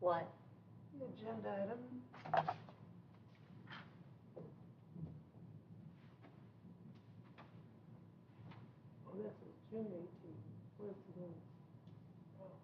What? The agenda item. Oh, this is June 18th. Where's the minutes? Sorry.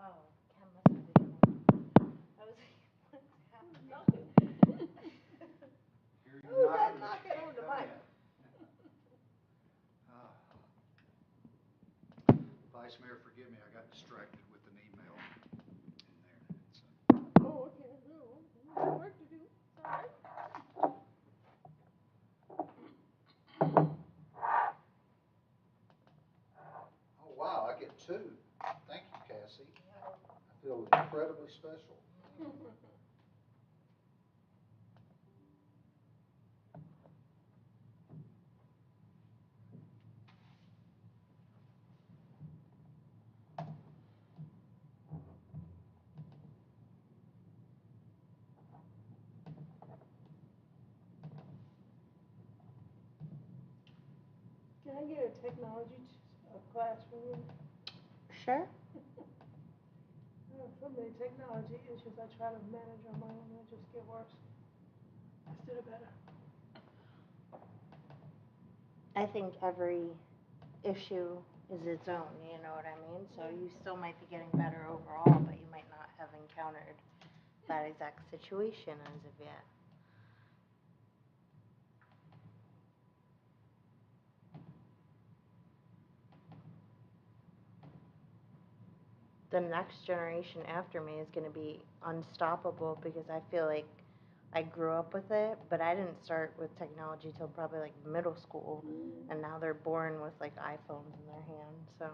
Oh, Ken must have been home. I was like, what's happening? Who's that knocking on the mic? Vice Mayor, forgive me, I got distracted with an email in there. Oh, okay. We got work to do. Sorry. Oh, wow, I get two. Thank you, Cassie. I feel incredibly special. Can I get a technology class from you? Sure. I have so many technology issues I try to manage on my own and I just get worse instead of better. I think every issue is its own, you know what I mean? So you still might be getting better overall, but you might not have encountered that exact situation as of yet. The next generation after me is going to be unstoppable because I feel like I grew up with it, but I didn't start with technology till probably like middle school, and now they're born with like iPhones in their hand. So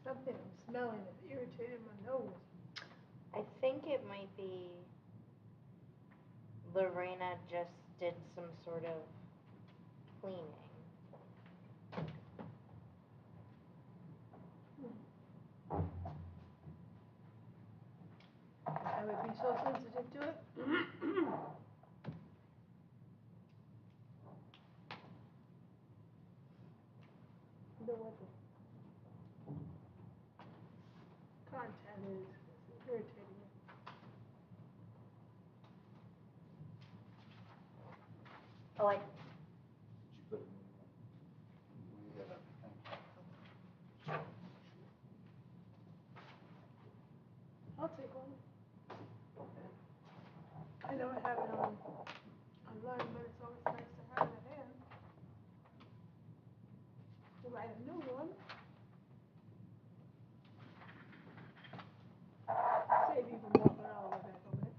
Something I'm smelling is irritating my nose. I think it might be Lorena just did some sort of cleaning. so sensitive to it. The what the content is irritating me. Like, Did you put it in? We had a thing. I'll take one. I never have it on online, but it's always nice to have it at hand. To write a new one. Save even walking all the way back over there.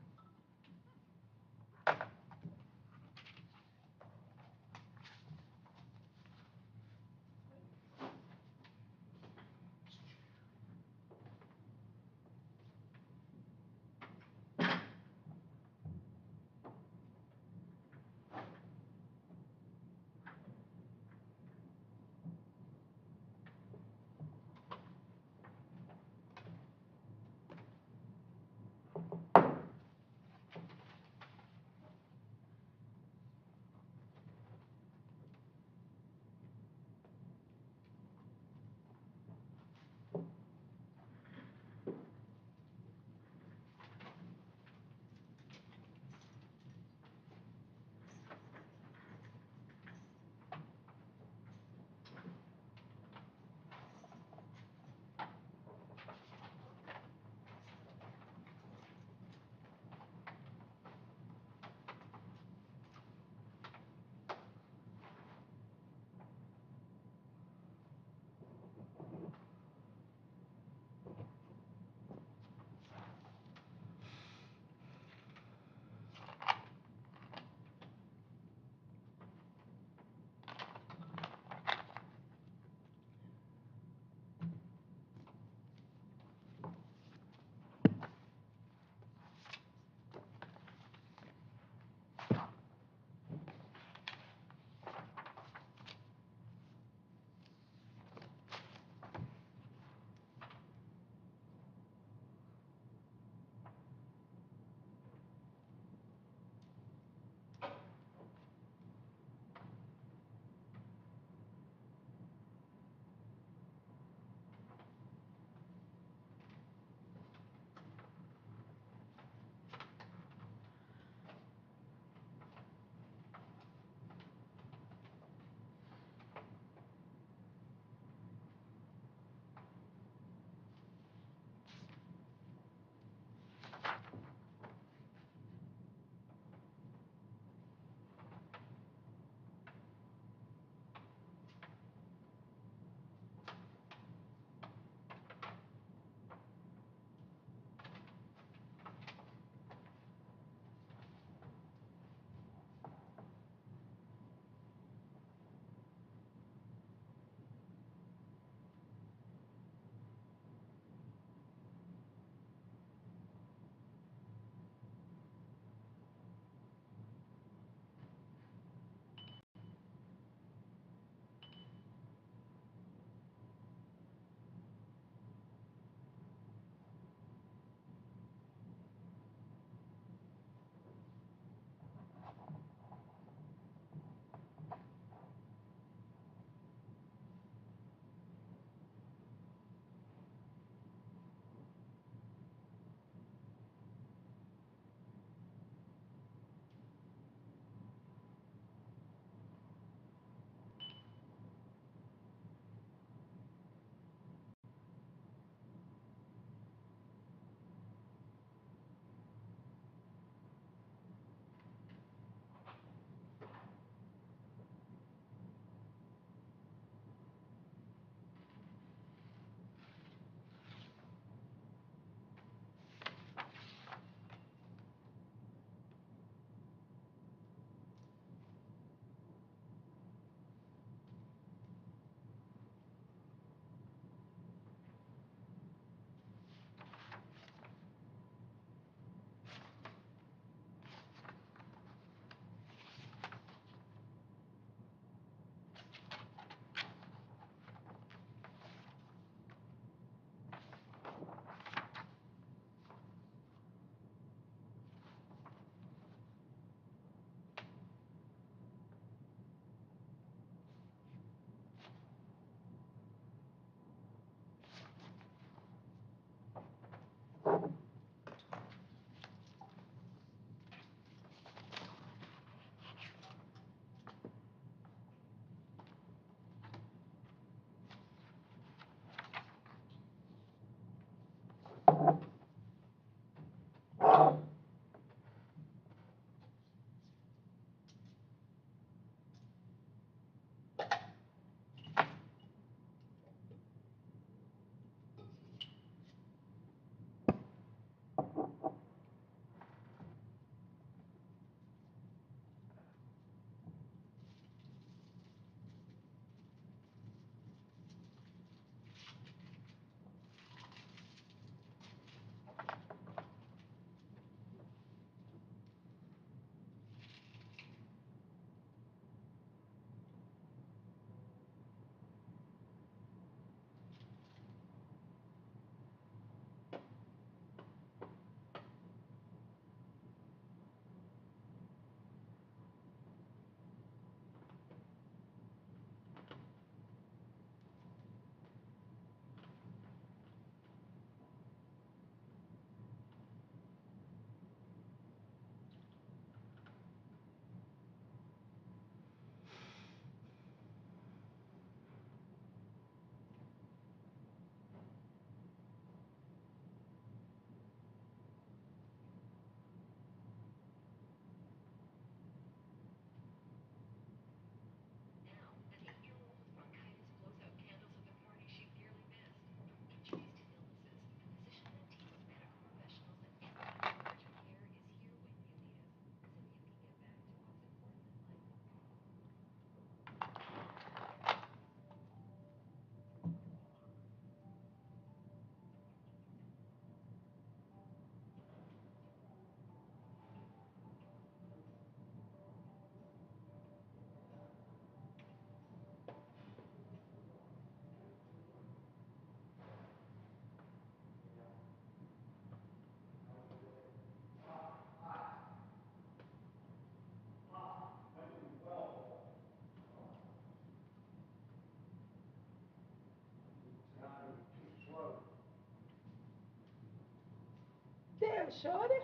Shorty.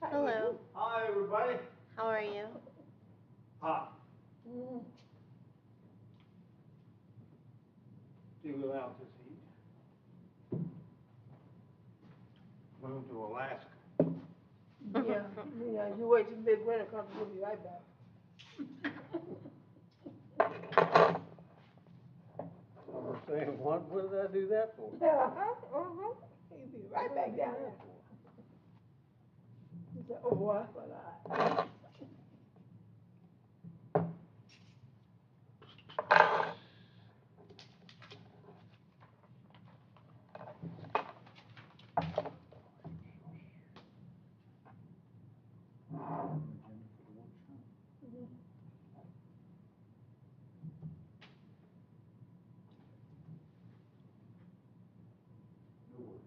How you Hello. do? Hi, everybody. How are you? Hot. Mm. Do without this heat. Moved to Alaska. Yeah, yeah, you wait till midwinter comes, you'll be right back. I was saying, what did I do that for? You'll be right back down there. He said, oh, I forgot. No worries.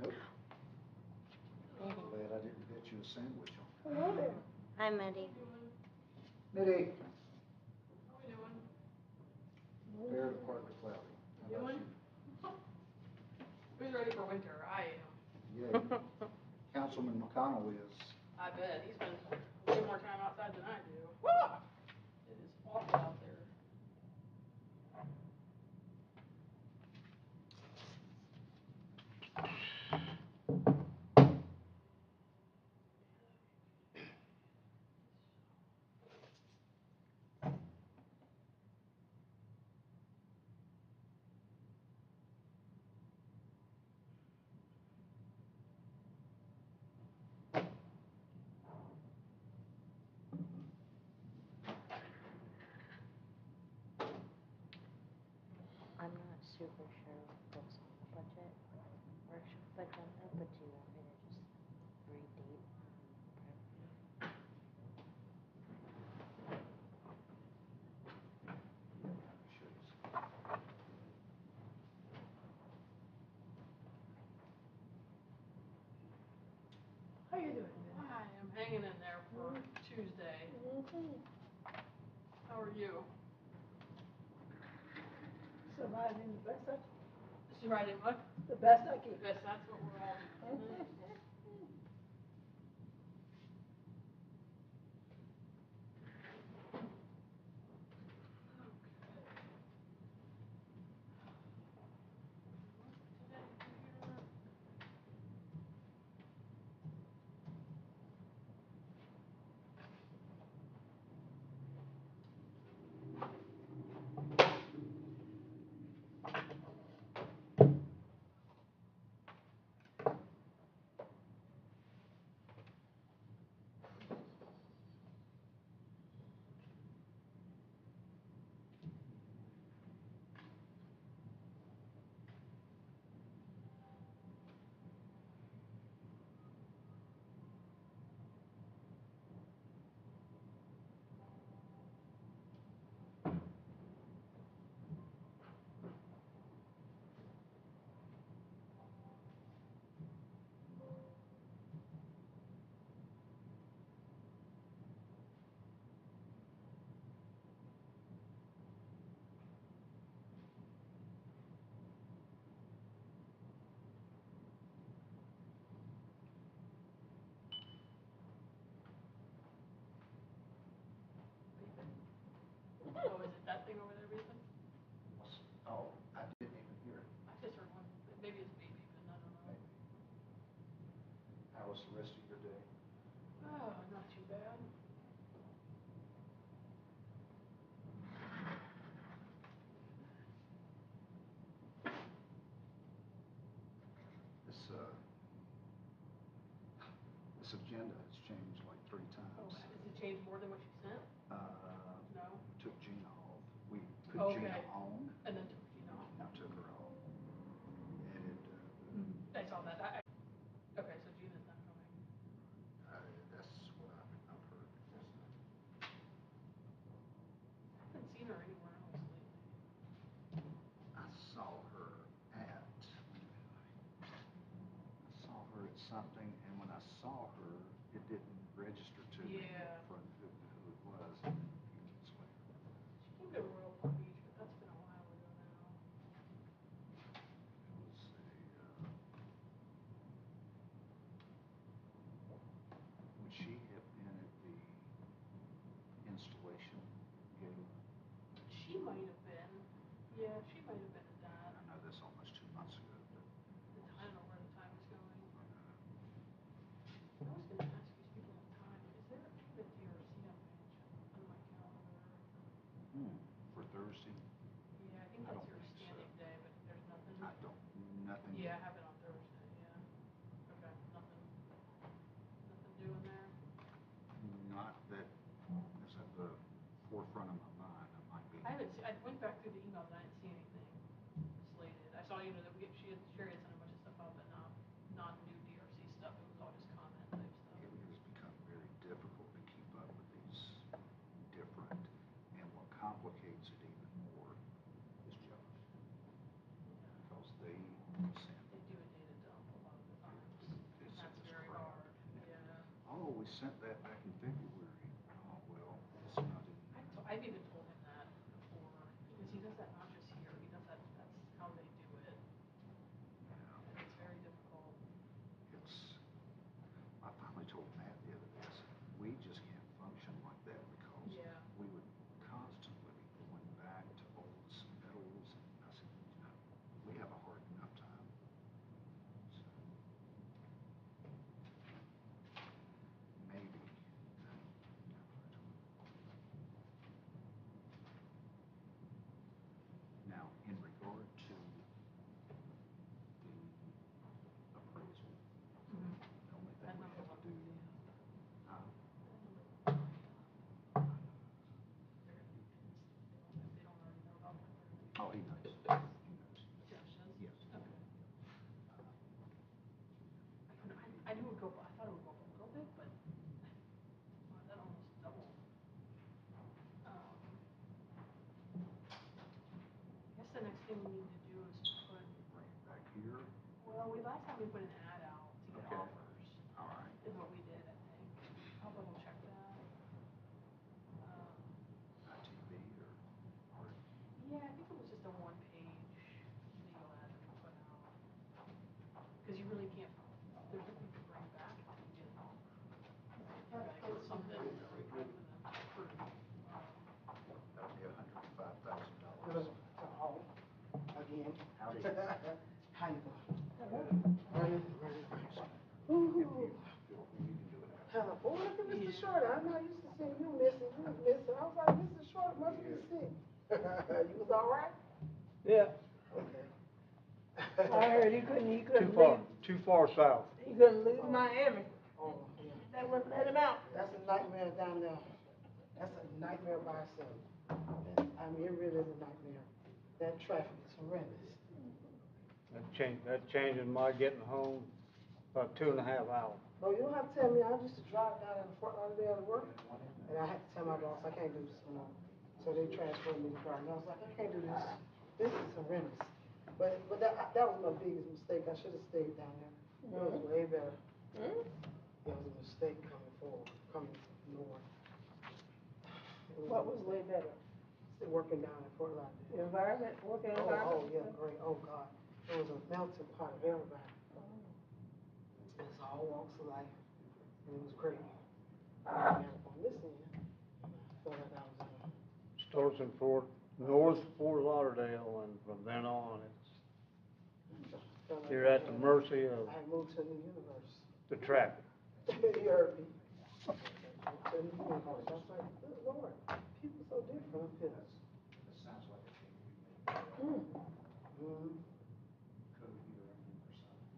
Nope. Glad I didn't bet you a sandwich on Hello there. Hi, Mitty. Mitty, How we doing? fair to partly cloudy. How about Doing? you? Who's ready for winter? I am. Yeah, Councilman McConnell is. I bet. He spends way more time outside than I do. Woo! It is awful out there. I'm not super sure what's on the budget workshop agenda, but do you want me to just read deep? How you doing, man? I am hanging in there for Tuesday. How are you? Surviving the best I, This is riding what? the best I can. Yes, that's what we're all doing. Isn't it? agenda has changed like 3 Oh, times. has it changed more than what you sent? No? Took Gina off. We put Gina Okay. on, And then took Gina off. now took her off. And I saw that. Okay, so Gina's not coming. that's what I've heard. I haven't seen her anywhere else lately. I saw her at something, and when I saw her, it didn't register to me Yeah. for who it was. And then a few minutes later, She came to Royal Palm Beach, but that's been a while ago now. it was would she have been at the installation gala? She might have been. Yeah, she might have been at that. I know that's almost 2 months ago, but I don't know where the time is going. I was gonna ask you, speaking of time, is there a DRC on my calendar? for Thursday, Yeah, I think I that's don't your think so. standing day, but there's nothing. nothing. Yeah, I have it on Thursday, yeah. Okay, nothing doing there? Not that is at the forefront of my mind. I might be. I went back through the emails and I didn't see anything slated. I saw, that Sherry had sent a bunch of stuff out, but not new DRC stuff. It was all just comment type stuff. It has become very difficult to keep up with these different, and what complicates it even more is Josh. Because they send. They do a data dump a lot of the times. They And send that's us very crap. hard, yeah. Oh, we sent that back in February. Oh, well, it's not in. I've even told him that before, because he does that not just here, that's how they do it. And it's very difficult. I finally told Matt the other day, I said, we just can't function like that because Yeah. we would constantly be going back to old submittals, and I said, we have a hard enough time. So, maybe. Now, in regard to the appraisal, the only thing That we number have to one, do. yeah. Huh? They're gonna be pissed if they don't already know about that. Oh, he knows. He knows. Josh does? Yes. Okay. I knew it would go, I thought it would go up a little bit, but wow, that almost doubled. I guess the next thing we need to do is put, Bring it back here. well, last time we put an ad out to get Okay. offers, All right. is what we did, I think. I'll double check that. ITV or. Yeah, I think it was just a one-page legal ad that we put out. Because you really can't, there's nothing to bring back until you get an offer. Like, it's something to bring back to them to approve. That'll be $105,000. Oh, again. Howdy. How you doing? If Ooh. you feel free, you can do it after. Oh, look at Mr. Short. I'm not used to seeing you missing. You was missing. I was like, Mr. Short must be sick. You was all right? Yeah, Okay. I heard he couldn't too far south. he couldn't leave Miami. Oh, yeah. They wouldn't let him out. That's a nightmare down there. That's a nightmare by itself. I mean, it really is a nightmare. That traffic is horrendous. That changes my getting home about 2.5 hours. No, you don't have to tell me. I used to drive down in Fort Lauderdale to work, and I had to tell my boss I can't do this anymore. So they transferred me to Garden. I was like, I can't do this. This is horrendous. But that was my biggest mistake. I should have stayed down there. It was way better. It was a mistake coming north. What was way better? Working down in Fort Lauderdale. The environment, working environment? Oh, yeah, great. Oh, God. It was a melting pot of everybody. It's all walks of life. And it was great. And on this end, I felt like I was in Starts in North Fort Lauderdale, and from then on, you're at the mercy of I moved to a new universe. the traffic. You heard me. To a new universe. I was like, good Lord, people so different up here. This sounds like a thing we may coherent or something.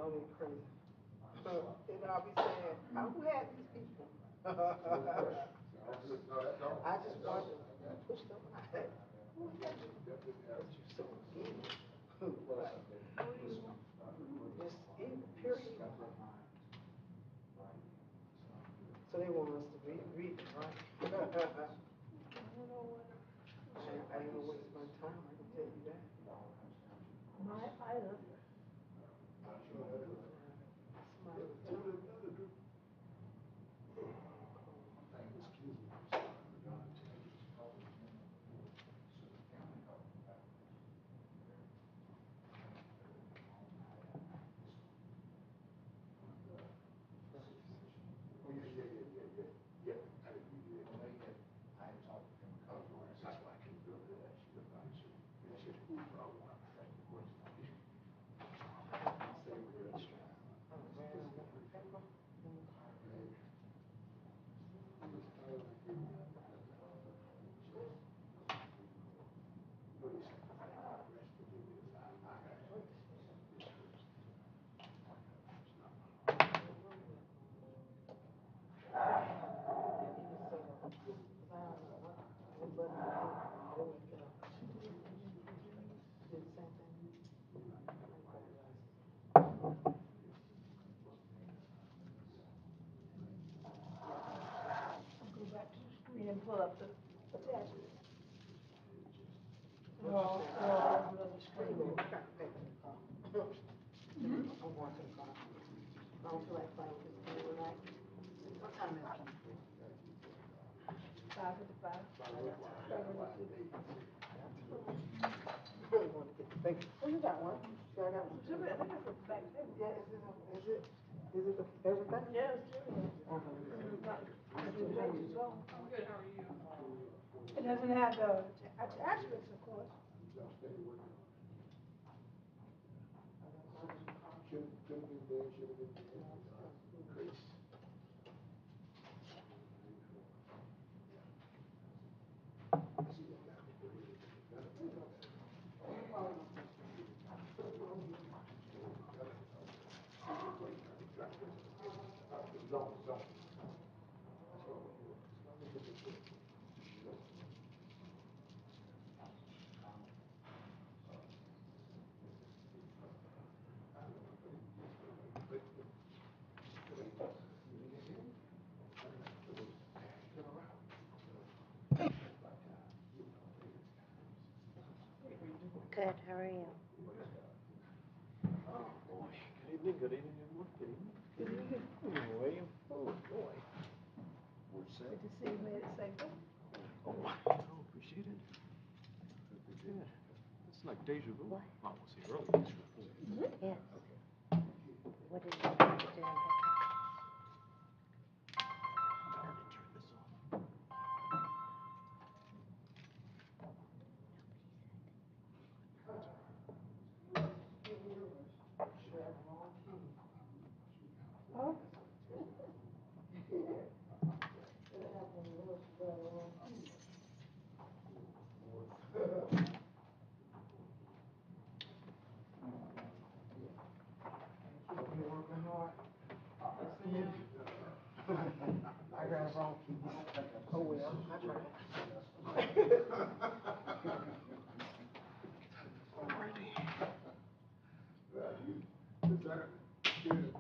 know they're crazy. And I'll be saying, who had these people? I just wonder, push them out. Who had you? Because you're so evil. Like, just evil, pure evil. So they want us to read it, right? I ain't gonna waste my time, I can tell you that. My either. Go back to the screen and pull up the attachments. No, another screen. I'm going to the car. I don't feel like playing with this game tonight. What time is it? 5:55. Want to get the bacon. Oh, you got one? Yeah, I got one. Look at the back table. Yeah, is it everything? Yes, I do pages, so. I'm good, how are you? It doesn't have the attachments, of course. Good, how are you? Good evening, everyone. Good evening. William, oh, boy. We're set. Good to see you made it safe. Oh, appreciate it. Yeah, it's like deja vu. What? I was here earlier. Yes. What did you think you didn't pick up? Let me turn this off. Oh. You working hard? I got it wrong, keys. Oh, well, I tried. Alrighty. You deserve it. Thank you.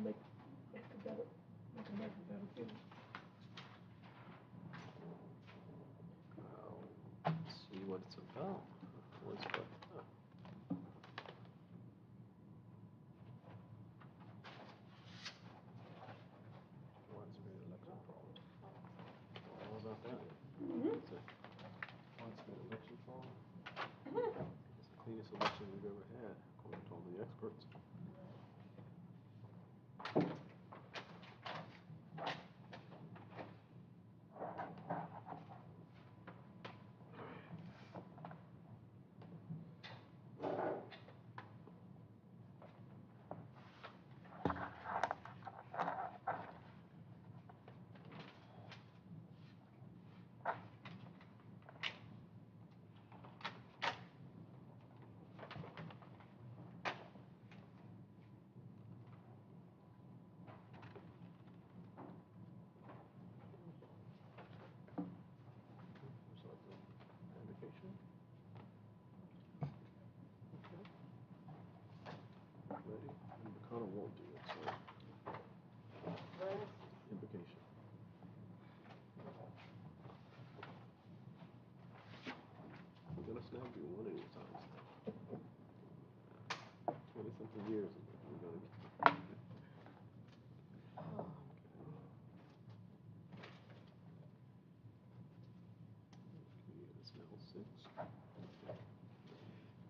Make a better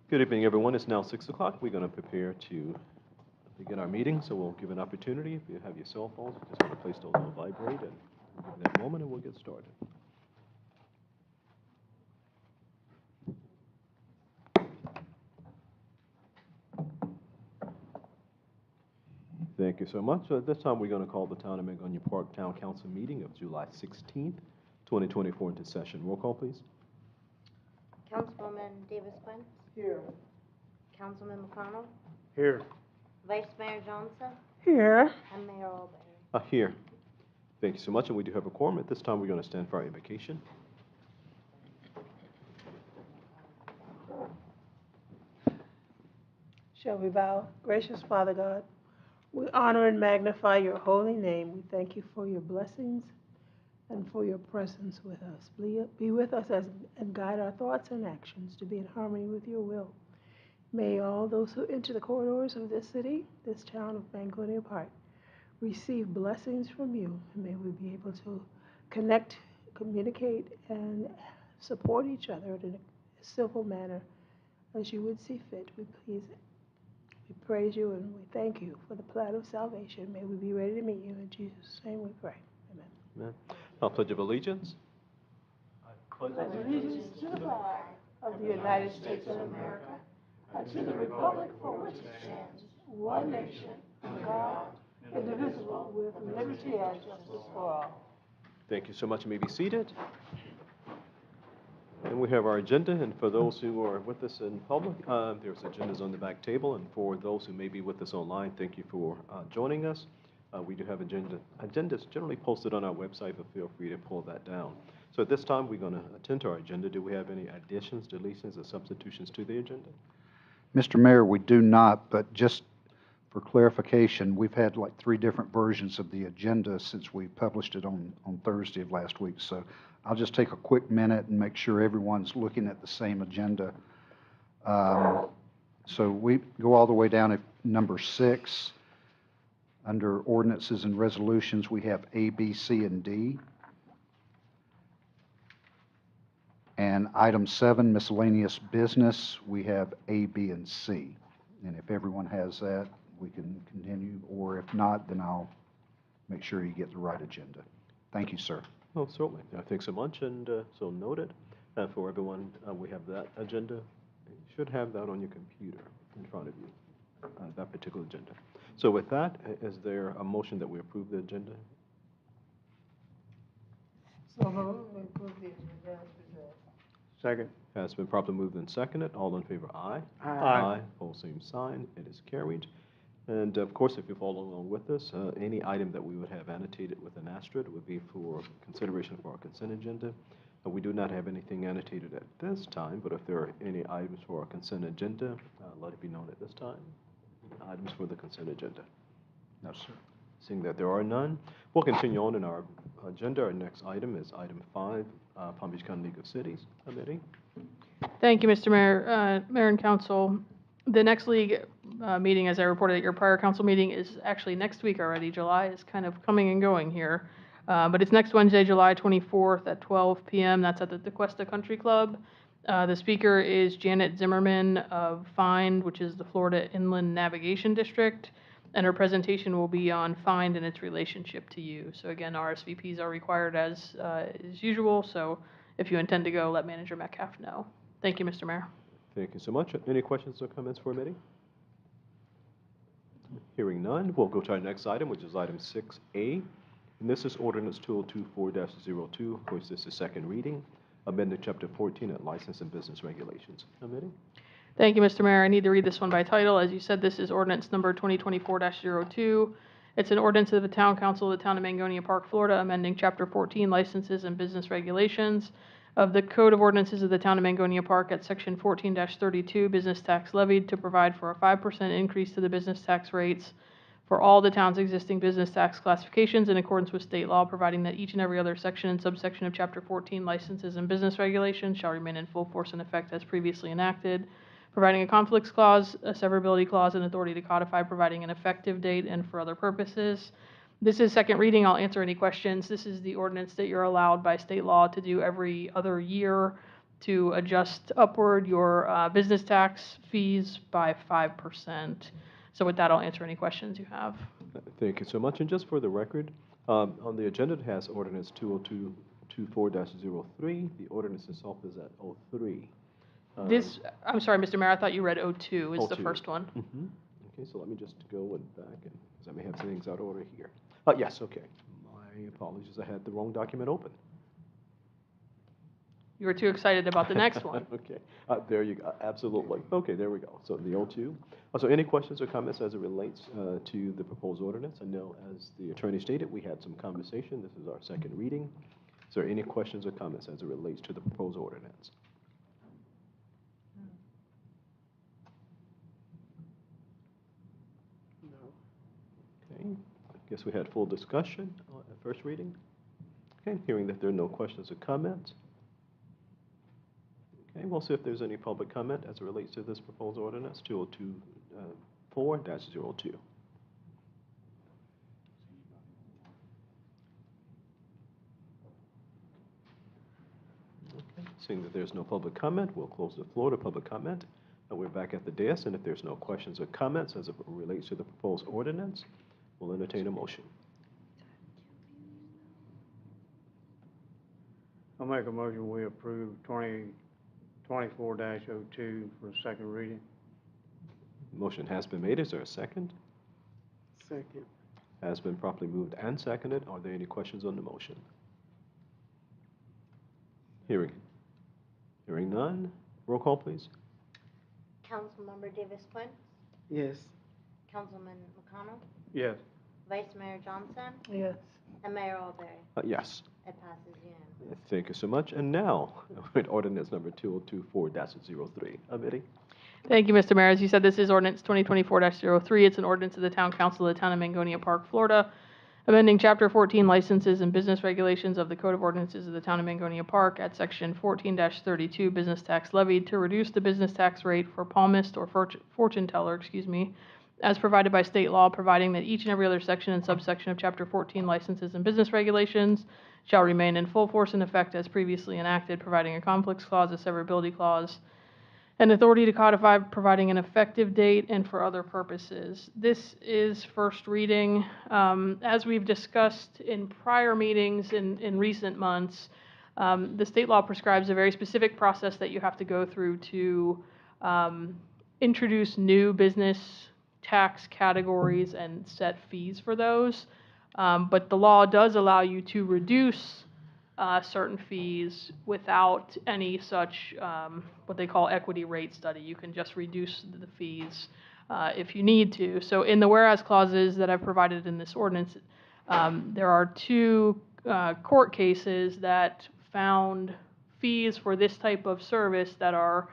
Good evening, everyone. It's now 6 o'clock. We're going to prepare to begin our meeting, so we'll give an opportunity. If you have your cell phones, you're just going to place those on vibrate and give that moment, and we'll get started. Thank you so much. So at this time, we're going to call the Town of Mangonia Park Town Council meeting of July 16th, 2024 into session. Roll call, please. Councilwoman Davis Quinn, Here. Councilman McConnell, Here. Vice Mayor Johnson, Here. and Mayor Alberry. Here. Thank you so much, and we do have a quorum. At this time, we're going to stand for our invocation. Shall we bow? Gracious Father God, we honor and magnify your holy name. We thank you for your blessings and for your presence with us. Be with us and guide our thoughts and actions to be in harmony with your will. May all those who enter the corridors of this city, this town of Mangonia Park, receive blessings from you, and may we be able to connect, communicate, and support each other in a civil manner as you would see fit. We praise you and we thank you for the plan of salvation. May we be ready to meet you. In Jesus' name we pray. Amen. Amen. I'll pledge of allegiance. Pledge allegiance to the flag of the United States of America and to the republic for which it stands, one nation, under God, indivisible, with liberty and justice for all. Thank you so much. You may be seated. And we have our agenda, and for those who are with us in public, there's agendas on the back table, and for those who may be with us online, thank you for joining us. We do have agendas generally posted on our website, but feel free to pull that down. So at this time, we're going to attend to our agenda. Do we have any additions, deletions, or substitutions to the agenda? Mr. Mayor, we do not, but just for clarification, we've had like 3 different versions of the agenda since we published it on Thursday of last week. So I'll just take a quick minute and make sure everyone's looking at the same agenda. So we go all the way down to number 6. Under ordinances and resolutions, we have A, B, C, and D. And item 7, miscellaneous business, we have A, B, and C. And if everyone has that, we can continue, or if not, then I'll make sure you get the right agenda. Thank you, sir. Oh, certainly. Thanks so much, and so noted. For everyone, we have that agenda. You should have that on your computer in front of you, that particular agenda. So with that, is there a motion that we approve the agenda? So we approve the agenda as presented. Second. Has been properly moved and seconded. All in favor, aye. Aye. Opposed, same sign. It is carried. And of course, if you follow along with us, any item that we would have annotated with an asterisk would be for consideration for our consent agenda. We do not have anything annotated at this time, but if there are any items for our consent agenda, let it be known at this time. Items for the consent agenda. No, sir. Seeing that there are none, we'll continue on in our agenda. Our next item is item 5, Palm Beach County League of Cities Committee. Thank you, Mr. Mayor, Mayor and Council. The next league meeting, as I reported at your prior council meeting, is actually next week already. July is kind of coming and going here. But it's next Wednesday, July 24th at 12 p.m. That's at the DeQuesta Country Club. The speaker is Janet Zimmerman of FIND, which is the Florida Inland Navigation District. And her presentation will be on FIND and its relationship to you. So again, RSVPs are required as usual. So if you intend to go, let Manager Metcalf know. Thank you, Mr. Mayor. Thank you so much. Any questions or comments for committee? Hearing none, we'll go to our next item, which is item 6A. And this is ordinance 2024-02. Of course, this is second reading. Amended Chapter 14 at License and Business Regulations. Committee? Thank you, Mr. Mayor. I need to read this one by title. As you said, this is ordinance number 2024-02. It's an ordinance of the Town Council of the Town of Mangonia Park, Florida, amending Chapter 14 Licenses and Business Regulations of the Code of Ordinances of the Town of Mangonia Park at Section 14-32, Business Tax Levied, to provide for a 5% increase to the business tax rates for all the town's existing business tax classifications in accordance with state law, providing that each and every other section and subsection of Chapter 14 Licenses and Business Regulations shall remain in full force and effect as previously enacted, providing a conflicts clause, a severability clause, and authority to codify, providing an effective date, and for other purposes. This is second reading. I'll answer any questions. This is the ordinance that you're allowed by state law to do every other year. to adjust upward your business tax fees by 5%. So with that, I'll answer any questions you have. Thank you so much. And just for the record, on the agenda, it has ordinance 20224-03. The ordinance itself is at 03. I'm sorry, Mr. Mayor, I thought you read 02 is the 02. first one. Mhm. Okay, so let me just go and back, because I may have things out of order here. Yes, okay. My apologies, I had the wrong document open. You were too excited about the next one. Okay, there you go, absolutely. Okay, there we go. So the 02. So any questions or comments as it relates to the proposed ordinance? I know, as the attorney stated, we had some conversation. This is our second reading. Is there any questions or comments as it relates to the proposed ordinance? Okay, I guess we had full discussion at first reading. Okay, hearing that there are no questions or comments. Okay, we'll see if there's any public comment as it relates to this proposed ordinance, 2024-02. Okay, seeing that there's no public comment, we'll close the floor to public comment. And we're back at the dais, and if there's no questions or comments as it relates to the proposed ordinance, we'll entertain a motion. I'll make a motion, we approve 2024-02 for the second reading. Motion has been made. Is there a second? Second. Has been properly moved and seconded. Are there any questions on the motion? Hearing none. Roll call, please. Councilmember Davis Quinn, Yes. Councilman McConnell, Yes. Vice Mayor Johnson, Yes. and Mayor Alberry. Yes. It passes unanimously. Thank you so much. And now, with ordinance number 2024-03. Amity? Thank you, Mr. Mayor. As you said, this is ordinance 2024-03. It's an ordinance of the Town Council of the Town of Mangonia Park, Florida, amending Chapter 14 Licenses and Business Regulations of the Code of Ordinances of the Town of Mangonia Park at Section 14-32 Business Tax Levied to reduce the business tax rate for palmist or fortune teller, as provided by state law, providing that each and every other section and subsection of Chapter 14 Licenses and Business Regulations shall remain in full force and effect as previously enacted, providing a conflicts clause, a severability clause, an authority to codify, providing an effective date, and for other purposes. This is first reading. As we've discussed in prior meetings in recent months, the state law prescribes a very specific process that you have to go through to introduce new business tax categories and set fees for those. But the law does allow you to reduce certain fees without any such what they call equity rate study. You can just reduce the fees if you need to. So in the whereas clauses that I've provided in this ordinance, there are two court cases that found fees for this type of service that are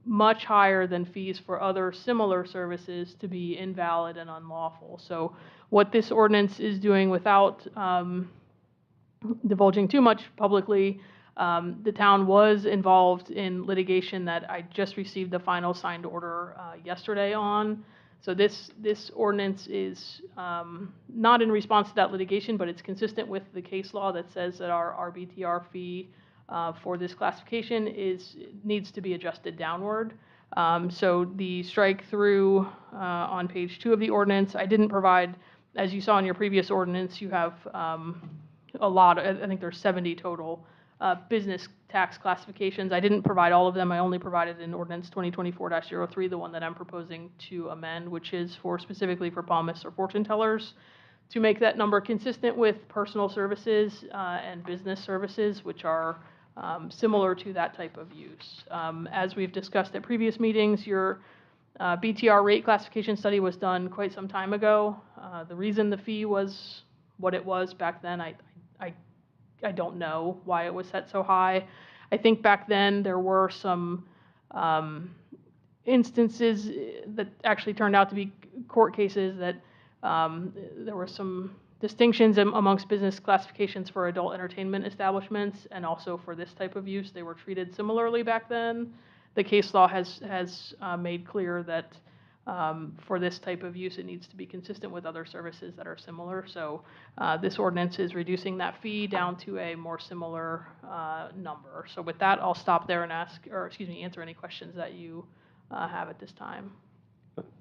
much higher than fees for other similar services to be invalid and unlawful. So what this ordinance is doing, without divulging too much publicly, the town was involved in litigation that I just received the final signed order yesterday on. So this ordinance is not in response to that litigation, but it's consistent with the case law that says that our BTR fee for this classification needs to be adjusted downward. So the strike through on page 2 of the ordinance, I didn't provide, as you saw in your previous ordinance, you have a lot, I think there's 70 total business tax classifications. I didn't provide all of them. I only provided in ordinance 2024-03, the one that I'm proposing to amend, which is specifically for palmists or fortune tellers, to make that number consistent with personal services and business services, which are similar to that type of use. As we've discussed at previous meetings, your BTR rate classification study was done quite some time ago. The reason the fee was what it was back then, I don't know why it was set so high. I think back then there were some instances that actually turned out to be court cases that there were some distinctions amongst business classifications for adult entertainment establishments and also for this type of use. They were treated similarly back then. The case law has made clear that For this type of use, it needs to be consistent with other services that are similar. So this ordinance is reducing that fee down to a more similar number. So with that, I'll stop there and answer any questions that you have at this time.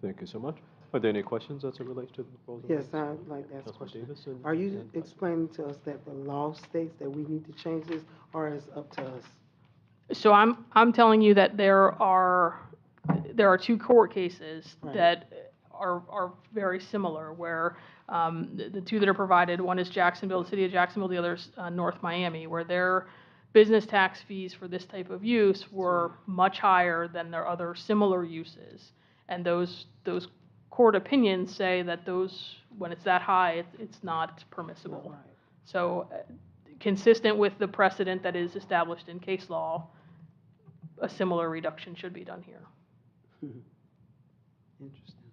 Thank you so much. Are there any questions as it relates to the proposal? Yes, I'd like to ask a Councilman question. Davis Are you explaining to us that the law states that we need to change this, or is it up to us? So I'm telling you that there are two court cases Right. that are very similar, where the two that are provided, one is Jacksonville, the city of Jacksonville, the other is North Miami, where their business tax fees for this type of use were much higher than their other similar uses. And those court opinions say that when it's that high, it's not permissible. Right. So consistent with the precedent that is established in case law, a similar reduction should be done here. Interesting.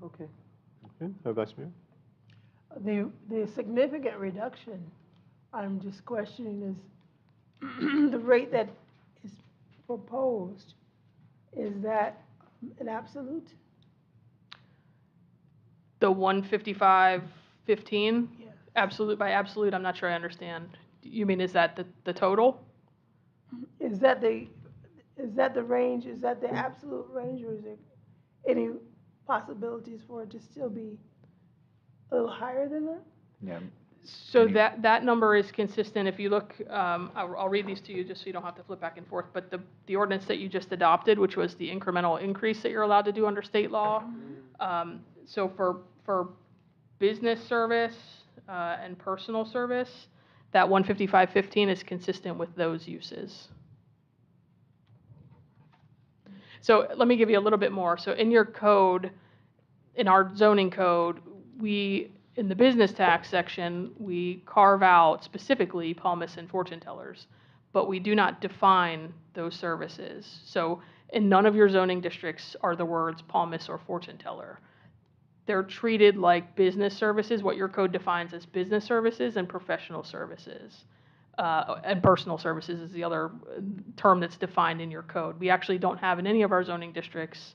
Okay. Okay, Vice Mayor? The significant reduction, I'm just questioning is the rate that is proposed, is that an absolute? The 155.15? Yes. Absolute, by absolute, I'm not sure I understand. You mean, is that the total? Is that the range, is that the absolute range, or is there any possibilities for it to still be a little higher than that? Yeah. So that number is consistent. If you look, I'll read these to you just so you don't have to flip back and forth, but the ordinance that you just adopted, which was the incremental increase that you're allowed to do under state law, so for business service and personal service, that 155.15 is consistent with those uses. So let me give you a little bit more. So in your code, in our zoning code, in the business tax section, we carve out specifically palmists and fortune tellers, but we do not define those services. So in none of your zoning districts are the words palmist or fortune teller. They're treated like business services, what your code defines as business services and professional services. And personal services is the other term that's defined in your code. We actually don't have in any of our zoning districts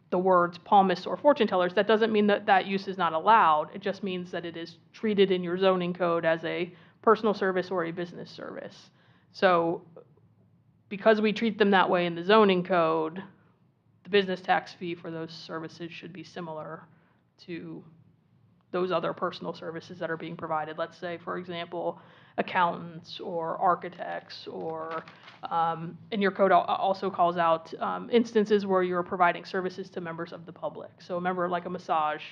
the words palmists or fortune tellers. That doesn't mean that use is not allowed. It just means that it is treated in your zoning code as a personal service or a business service. So because we treat them that way in the zoning code, the business tax fee for those services should be similar to those other personal services that are being provided. Let's say, for example, accountants or architects, or and your code also calls out instances where you're providing services to members of the public. So a member like a massage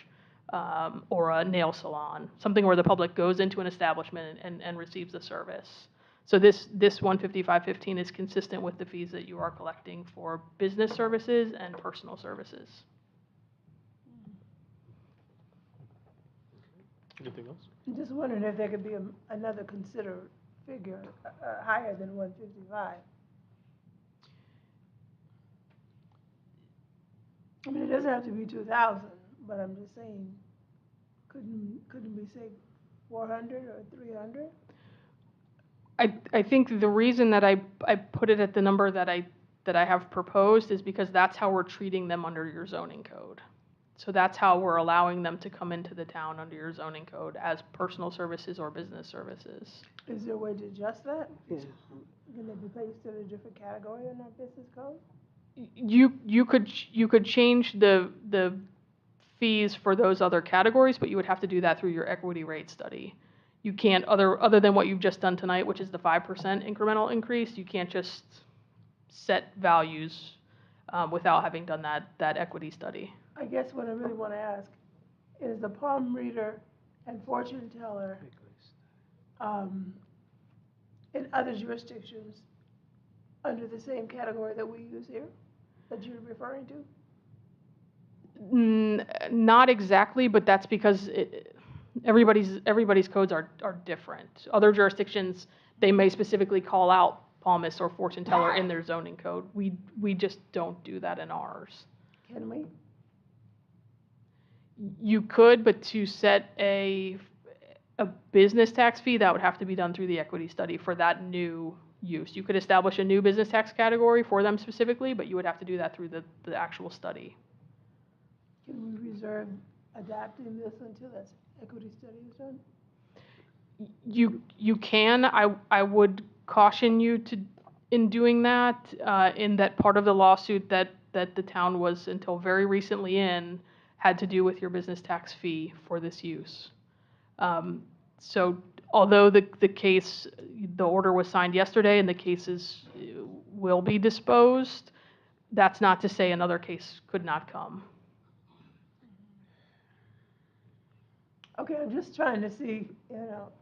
or a nail salon, something where the public goes into an establishment and receives a service. So this 155.15 is consistent with the fees that you are collecting for business services and personal services. Anything else? I'm just wondering if there could be another considered figure higher than 155. I mean, it doesn't have to be 2,000, but I'm just saying, couldn't we say 400 or 300? I think the reason that I put it at the number that I have proposed is because that's how we're treating them under your zoning code. So that's how we're allowing them to come into the town under your zoning code as personal services or business services. Is there a way to adjust that? Yeah. Can they be placed in a different category in our business code? You could change the fees for those other categories, but you would have to do that through your equity rate study. You can't, other than what you've just done tonight, which is the 5% incremental increase, you can't just set values without having done that equity study. I guess what I really want to ask is the palm reader and fortune teller in other jurisdictions under the same category that we use here, that you're referring to? Not exactly, but that's because everybody's codes are different. Other jurisdictions, they may specifically call out palmist or fortune teller in their zoning code. We just don't do that in ours. Can we? You could, but to set a business tax fee, that would have to be done through the equity study for that new use. You could establish a new business tax category for them specifically, but you would have to do that through the actual study. Can we reserve adapting this until that equity study is done? You can. I would caution you in doing that, in that part of the lawsuit that the town was until very recently in had to do with your business tax fee for this use. So although the case, the order was signed yesterday and the cases will be disposed, that's not to say another case could not come. Okay, I'm just trying to see,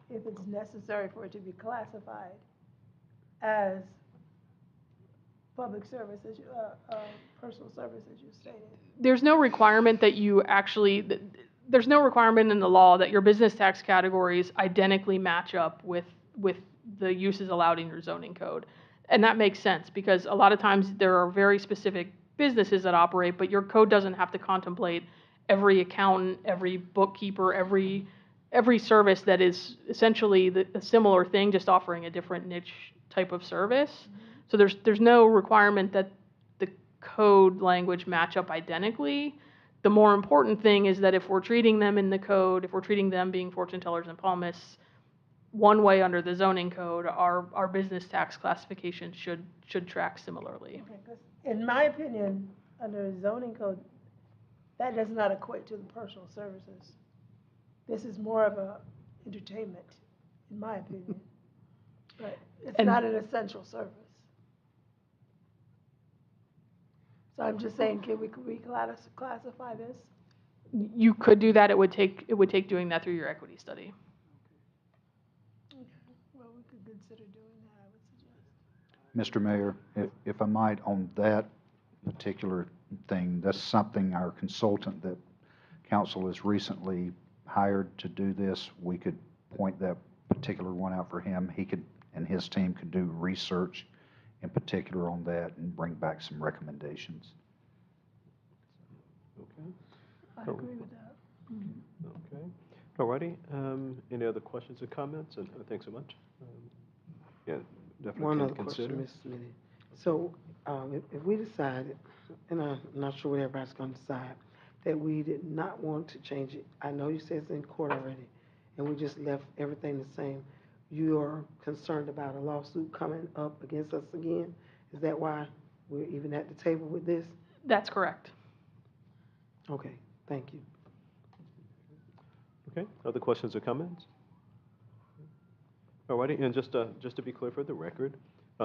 if it's necessary for it to be classified as public service, as you, personal service, as you stated. There's no requirement that you actually, there's no requirement in the law that your business tax categories identically match up with the uses allowed in your zoning code. And that makes sense because a lot of times there are very specific businesses that operate, but your code doesn't have to contemplate every accountant, every bookkeeper, every service that is essentially a similar thing, just offering a different niche type of service. Mm-hmm. So there's no requirement that the code language match up identically. The more important thing is that if we're treating them in the code, if we're treating them being fortune tellers and palmists one way under the zoning code, our business tax classification should track similarly. Okay, 'cause in my opinion, under the zoning code, that does not equate to the personal services. This is more of a entertainment, in my opinion. But it's not an essential service. So I'm just saying, can we classify this? You could do that. It would take doing that through your equity study. Okay, well, we could consider doing that, I would suggest. Mr. Mayor, if I might, on that particular thing, that's something our consultant that council has recently hired to do this, we could point that particular one out for him. He could, and his team could do research in particular on that and bring back some recommendations. Okay. I agree with that. Okay. All righty. Any other questions or comments? And thanks so much. Yeah, definitely. One can other consider. question, Ms. Smitty. So, if we decided, and I'm not sure what everybody's gonna decide, that we did not want to change it, I know you said it's in court already, and we just left everything the same, you are concerned about a lawsuit coming up against us again? Is that why we're even at the table with this? That's correct. Okay, thank you. Okay. Other questions or comments? All righty. And just to be clear for the record,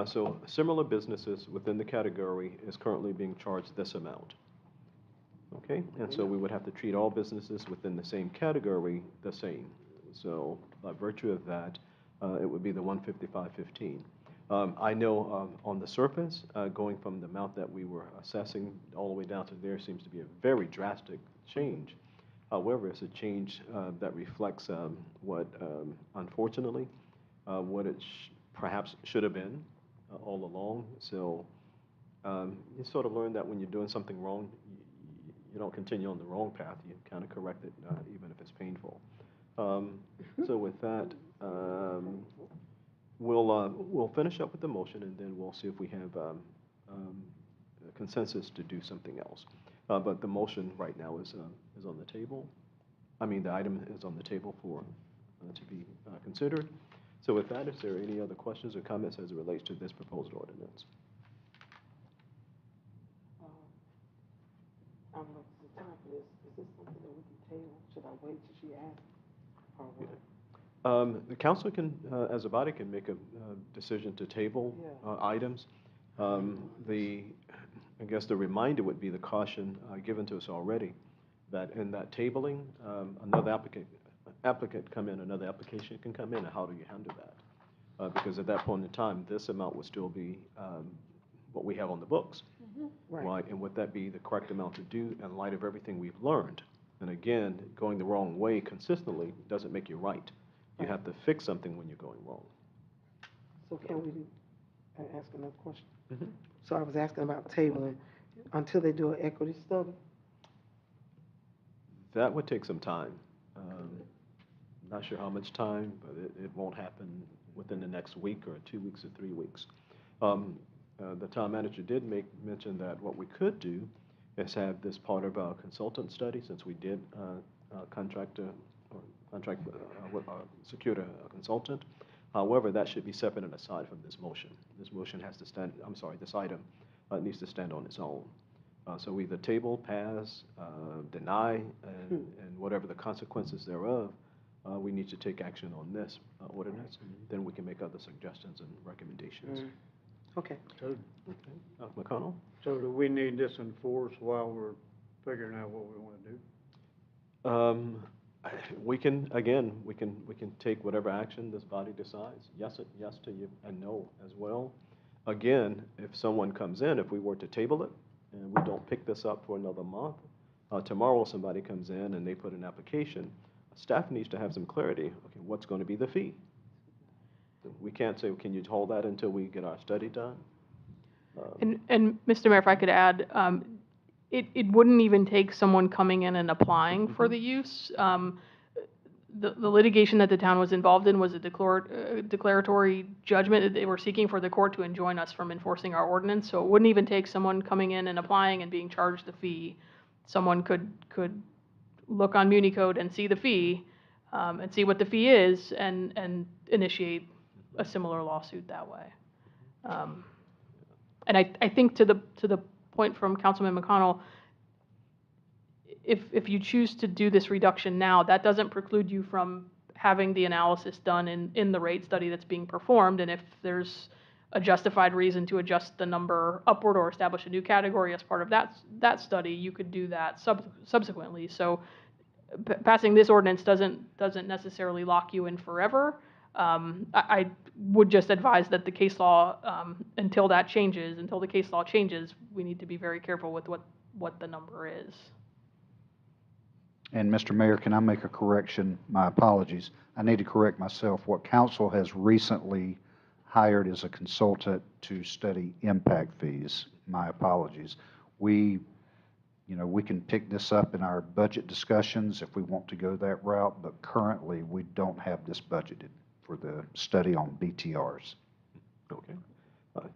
so similar businesses within the category is currently being charged this amount. Okay. And so we would have to treat all businesses within the same category the same. So by virtue of that, it would be the $155.15. I know on the surface, going from the amount that we were assessing all the way down to there seems to be a very drastic change. However, it's a change that reflects what, unfortunately, what it perhaps should have been all along. So you sort of learn that when you're doing something wrong, you don't continue on the wrong path. You kind of correct it, even if it's painful. So with that, we'll finish up with the motion, and then we'll see if we have a consensus to do something else. But the motion right now is on the table. I mean, the item is on the table for to be considered. So with that, is there any other questions or comments as it relates to this proposed ordinance? I'm looking for time for this. Is this something that we can table? Should I wait till she asks? Or what? The council can, as a body, can make a decision to table items. I guess the reminder would be the caution given to us already that in that tabling, another applicant come in, another application can come in, and how do you handle that? Because at that point in time, this amount would still be what we have on the books. Right. And would that be the correct amount to do in light of everything we've learned? And again, going the wrong way consistently doesn't make you right. You have to fix something when you're going wrong. So can we ask another question? Mm-hmm. So I was asking about tabling until they do an equity study? That would take some time. Not sure how much time, but it won't happen within the next week or 2 weeks or 3 weeks. The town manager did mention that what we could do is have this part of our consultant study, since we did secure a consultant. However, that should be separate and aside from this motion. This motion has to stand, I'm sorry, this item needs to stand on its own. So either table, pass, deny, and whatever the consequences thereof, we need to take action on this ordinance, and then we can make other suggestions and recommendations. Okay. So, McConnell? so do we need this enforced while we're figuring out what we want to do? We can, again, we can take whatever action this body decides. Yes to you, and no as well. Again, if someone comes in, if we were to table it, and we don't pick this up for another month, tomorrow somebody comes in and they put an application, staff needs to have some clarity. Okay, what's going to be the fee? We can't say, can you hold that until we get our study done? And Mr. Mayor, if I could add, it wouldn't even take someone coming in and applying for the use. The litigation that the town was involved in was a declaratory judgment. They were seeking for the court to enjoin us from enforcing our ordinance, so it wouldn't even take someone coming in and applying and being charged the fee. Someone could look on MuniCode and see the fee, and see what the fee is, and initiate a similar lawsuit that way. And I think to the point from Councilman McConnell, if you choose to do this reduction now, that doesn't preclude you from having the analysis done in the rate study that's being performed, and if there's a justified reason to adjust the number upward or establish a new category as part of that study, you could do that subsequently. So passing this ordinance doesn't necessarily lock you in forever. I would just advise that the case law, until the case law changes, we need to be very careful with what the number is. And Mr. Mayor, can I make a correction? My apologies. I need to correct myself. What council has recently hired as a consultant to study impact fees. My apologies. We can pick this up in our budget discussions if we want to go that route, but currently we don't have this budgeted for the study on BTRs. Okay.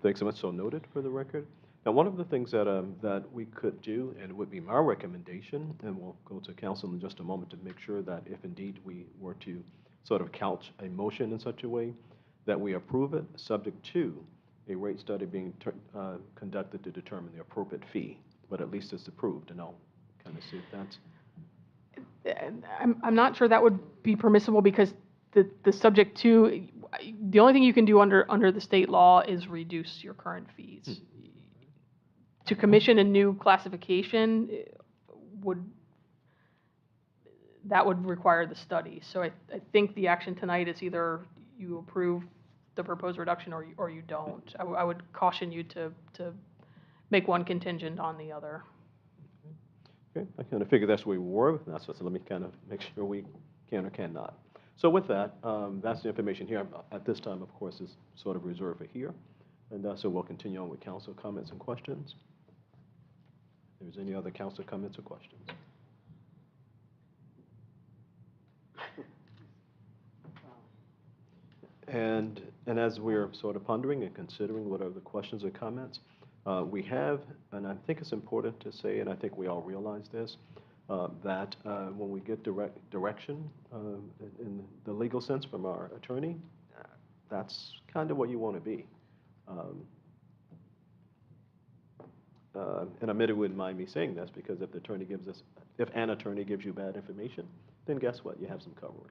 Thanks so much. So noted for the record. Now, one of the things that we could do, and it would be my recommendation, and we'll go to council in just a moment to make sure that if indeed we were to sort of couch a motion in such a way that we approve it, subject to a rate study being conducted to determine the appropriate fee, but at least it's approved, and I'll kind of see if that's... I'm not sure that would be permissible, because the subject to, the only thing you can do under the state law is reduce your current fees. To commission a new classification would require the study. So I think the action tonight is either you approve the proposed reduction or you don't. I would caution you to make one contingent on the other. Okay, I kind of figured that's where we were with that, so let me kind of make sure we can or cannot. So with that, that's the information here. At this time, of course, is sort of reserved for here. And so we'll continue on with council comments and questions. If there's any other council comments or questions. And as we're sort of pondering and considering what are the questions or comments, we have, and I think it's important to say, and I think we all realize this, that when we get direction in the legal sense from our attorney, that's kind of what you want to be. And I admit it wouldn't mind me saying this, because if an attorney gives you bad information, then guess what? You have some covering.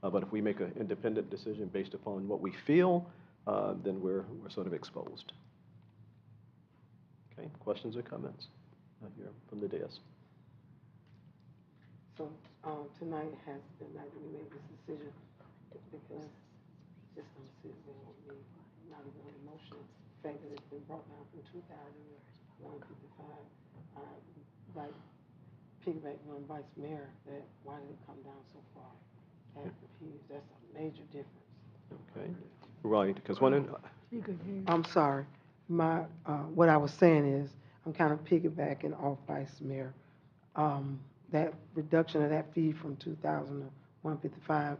But if we make an independent decision based upon what we feel, then we're sort of exposed. Okay, questions or comments here from the dais? So, tonight has the night that we made this decision, because just don't sit there with me, not even on emotion. The fact that it's been brought down from 2,155, like piggyback on Vice Mayor, that why did it come down so far? That's a major difference. Okay, right, because one... I'm sorry. What I was saying is, I'm kind of piggybacking off Vice Mayor. That reduction of that fee from 2,000 to 155,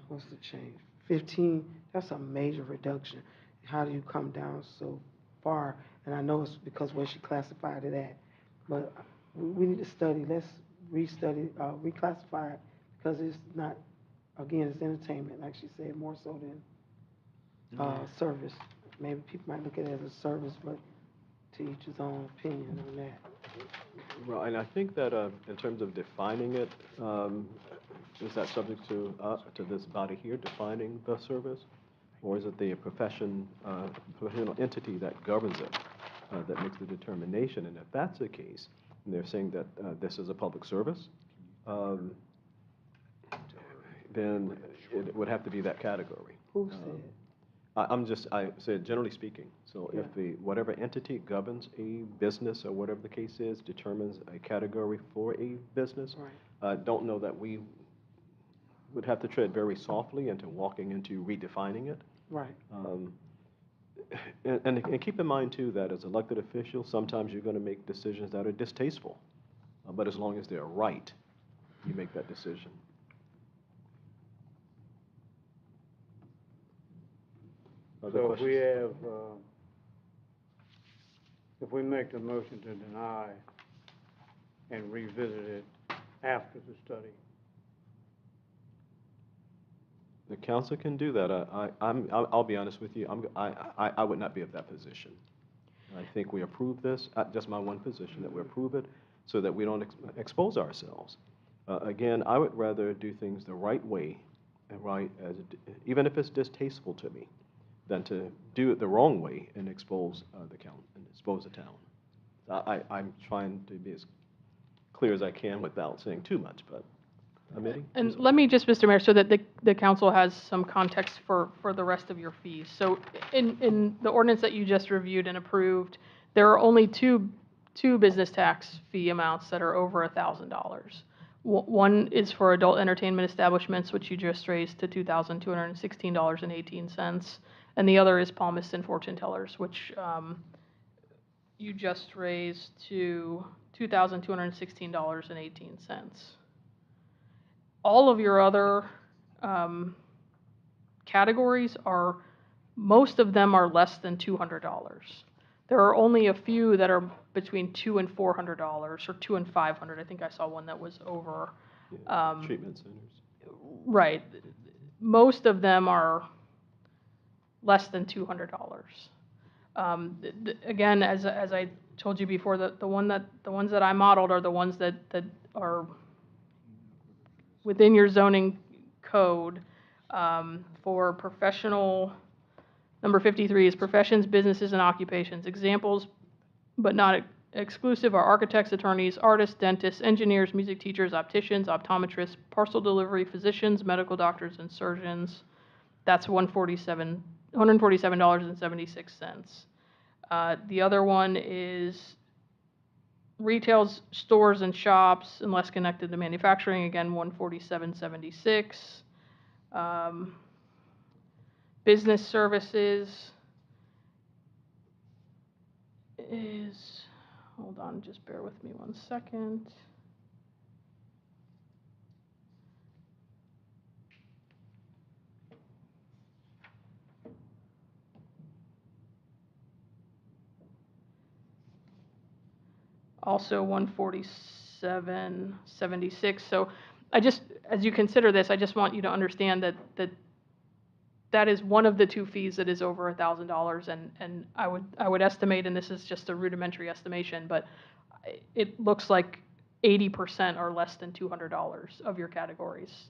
what's the change? 15, that's a major reduction. How do you come down so far? And I know it's because where she classified it at. But we need to study, let's restudy, reclassify it, because it's not, again, it's entertainment, like she said, more so than, service. Maybe people might look at it as a service, but to each his own opinion on that. Well, and I think that in terms of defining it, is that subject to this body here defining the service? Or is it the professional entity that governs it, that makes the determination? And if that's the case, and they're saying that this is a public service, then it would have to be that category. Who said? I said generally speaking. So if whatever entity governs a business or whatever the case is, determines a category for a business, Right. don't know that we would have to tread very softly into walking into redefining it. Right. And keep in mind too that as elected officials, sometimes you're going to make decisions that are distasteful, but as long as they're right, you make that decision. Other So if we questions? have, if we make the motion to deny and revisit it after the study, The council can do that. I'll be honest with you. I would not be of that position. I think we approve this. Just my one position that we approve it, so that we don't expose ourselves. Again, I would rather do things the right way, and even if it's distasteful to me, than to do it the wrong way and expose the town. I'm trying to be as clear as I can without saying too much, but. Amity? And let me just, Mr. Mayor, so that the council has some context for the rest of your fees. So in the ordinance that you just reviewed and approved, there are only two business tax fee amounts that are over $1,000. One is for adult entertainment establishments, which you just raised to $2,216.18. And the other is palmists fortune tellers, which you just raised to $2,216.18. All of your other categories most of them are less than $200. There are only a few that are between $200 and $400, or $200 and $500. I think I saw one that was over. Treatment centers. Right. Most of them are less than $200. Again, as I told you before, the ones that I modeled are the ones that are within your zoning code. For professional, number 53 is professions, businesses, and occupations. Examples, but not exclusive, are architects, attorneys, artists, dentists, engineers, music teachers, opticians, optometrists, parcel delivery, physicians, medical doctors, and surgeons. That's $147.76. The other one is retail stores and shops, unless connected to manufacturing, again, $147.76. Business services is, hold on, just bear with me 1 second. Also 147.76. So as you consider this, I just want you to understand that is one of the two fees that is over $1,000, and I would estimate, and this is just a rudimentary estimation, but it looks like 80% are less than $200 of your categories.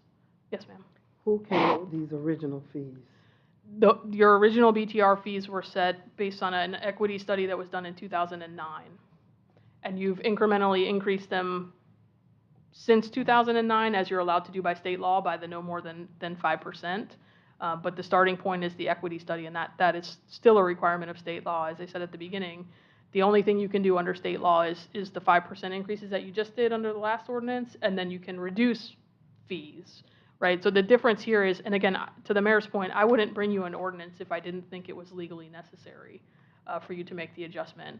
Yes, ma'am. Who came up with these original fees? Your original BTR fees were set based on an equity study that was done in 2009. And you've incrementally increased them since 2009, as you're allowed to do by state law, by the no more than 5%. But the starting point is the equity study, and that is still a requirement of state law. As I said at the beginning, the only thing you can do under state law is the 5% increases that you just did under the last ordinance, and then you can reduce fees, right? So the difference here is, and again, to the mayor's point, I wouldn't bring you an ordinance if I didn't think it was legally necessary for you to make the adjustment.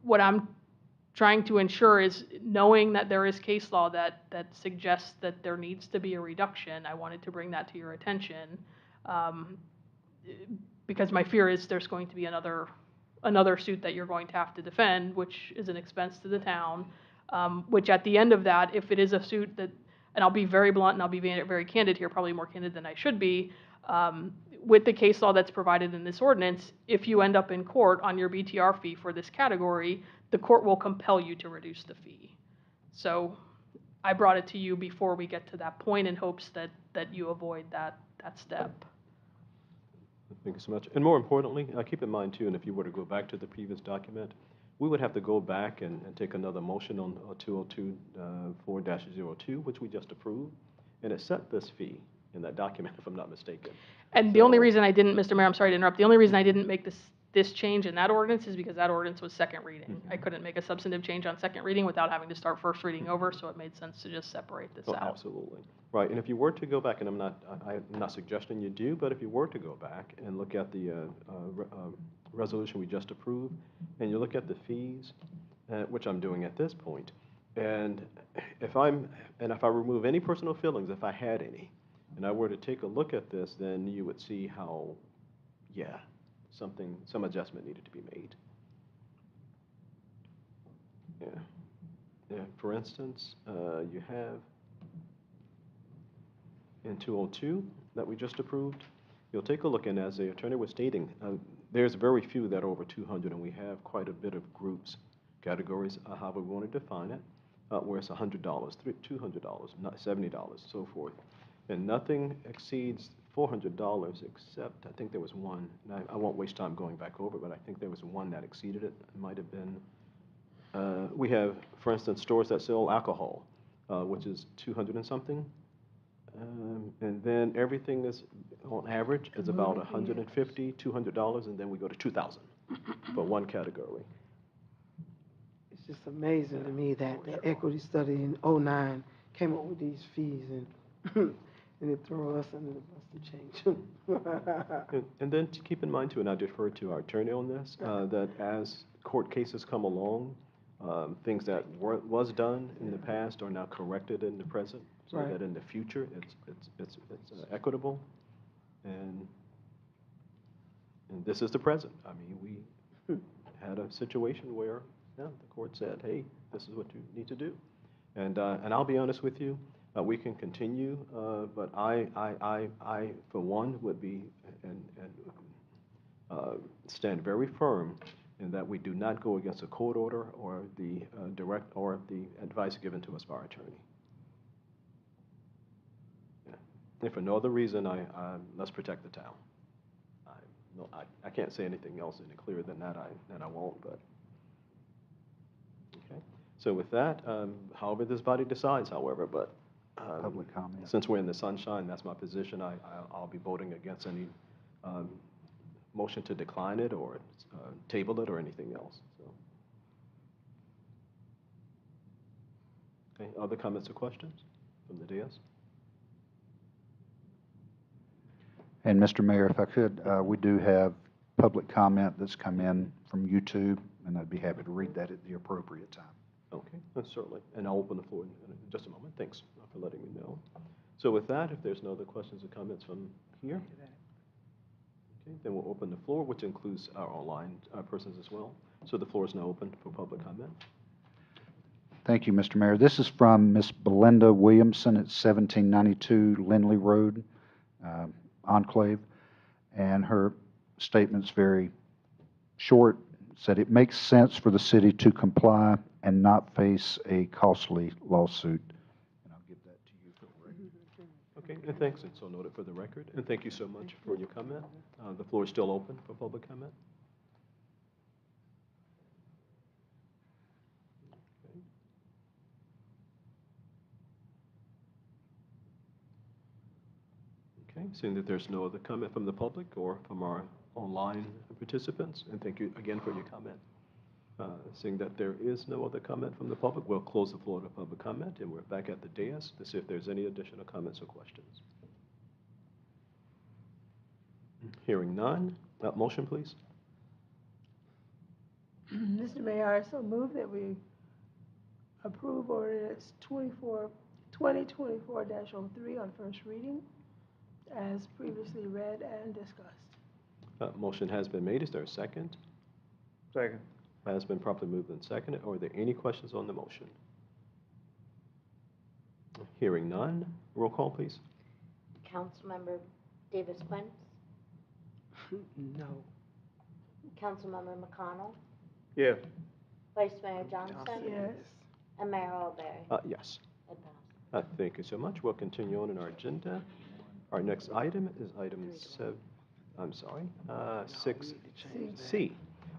What I'm trying to ensure is, knowing that there is case law that suggests that there needs to be a reduction, I wanted to bring that to your attention, because my fear is there's going to be another another suit that you're going to have to defend, which is an expense to the town, which at the end of that, if it is a suit that, and I'll be very blunt and I'll be very candid here, probably more candid than I should be, with the case law that's provided in this ordinance, if you end up in court on your BTR fee for this category, the court will compel you to reduce the fee. So I brought it to you before we get to that point in hopes that you avoid that step. Thank you so much. And more importantly, keep in mind too, and if you were to go back to the previous document, we would have to go back and take another motion on 2024-02, which we just approved, and it set this fee in that document, if I'm not mistaken. And the only reason I didn't, Mr. Mayor, I'm sorry to interrupt, the only reason I didn't make this change in that ordinance is because that ordinance was second reading. I couldn't make a substantive change on second reading without having to start first reading over, so it made sense to just separate this out. Absolutely. Right, and if you were to go back, and I'm not suggesting you do, but if you were to go back and look at the resolution we just approved, and you look at the fees, which I'm doing at this point, and if I remove any personal feelings, if I had any, and I were to take a look at this, then you would see how, yeah, some adjustment needed to be made. Yeah. For instance, you have in 202 that we just approved, you'll take a look, and as the attorney was stating, there's very few that are over 200, and we have quite a bit of groups, categories, how we want to define it, where it's $100, $200, not $70, so forth. And nothing exceeds $400 except, I think there was one, and I won't waste time going back over, but I think there was one that exceeded it. It might have been, we have, for instance, stores that sell alcohol, which is 200 and something. And then everything is, on average, is about $150, $200, and then we go to $2,000 for one category. It's just amazing to me that the equity study in '09 came up with these fees and and it threw us under the bus to change. And then to keep in mind too, and I defer to our attorney on this, that as court cases come along, things that was done in the past are now corrected in the present, so that in the future it's equitable, and this is the present. I mean, we had a situation where the court said, hey, this is what you need to do, and I'll be honest with you. We can continue, but I, for one, would be and stand very firm in that we do not go against a court order or the the advice given to us by our attorney. Yeah. If for no other reason, let's protect the town. I can't say anything else any clearer than that. I won't. But okay. So with that, however this body decides, however, but. Public comment. Since we're in the sunshine, that's my position. I'll be voting against any motion to decline it or table it or anything else. So. Okay, other comments or questions from the dais? And Mr. Mayor, if I could, we do have public comment that's come in from YouTube, and I'd be happy to read that at the appropriate time. Okay, certainly. And I'll open the floor in just a moment. Thanks for letting me know. So with that, if there's no other questions or comments from here, okay, then we'll open the floor, which includes our online persons as well. So the floor is now open for public comment. Thank you, Mr. Mayor. This is from Ms. Belinda Williamson at 1792 Lindley Road, Enclave, and her statement's very short. Said it makes sense for the city to comply and not face a costly lawsuit. And I'll give that to you for the record. Okay, and thanks, and so noted for the record. And thank you so much for your comment. The floor is still open for public comment. Okay, seeing that there's no other comment from the public or from our online participants, and thank you again for your comment. Seeing that there is no other comment from the public, we'll close the floor to public comment, and we're back at the dais to see if there's any additional comments or questions. Hearing none, motion, please. Mr. Mayor, I so move that we approve ordinance 2024-03 on first reading, as previously read and discussed. Motion has been made. Is there a second? Second. Has been properly moved and seconded. Are there any questions on the motion? Hearing none, roll call, please. Councilmember Davis Quinn, No. Councilmember McConnell, Yes. Vice Mayor Johnson, Yes. and Mayor Alberry. Yes. It passed. Thank you so much. We'll continue on in our agenda. Our next item is item 6C.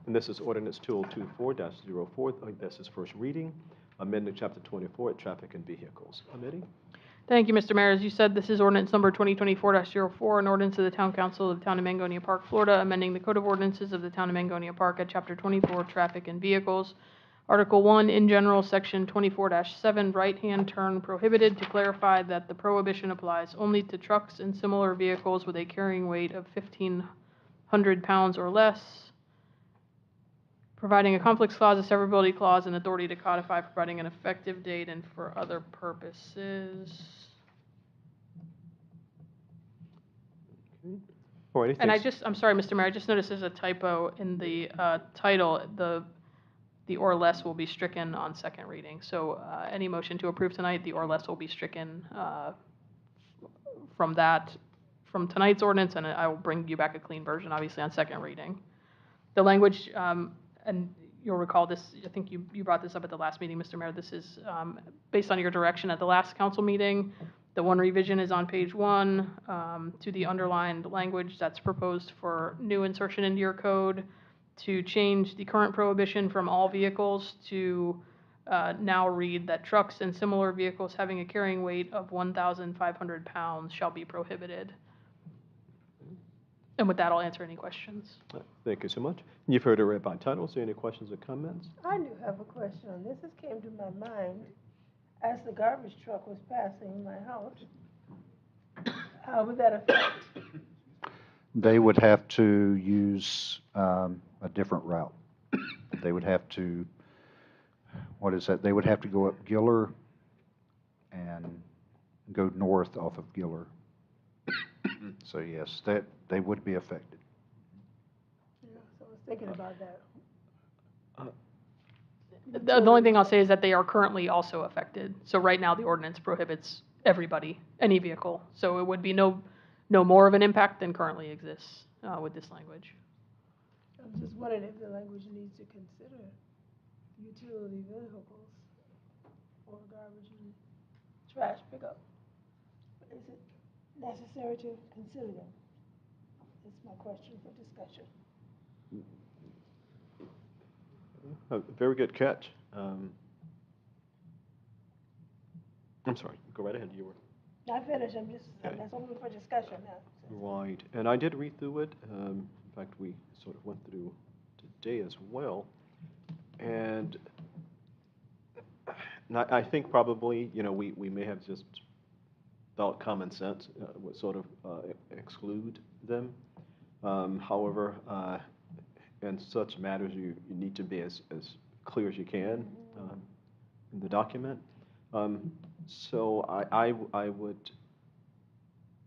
And this is ordinance 2024-04. This is first reading, amending chapter 24, traffic and vehicles. Committee? Thank you, Mr. Mayor. As you said, this is ordinance number 2024-04, an ordinance of the Town Council of the Town of Mangonia Park, Florida, amending the Code of Ordinances of the Town of Mangonia Park at Chapter 24, Traffic and Vehicles. Article 1, in general, Section 24-7, right-hand turn prohibited, to clarify that the prohibition applies only to trucks and similar vehicles with a carrying weight of 1,500 pounds or less, providing a conflicts clause, a severability clause, and authority to codify, providing an effective date, and for other purposes. Or anything? And I'm sorry, Mr. Mayor, I just noticed there's a typo in the title. The or less will be stricken on second reading. So any motion to approve tonight, the or less will be stricken from tonight's ordinance, and I will bring you back a clean version, obviously, on second reading. The language, and you'll recall this, I think you brought this up at the last meeting, Mr. Mayor. This is based on your direction at the last council meeting. The one revision is on page 1 to the underlined language that's proposed for new insertion into your code to change the current prohibition from all vehicles to now read that trucks and similar vehicles having a carrying weight of 1,500 pounds shall be prohibited. And with that, I'll answer any questions. Thank you so much. You've heard it read by title. So any questions or comments? I do have a question on this. This came to my mind as the garbage truck was passing my house. How would that affect? They would have to use a different route. They would have to, what is that? They would have to go up Giller and go north off of Giller. So yes, they would be affected. Yeah, so I was thinking about that. The only thing I'll say is that they are currently also affected. So right now, the ordinance prohibits everybody, any vehicle. So it would be no more of an impact than currently exists with this language. I'm just wondering if the language needs to consider utility vehicles or garbage and trash pickup. Is it necessary to consider them? That's my question for discussion. Very good catch. I'm sorry, go right ahead. You were. Not finished, that's only for discussion now. Right, and I did read through it. In fact, we sort of went through today as well. And I think probably, we may have just thought common sense would sort of exclude them. However, in such matters, you need to be as clear as you can in the document. So I would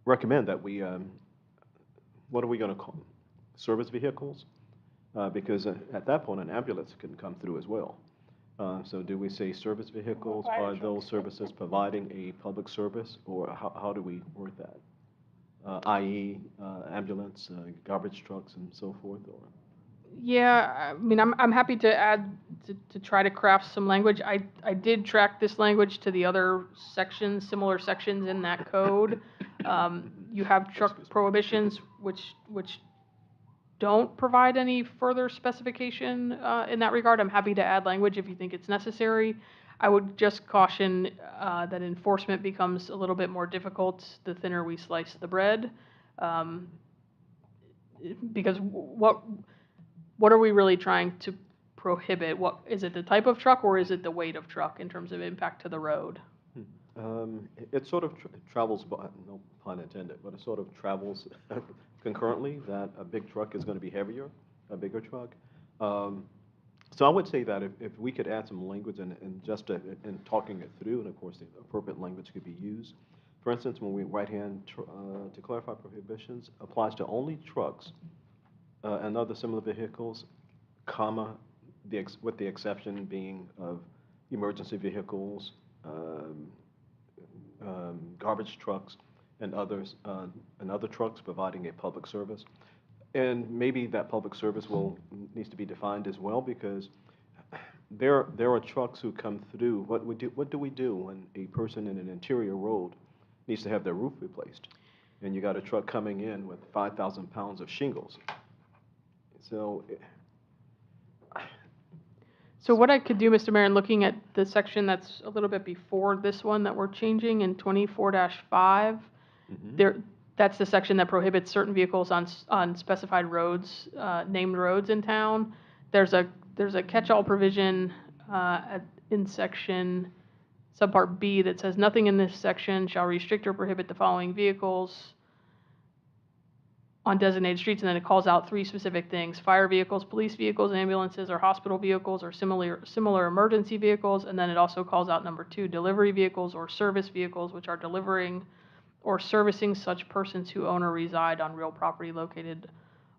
recommend that we, what are we going to call them? Service vehicles? Because at that point, an ambulance can come through as well. So do we say service vehicles? Are those services providing a public service, or how do we word that? I.e., ambulance, garbage trucks, and so forth, or? Yeah, I mean, I'm happy to add, to try to craft some language. I did track this language to the other sections, similar sections in that code. You have truck prohibitions, which don't provide any further specification in that regard. I'm happy to add language if you think it's necessary. I would just caution that enforcement becomes a little bit more difficult the thinner we slice the bread. Because what are we really trying to prohibit? What is it, the type of truck, or is it the weight of truck in terms of impact to the road? It sort of travels, no pun intended, but it sort of travels concurrently, that a big truck is going to be heavier, a bigger truck. So I would say that if we could add some language and just in talking it through, and of course the appropriate language could be used. For instance, when we right-hand to clarify prohibitions applies to only trucks and other similar vehicles comma, with the exception being of emergency vehicles, garbage trucks, and others, and other trucks providing a public service. And maybe that public service needs to be defined as well, because there are trucks who come through. What do we do when a person in an interior road needs to have their roof replaced? And you got a truck coming in with 5,000 pounds of shingles. So, So what I could do, Mr. Mayor, in looking at the section that's a little bit before this one that we're changing in 24-5, that's the section that prohibits certain vehicles on specified roads, named roads in town. There's a catch-all provision in section subpart B that says nothing in this section shall restrict or prohibit the following vehicles on designated streets, and then it calls out 3 specific things: fire vehicles, police vehicles, ambulances, or hospital vehicles, or similar emergency vehicles. And then it also calls out number 2, delivery vehicles or service vehicles, which are delivering or servicing such persons who own or reside on real property located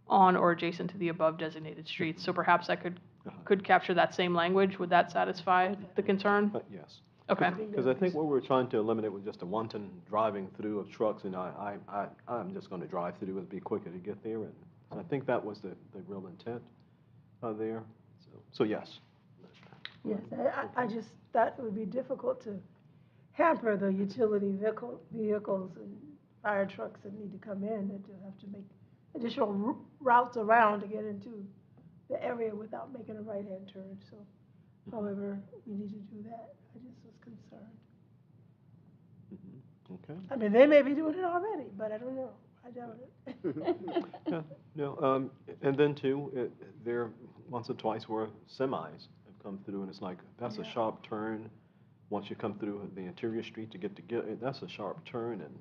on or adjacent to the above designated streets. So perhaps I could capture that same language. Would that satisfy the concern? yes. Okay. Because I think what we're trying to eliminate was just a wanton driving through of trucks, and I'm just going to drive through and be quicker to get there. And so I think that was the real intent there. So yes. Yes, I just thought it would be difficult to hamper the utility vehicles and fire trucks that need to come in, and to have to make additional routes around to get into the area without making a right-hand turn. So, however, we need to do that. I just was concerned. Okay. I mean, they may be doing it already, but I don't know. I doubt it. Yeah, no, and then too, there once or twice where semis have come through, and it's like, that's a sharp turn. Once you come through the interior street to get that's a sharp turn and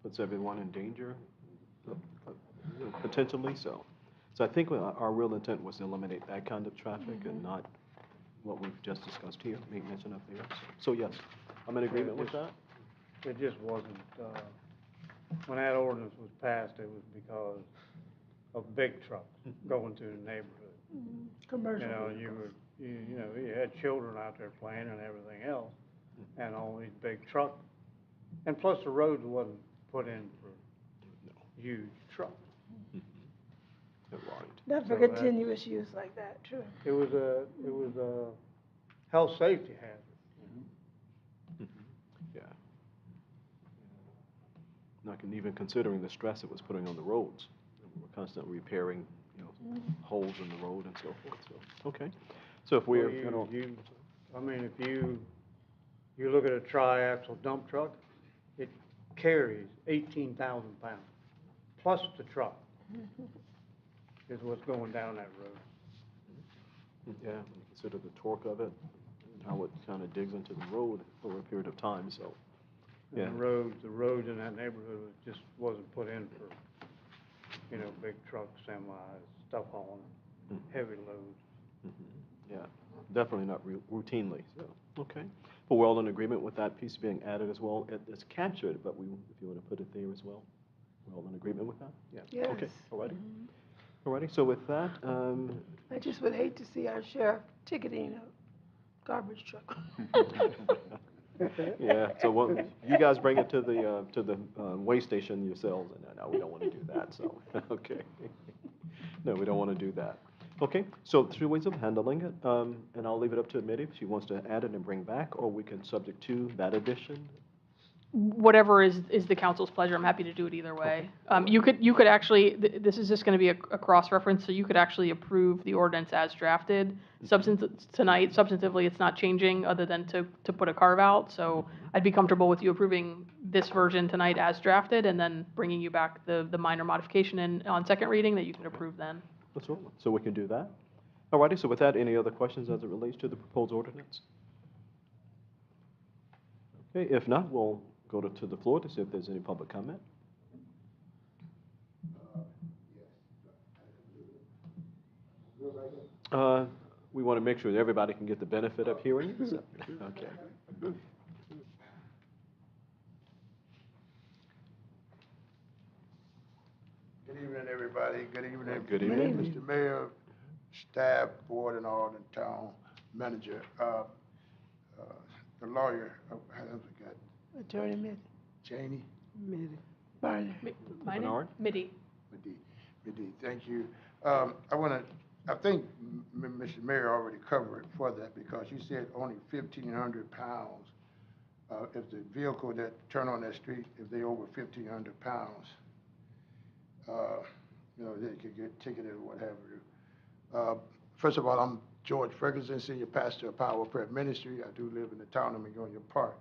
puts everyone in danger, potentially. So I think our real intent was to eliminate that kind of traffic and not what we've just discussed here, make mention of there. So yes, I'm in agreement with that. It just wasn't, when that ordinance was passed, it was because of big trucks going through the neighborhood. Commercial. You know, you had children out there playing and everything else, and all these big trucks. And plus the roads wasn't put in for huge trucks. Right. Not for So that- continuous use like that, true. It was a health safety hazard. Yeah. Not even considering the stress it was putting on the roads. We're constantly repairing, holes in the road and so forth. So okay. So if we're, I mean, if you look at a tri-axle dump truck, it carries 18,000 pounds, plus the truck is what's going down that road. yeah, when you consider the torque of it and how it kind of digs into the road over a period of time. So yeah. And the roads in that neighborhood just wasn't put in for, big trucks, semis, stuff hauling, heavy loads. Yeah, definitely not routinely. So okay, but we're all in agreement with that piece being added as well. It's captured, but if you want to put it there as well, we're all in agreement with that. Yeah. Yes. Okay. Alrighty. Alrighty. So with that, I just would hate to see our sheriff ticketing a garbage truck. yeah. So you guys bring it to the weigh station yourselves, and no, we don't want to do that. So okay. No, we don't want to do that. Okay, so 3 ways of handling it, and I'll leave it up to Mitty if she wants to add it and bring back, or we can subject to that addition. Whatever is the council's pleasure, I'm happy to do it either way. You could actually, this is just going to be a cross-reference, so you could actually approve the ordinance as drafted. Tonight, substantively, it's not changing other than to put a carve-out, so I'd be comfortable with you approving this version tonight as drafted, and then bringing you back the minor modification on second reading that you can approve then. Absolutely. So we can do that. Alrighty, so with that, any other questions as it relates to the proposed ordinance? Okay, if not, we'll go to the floor to see if there's any public comment. We want to make sure that everybody can get the benefit of hearing you. So, okay. Good evening, everybody. Good evening. Good evening. Mr. Mayor, staff, board, and all, the town manager, the lawyer, I forgot, Attorney Janie Barney. My name? Bernard? Midi. Midi, thank you. I think Mr. Mayor already covered for that, because you said only 1,500 pounds. If the vehicle that turn on that street, if they over 1,500 pounds, they could get ticketed or what have you. First of all, I'm George Ferguson, Senior Pastor of Power Prayer Ministry. I do live in the town of Magonia Park.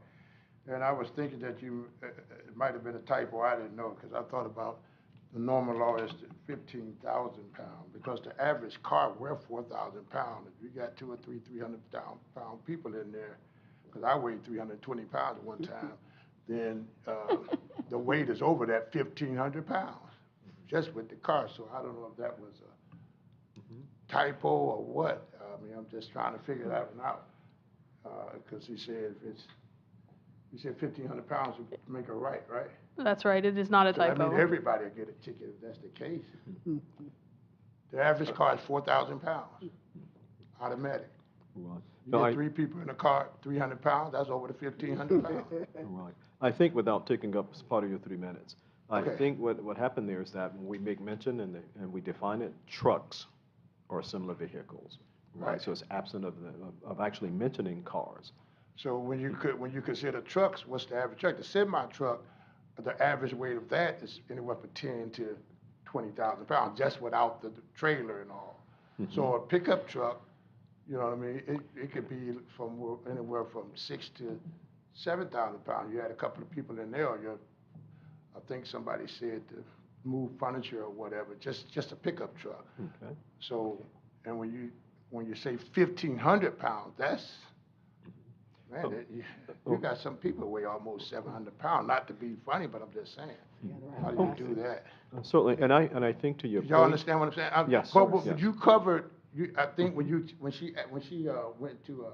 And I was thinking that it might have been a typo, I didn't know, because I thought about the normal law is 15,000 pounds, because the average car weigh 4,000 pounds. If you got 200 or 300 pound people in there, because I weighed 320 pounds at one time, then the weight is over that 1,500 pounds, just with the car. So I don't know if that was a typo or what. I mean, I'm just trying to figure that one out, because he said you said 1,500 pounds would make a right? That's right, it is not a So I typo. mean, everybody will get a ticket if that's the case. The average car is 4,000 pounds, automatic. Right. You No, get I- three people in a car, 300 pounds, that's over the 1,500 pounds. Right. I think without taking up part of your 3 minutes, I Okay. think what happened there is that when we make mention and we define it, trucks or similar vehicles. Right. So it's absent of actually mentioning cars. So when you consider trucks, what's the average truck? The semi-truck, the average weight of that is anywhere from 10 to 20,000 pounds, just without the trailer and all. So a pickup truck, you know what I mean, it could be from anywhere from 6,000 to 7,000 pounds. You had a couple of people in there, I think somebody said to move furniture or whatever, just a pickup truck. Okay. So, and when you say 1,500 pounds, that's, man, you got some people weigh almost 700 pounds, not to be funny, but I'm just saying, how do you do that? Certainly, and I think to your Y'all point. understand what I'm saying? Yes, But yes. you covered, I think when she went to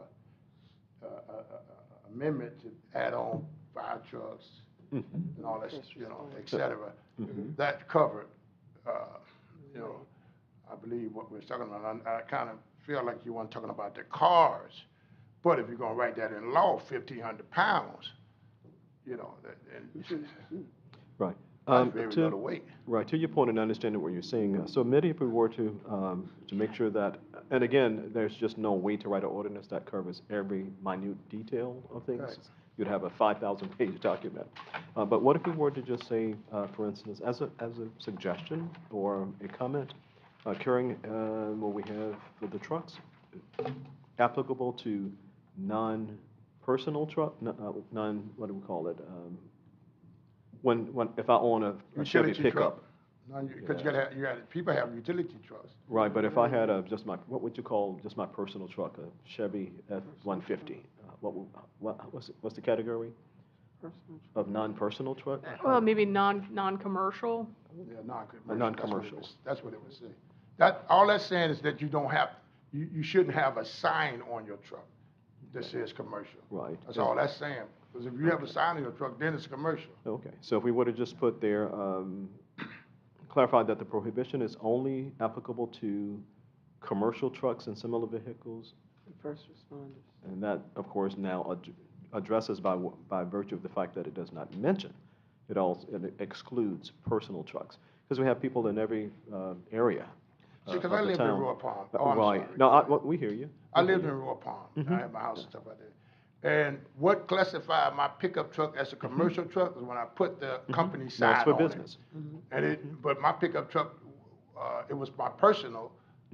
amendment to add on fire trucks Mhm. and all that, et cetera, that covered, I believe what we're talking about. I kind of feel like you weren't talking about the cars, but if you're gonna write that in law, 1,500 pounds, and Right. that's very little weight. Right, to your point and understanding what you're saying, so maybe if we were to make sure that, and again, there's just no way to write an ordinance that covers every minute detail of things. Right. You'd have a 5,000-page document. But what if we were to just say, for instance, as a suggestion or a comment, carrying what we have for the trucks, applicable to non-personal truck, what do we call it? If I own a Chevy Utility pickup. truck. Because people have utility trucks. Right, but if I had what would you call just my personal truck, a Chevy F-150? What's the category of non-personal truck? Well, maybe non-commercial. Yeah, non-commercial. A non-commercial. That's what it would say. All that's saying is that you shouldn't have a sign on your truck that says commercial. Right. That's all that's saying. Because if you have a sign on your truck, then it's commercial. Okay, so if we were to just put there, clarify that the prohibition is only applicable to commercial trucks and similar vehicles, First responders. and that, of course, now addresses by virtue of the fact that it does not mention, it excludes personal trucks, because we have people in every area See, because of I the lived in town. Royal Palm. Oh, I'm Right, sorry. no, we hear you. I lived in Royal Palm. I had my house and stuff like that. And what classified my pickup truck as a commercial truck was when I put the company sign No, it's for on it. business. And but my pickup truck, it was my personal,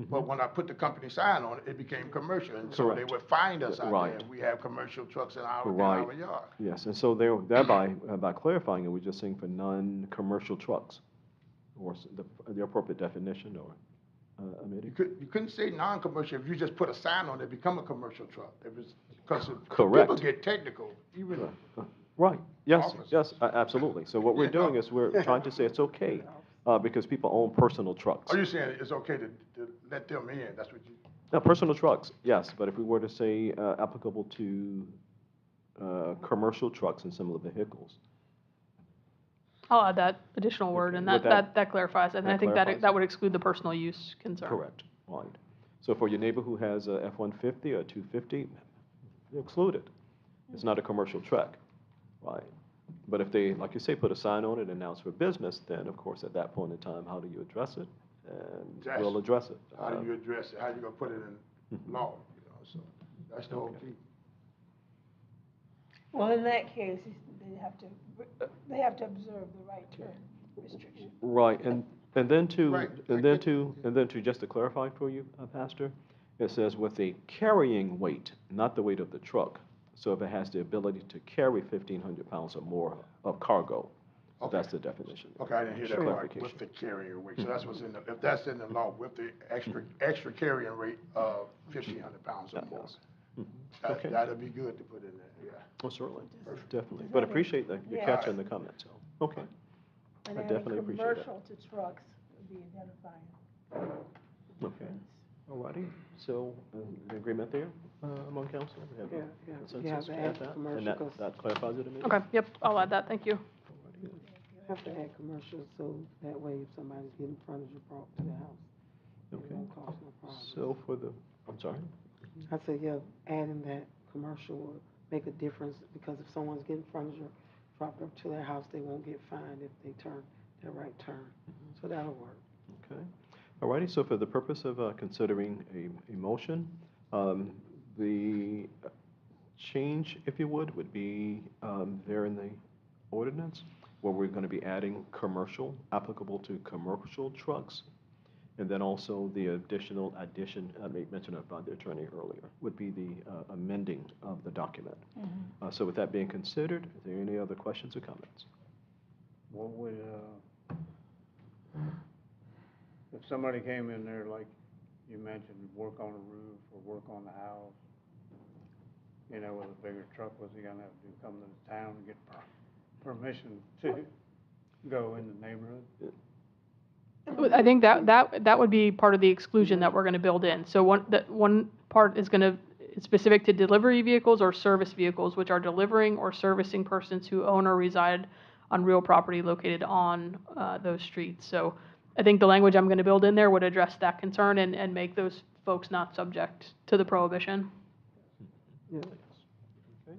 but when I put the company sign on it, it became commercial. And so they Correct. would find us out there. Right. And we have commercial trucks in our Right. yard. Yes, and so thereby, by clarifying it, we're just saying for non-commercial trucks, or the appropriate definition, or, Amity? You couldn't say non-commercial if you just put a sign on it, become a commercial truck. Because Correct. people get technical, even. Right, yes, Office. yes, absolutely. So what we're Yeah, doing no. is we're trying to say it's okay, because people own personal trucks. Are you saying it's okay to let them in? That's what you. Now, personal trucks, yes, but if we were to say applicable to commercial trucks and similar vehicles. I'll add that additional word, Okay, and would that clarifies it. And that I think clarifies that it? would exclude the personal use concern. Correct, right. So for your neighbor who has a F-150 or 250, exclude it. It's not a commercial truck, right? But if they, like you say, put a sign on it and announce for business, then of course at that point in time, how do you address it? And we'll address it. How do you address it? How you gonna put it in law, you know, so that's the whole key. Well, in that case, they have to observe the right turn restriction. Right, and then to, Right. just to clarify for you, Pastor, it says with a carrying weight, not the weight of the truck. So if it has the ability to carry 1,500 pounds or more of cargo, so Okay. that's the definition. Okay, I didn't hear that part, Clarification. with the carrying weight, so that's what's in the, if that's in the law, with the extra carrying rate of 1,500 pounds or more. Mhm. Okay. That'd be good to put in there, yeah. Oh, certainly, Perfect. definitely. But appreciate the Yeah. catch and the comment, so, okay. And I adding definitely appreciate that. commercial to trucks would be identifying. Okay, all righty. So, an agreement there among council? We have a Yeah, consensus to to add add that? commercial, And 'cause- that clarifies it, Amelia? Okay, yep, I'll add that, thank you. Alrighty. Have to add commercial, so that way if somebody's getting furniture brought to the house, it Okay. won't cause no problem. So for the, I'm sorry? I said, yeah, adding that commercial will make a difference, because if someone's getting furniture dropped up to their house, they won't get fined if they turn their right turn. So that'll work. Okay. All righty, so for the purpose of considering a motion, the change, if you would be there in the ordinance, where we're going to be adding commercial, applicable to commercial trucks. And then also the addition, I made mention of by the attorney earlier, would be the amending of the document. So with that being considered, are there any other questions or comments? What would, if somebody came in there, like you mentioned, work on a roof or work on the house, you know, with a bigger truck, was he gonna have to come to the town and get permission to go in the neighborhood? I think that would be part of the exclusion that we're gonna build in. So one part is specific to delivery vehicles or service vehicles, which are delivering or servicing persons who own or reside on real property located on those streets. So I think the language I'm gonna build in there would address that concern and make those folks not subject to the prohibition. Yeah. Okay.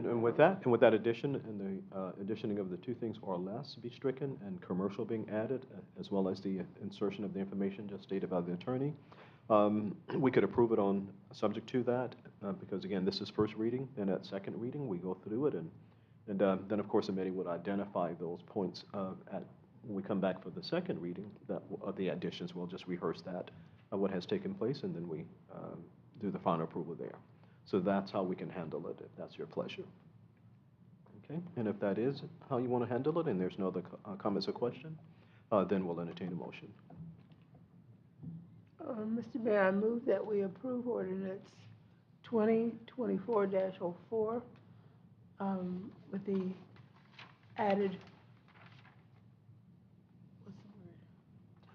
And with that addition, and the additioning of the two things or less be stricken, and commercial being added, as well as the insertion of the information just stated by the attorney, we could approve it on, subject to that, because again, this is first reading, and at second reading, we go through it, and then of course the committee would identify those points when we come back for the second reading, the additions, we'll just rehearse that, what has taken place, and then we do the final approval there. So that's how we can handle it, if that's your pleasure. Okay, and if that is how you want to handle it, and there's no other comments or question, then we'll entertain a motion. Mr. Mayor, I move that we approve ordinance 2024-04 with the added, what's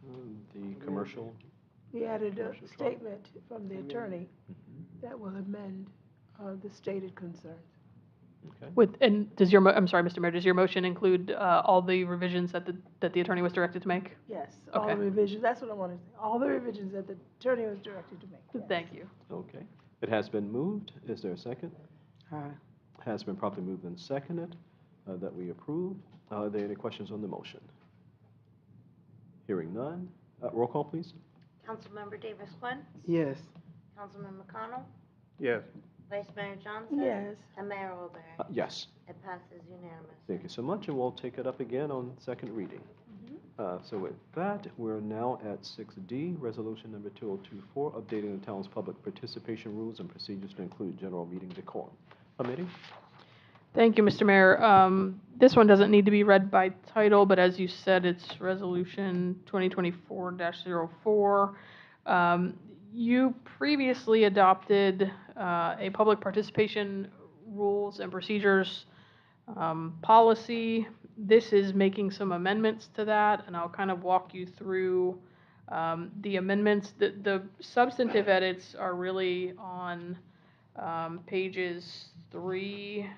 the word? The commercial. The added Commercial truck. statement from the attorney that will amend the stated concerns. Okay. And I'm sorry, Mr. Mayor, does your motion include all the revisions that the attorney was directed to make? Yes, all the Okay. revisions, that's what I wanted to say, all the revisions that the attorney was directed to make. Yes. Thank you. Okay. It has been moved. Is there a second? Aye. Has been properly moved and seconded that we approve. Are there any questions on the motion? Hearing none. Roll call, please. Councilmember Davis Quinn, Yes. Councilman McConnell, Yes. Vice Mayor Johnson. Yes. And Mayor Olberg. Yes. It passes unanimously. Thank you so much, and we'll take it up again on second reading. So with that, we're now at 6D, Resolution Number 2024, updating the town's public participation rules and procedures to include general meeting decorum. Committee? Thank you, Mr. Mayor. This one doesn't need to be read by title, but as you said, it's Resolution 2024-04. You previously adopted a public participation rules and procedures policy. This is making some amendments to that, and I'll kind of walk you through the amendments. The substantive edits are really on pages 3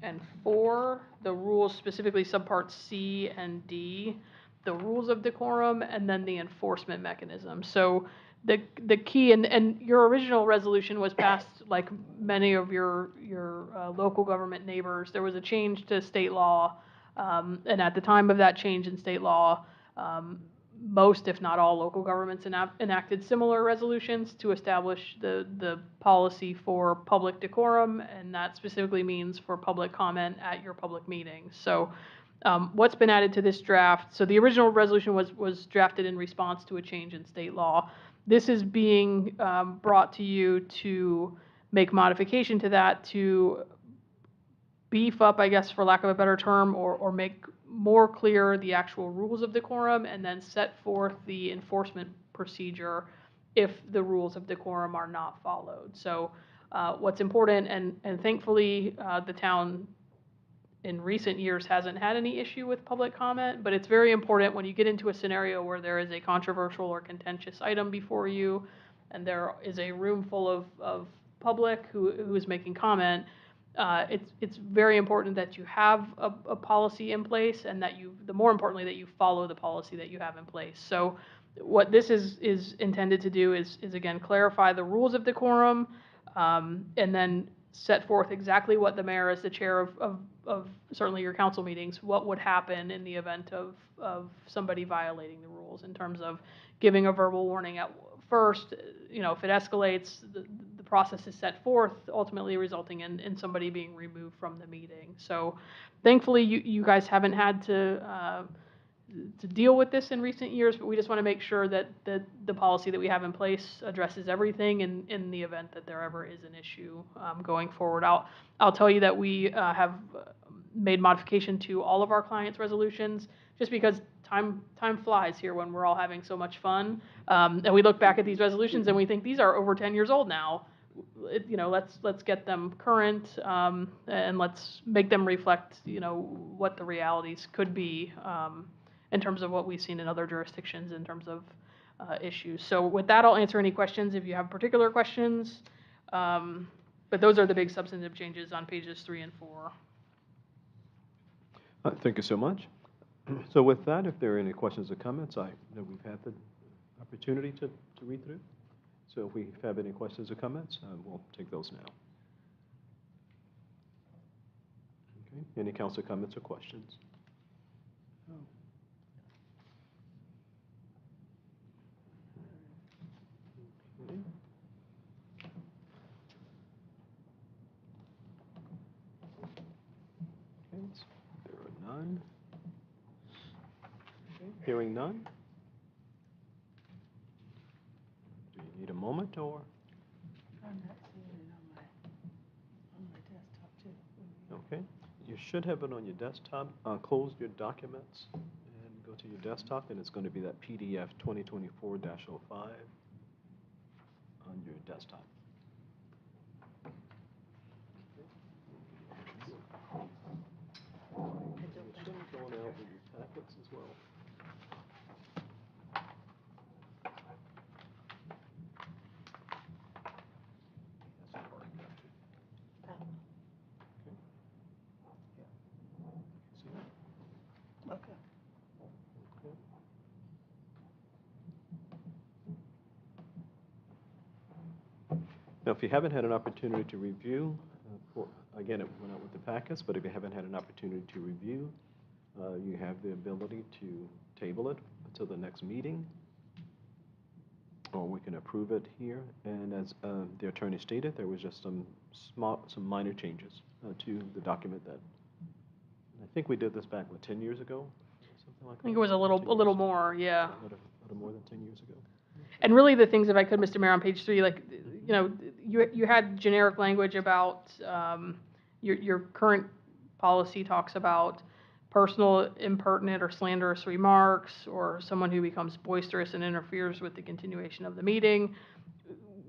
and 4, the rules, specifically subparts C and D, the rules of decorum, and then the enforcement mechanism. So the key, and your original resolution was passed like many of your local government neighbors. There was a change to state law, and at the time of that change in state law, most, if not all, local governments enacted similar resolutions to establish the policy for public decorum, and that specifically means for public comment at your public meetings. So what's been added to this draft, so the original resolution was drafted in response to a change in state law. This is being brought to you to make modification to that, to beef up, I guess, for lack of a better term, or make more clear the actual rules of decorum, and then set forth the enforcement procedure if the rules of decorum are not followed. So what's important, and thankfully the town in recent years hasn't had any issue with public comment, but it's very important when you get into a scenario where there is a controversial or contentious item before you, and there is a room full of public who is making comment. It's very important that you have a policy in place, and that more importantly, that you follow the policy that you have in place. So what this is intended to do is again clarify the rules of decorum, and then set forth exactly what the mayor, as the chair of certainly your council meetings, what would happen in the event of somebody violating the rules, in terms of giving a verbal warning at first. If it escalates, the process is set forth, ultimately resulting in somebody being removed from the meeting. So thankfully you guys haven't had to deal with this in recent years, but we just want to make sure that the policy that we have in place addresses everything in the event that there ever is an issue going forward. I'll tell you that we have made modification to all of our clients' resolutions, just because time flies here when we're all having so much fun. And we look back at these resolutions and we think these are over 10 years old now. Let's get them current, and let's make them reflect what the realities could be, in terms of what we've seen in other jurisdictions in terms of issues. So with that, I'll answer any questions if you have particular questions. But those are the big substantive changes on pages 3 and 4. Thank you so much. So with that, if there are any questions or comments, I know we've had the opportunity to read through. So if we have any questions or comments, we'll take those now. Okay. Any council comments or questions? Okay. Okay, so there are none. Okay, hearing none. Do you need a moment, or? I'm not seeing it on my desktop too. Okay, you should have it on your desktop. Close your documents and go to your desktop, and it's going to be that PDF 2024-05 on your desktop. It should have gone out with your packets as well. That's the part you have to. Okay. See that? Okay. Okay. Now, if you haven't had an opportunity to review, again, it went out with the packets, but if you haven't had an opportunity to review, you have the ability to table it until the next meeting, or we can approve it here. And as the attorney stated, there was just some minor changes to the document that, I think we did this back, 10 years ago? Something like that? I think it was a little more, yeah. A little more than 10 years ago. And really the things, if I could, Mr. Mayor, on page 3, like, you had generic language about, your current policy talks about personal, impertinent, or slanderous remarks, or someone who becomes boisterous and interferes with the continuation of the meeting.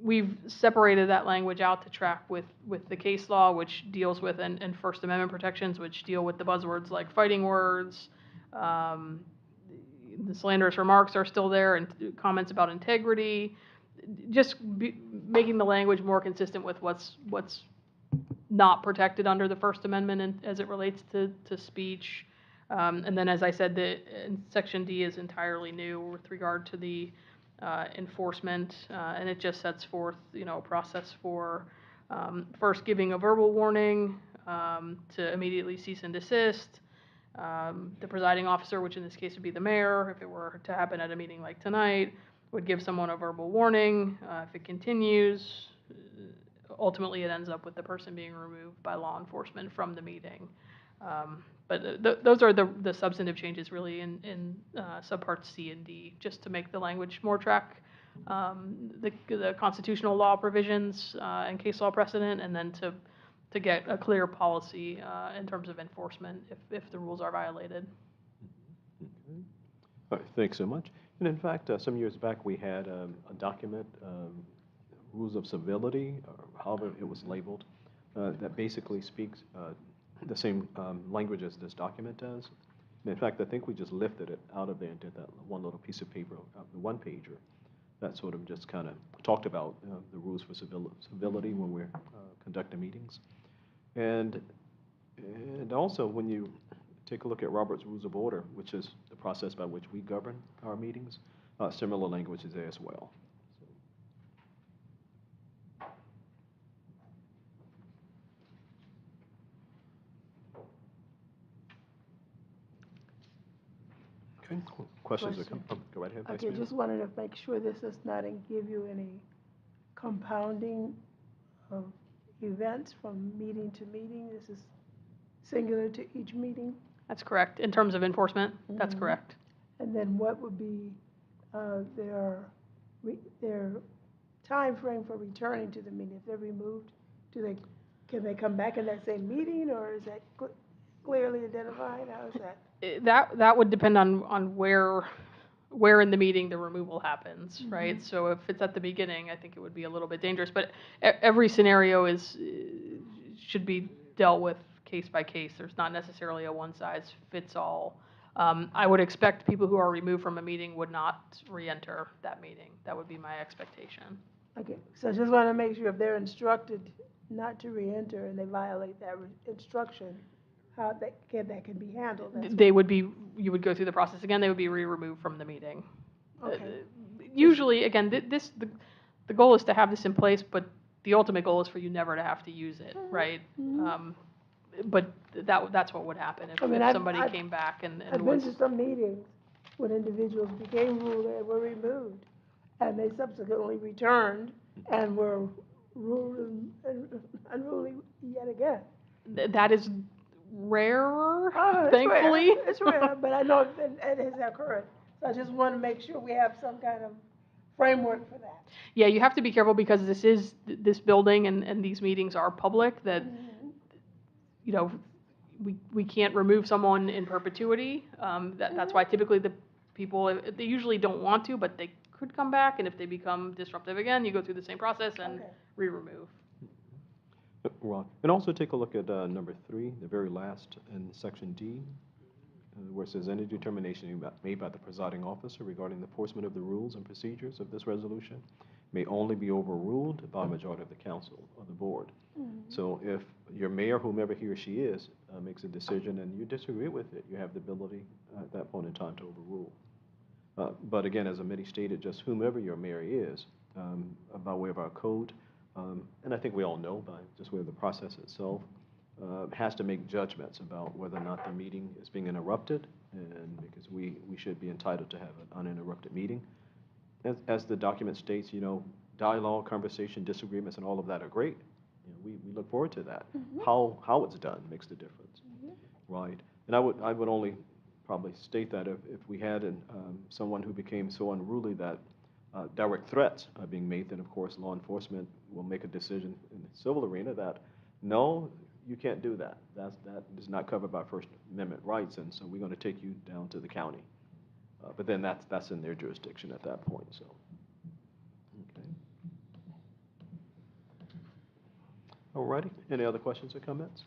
We've separated that language out to track with the case law, which deals with, and First Amendment protections, which deal with the buzzwords like fighting words. The slanderous remarks are still there, and comments about integrity. Just making the language more consistent with what's not protected under the First Amendment, and as it relates to speech. And then, as I said, Section D is entirely new with regard to the enforcement, and it just sets forth, a process for first giving a verbal warning, to immediately cease and desist. The presiding officer, which in this case would be the mayor, if it were to happen at a meeting like tonight, would give someone a verbal warning. If it continues, ultimately it ends up with the person being removed by law enforcement from the meeting. But those are the substantive changes really in subparts C and D, just to make the language more track the constitutional law provisions and case law precedent, and then to get a clear policy in terms of enforcement if the rules are violated. Okay. All right, thanks so much. And in fact, some years back, we had a document, Rules of Civility, or however it was labeled, that basically speaks the same language as this document does. And in fact, I think we just lifted it out of there and did that one little piece of paper, the one-pager, that sort of just kind of talked about the rules for civility when we're conducting meetings. And also, when you take a look at Robert's Rules of Order, which is the process by which we govern our meetings, similar language is there as well. Okay, questions or comments? Go right ahead, Vice Okay, Mayor. just wanted to make sure this does not give you any compounding of events from meeting to meeting. This is singular to each meeting. That's correct. In terms of enforcement, that's Mhm. correct. And then what would be their time frame for returning to the meeting? If they're removed, can they come back in that same meeting, or is that clearly identified? How is that? That would depend on where in the meeting the removal happens, right? So if it's at the beginning, I think it would be a little bit dangerous, but every scenario should be dealt with case by case. There's not necessarily a one-size-fits-all. I would expect people who are removed from a meeting would not re-enter that meeting. That would be my expectation. Okay, so I just want to make sure if they're instructed not to re-enter and they violate that instruction, how that can be handled. You would go through the process again, they would be re-removed from the meeting. Okay. Usually, again, the goal is to have this in place, but the ultimate goal is for you never to have to use it, right? But that's what would happen if somebody came back and I've been to some meetings when individuals became ruler and were removed, and they subsequently returned and were unruly yet again. That is rarer, It's thankfully. Rare. It's rare, but I know it has occurred. So I just want to make sure we have some kind of framework for that. Yeah, you have to be careful because this building and these meetings are public, that, we can't remove someone in perpetuity. That's why typically the people, they usually don't want to, but they could come back, and if they become disruptive again, you go through the same process and re-remove. Right. And also take a look at number 3, the very last in section D, where it says any determination made by the presiding officer regarding the enforcement of the rules and procedures of this resolution may only be overruled by a majority of the council or the board. So if your mayor, whomever he or she is, makes a decision and you disagree with it, you have the ability at that point in time to overrule. But again, as Amitty stated, just whomever your mayor is, by way of our code, and I think we all know by just way of the process itself, has to make judgments about whether or not the meeting is being interrupted, and because we should be entitled to have an uninterrupted meeting. As the document states, dialogue, conversation, disagreements, and all of that are great. We look forward to that. How it's done makes the difference, right? And I would only probably state that if we had someone who became so unruly that direct threats are being made, then of course law enforcement will make a decision in the civil arena that no, you can't do that. That is not covered by First Amendment rights, and so we're going to take you down to the county. But then that's in their jurisdiction at that point. So, okay. All righty. Any other questions or comments?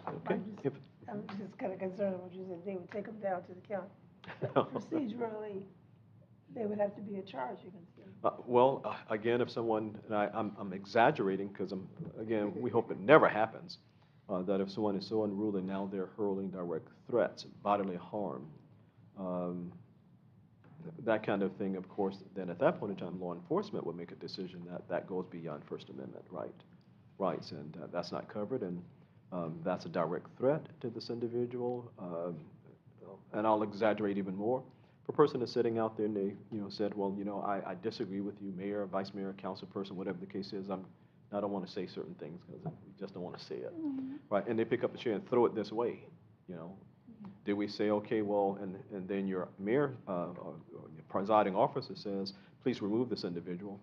Okay. I'm just kind of concerned with what you said. They would take them down to the county. Procedurally, they would have to be a charge against them. Well, again, if someone, and I'm exaggerating because again, we hope it never happens, that if someone is so unruly, now they're hurling direct threats, bodily harm, that kind of thing, of course, then at that point in time, law enforcement would make a decision that that goes beyond First Amendment rights, and that's not covered, and that's a direct threat to this individual. And I'll exaggerate even more. If a person is sitting out there and they, said, well, I disagree with you, mayor, vice mayor, council person, whatever the case is, I don't want to say certain things because we just don't want to say it, right? And they pick up a chair and throw it this way, Do we say, okay, well, and then your mayor or your presiding officer says, please remove this individual,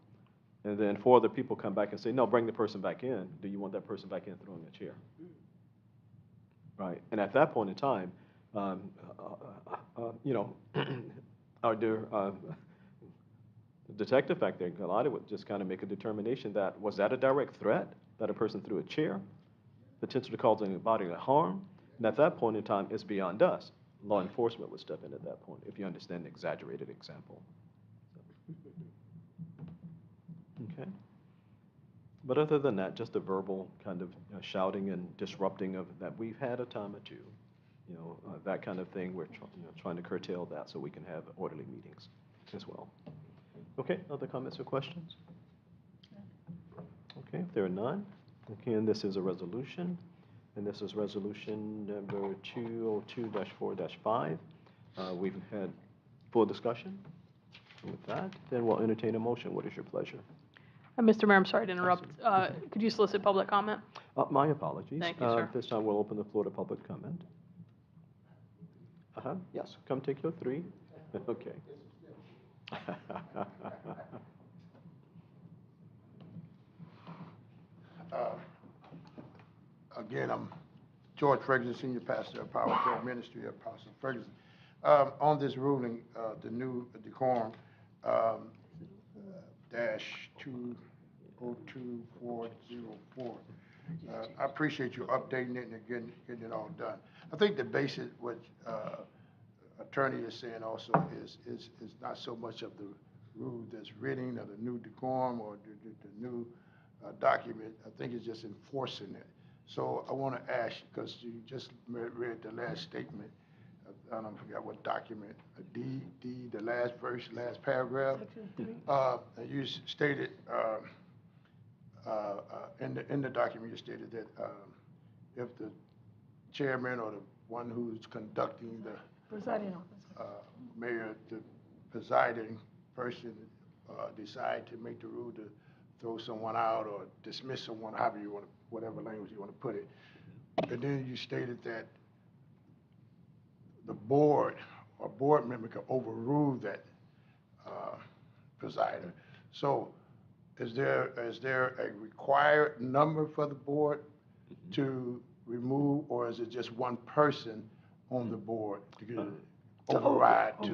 and then 4 other people come back and say, no, bring the person back in. Do you want that person back in throwing a chair? Right, and at that point in time, our detective back there, Galati, would just kind of make a determination that, was that a direct threat, that a person threw a chair, potential to cause any bodily harm? And at that point in time, it's beyond us. Law enforcement would step in at that point, if you understand the exaggerated example. Okay. But other than that, just a verbal kind of shouting and disrupting of that we've had a time or two, that kind of thing. We're trying to curtail that so we can have orderly meetings as well. Okay, other comments or questions? Okay, if there are none, again, this is a resolution, and this is resolution number 202-4-5. We've had full discussion. With that, then we'll entertain a motion. What is your pleasure? Mr. Mayor, I'm sorry to interrupt. Could you solicit public comment? My apologies. Thank you, sir. This time we'll open the floor to public comment. Yes, come take your 3. Okay. Again, I'm George Ferguson, Senior Pastor of Power Prayer Ministry of Apostle Ferguson. On this ruling, the new decorum, -202404. I appreciate you updating it and getting it all done. I think the basic, what attorney is saying also is not so much of the rule that's written or the new decorum or the new document. I think it's just enforcing it. So I want to ask, because you just read the last statement, I don't forget what document, D, the last verse, last paragraph. You stated in the document, you stated that if the chairman or the one who's conducting the Presiding officer. mayor, the presiding person decide to make the rule to throw someone out or dismiss someone, however you want to, whatever language you want to put it. And then you stated that the board or board member can overrule that presider. So is there a required number for the board to remove, or is it just one person on the board to override the,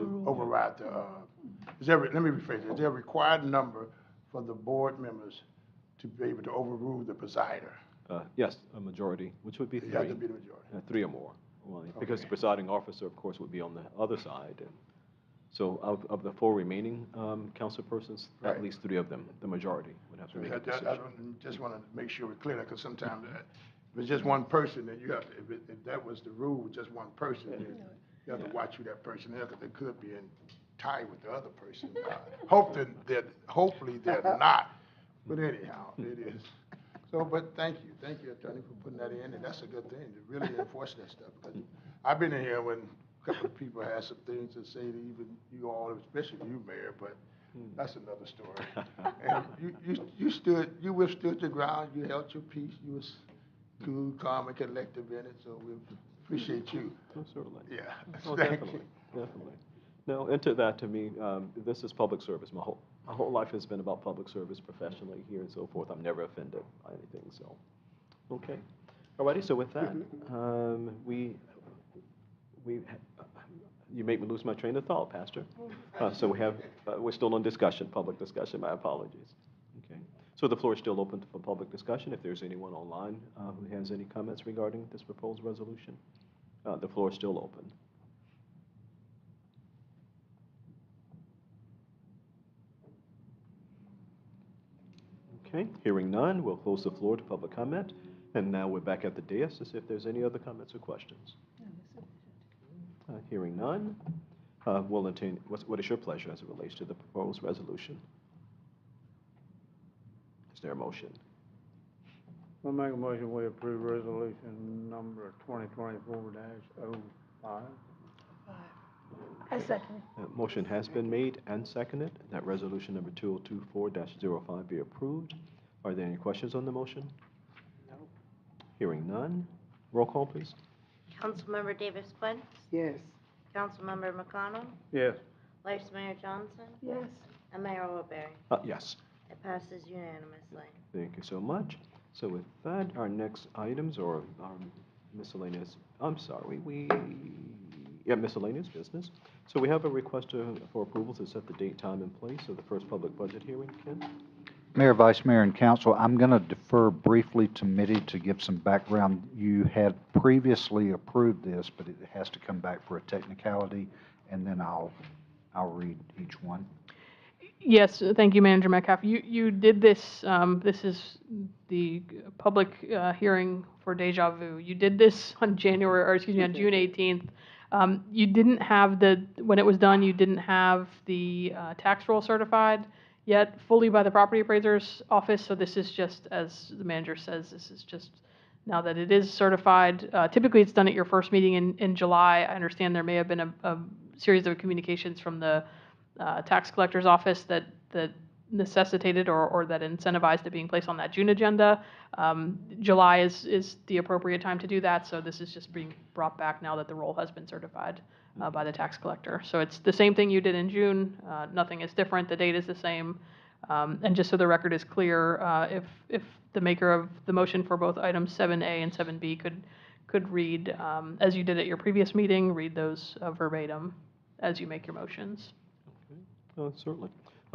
let me rephrase it, is there a required number for the board members to be able to overrule the presider? Yes, a majority, which would be 3. You have to be the majority. 3 or more. Well, because the presiding officer, of course, would be on the other side. And so of the 4 remaining council persons, Right. at least 3 of them, the majority, would have to make a I decision. just want to make sure we're clear, because sometimes if it's just one person, then you have to, if that was the rule with just one person, then you have to watch who that person is, because they could be in tie with the other person. Hopefully they're not, but anyhow, it is. So, but thank you, Attorney, for putting that in, and that's a good thing, to really enforce that stuff. Because I've been in here when a couple of people had some things to say to even you all, especially you, Mayor, but that's another story. And you withstood your ground, you held your peace, you was cool, calm, and collective in it, so we appreciate you. Oh, certainly. Yeah. Oh, Thank definitely, you. definitely. No, and to that, to me, this is public service. My whole life has been about public service professionally here and so forth. I'm never offended by anything, so. Okay. All righty, so with that, you make me lose my train of thought, Pastor. So we're still on discussion, public discussion. My apologies. Okay. So the floor is still open for public discussion. If there's anyone online who has any comments regarding this proposed resolution, the floor is still open. Okay, hearing none, we'll close the floor to public comment. And now we're back at the dais to see if there's any other comments or questions. Hearing none, We'll entertain, what is your pleasure as it relates to the proposed resolution? Is there a motion? I'll make a motion, we approve resolution number 2024-05. I second. Motion has been made and seconded that resolution number 2024-05 be approved. Are there any questions on the motion? No. Hearing none. Roll call, please. Councilmember Davis Quinn, Yes. Councilmember McConnell, Yes. Vice Mayor Johnson, Yes. and Mayor Woodbury. Yes. It passes unanimously. Thank you so much. So with that, our next items or our miscellaneous, miscellaneous business. So we have a request for approval to set the date, time, and place of the first public budget hearing. Ken? Mayor, Vice Mayor, and Council, I'm going to defer briefly to Mitty to give some background. You had previously approved this, but it has to come back for a technicality, and then I'll read each one. Yes, thank you, Manager Metcalf. You did this, this is the public hearing for Deja Vu. You did this on June 18th. You didn't have when it was done, you didn't have the tax roll certified yet fully by the property appraiser's office, so this is just, as the manager says, this is just now that it is certified. Typically, it's done at your first meeting in July. I understand there may have been a series of communications from the tax collector's office that necessitated or that incentivized it being placed on that June agenda. July is the appropriate time to do that, so this is just being brought back now that the roll has been certified by the tax collector. So it's the same thing you did in June. Nothing is different. The date is the same. And just so the record is clear, if the maker of the motion for both items 7A and 7B could read, as you did at your previous meeting, read those verbatim as you make your motions. Certainly.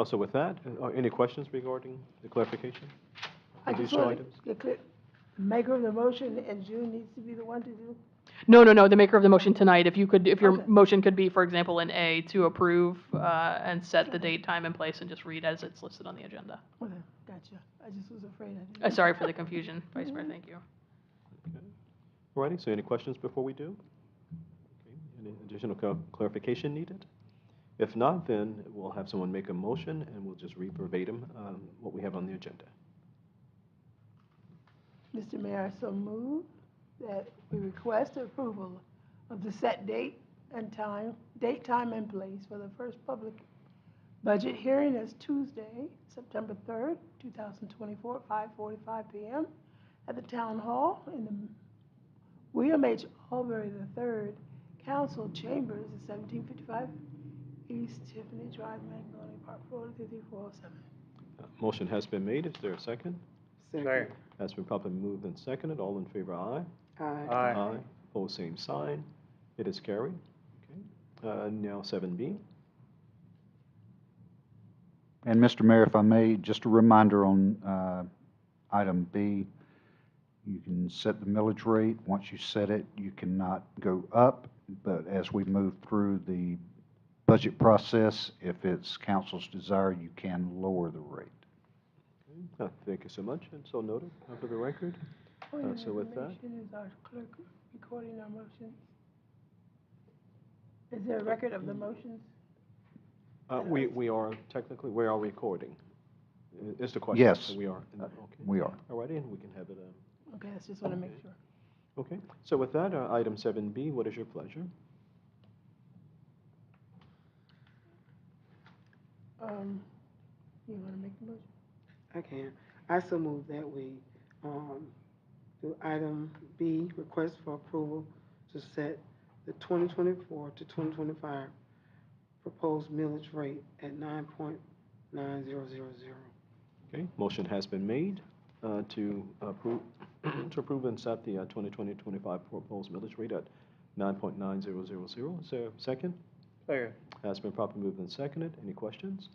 So with that, any questions regarding the clarification I of these just two want items? to get clear. The maker of the motion in June needs to be the one to do. No, the maker of the motion tonight, if your Okay. motion could be, for example, in A, to approve and set the date, time, and place, and just read as it's listed on the agenda. Okay, gotcha. I just was afraid I didn't. Sorry for the confusion, Vice Mayor, thank you. Okay. All righty, so any questions before we do? Okay. Any additional clarification needed? If not, then we'll have someone make a motion, and we'll just read verbatim what we have on the agenda. Mr. Mayor, I so move that we request approval of the set date, time, and place for the first public budget hearing as Tuesday, September 3rd, 2024, at 5:45 p.m. at the Town Hall in the William H. Albury III Council Chambers at 1755 East Tiffany Drive, Magnolia Park, Florida 33407. Motion has been made. Is there a second? Second. Has been properly moved and seconded. All in favor, aye. Aye. Opposed, same sign. It is carried. Okay. Now 7B. And Mr. Mayor, if I may, just a reminder on item B, you can set the millage rate. Once you set it, you cannot go up, but as we move through the budget process, if it's council's desire, you can lower the rate. Okay. Thank you so much, and so noted for the record. So with that, Is our clerk recording our motions? Is there a record of the motions? we are technically, we are recording. Is the question? Yes. So we are. Okay. We are. All righty, and we can have it. Okay, I just want to make sure. Okay. So with that, item 7B, what is your pleasure? You want to make the motion? I can. I so move that we, do item B, request for approval to set the 2024 to 2025 proposed millage rate at 9.9000. Okay. Motion has been made to approve to approve and set the 2020-25 proposed millage rate at 9.9000. Is there a second? Second. Has been properly moved and seconded. Any questions?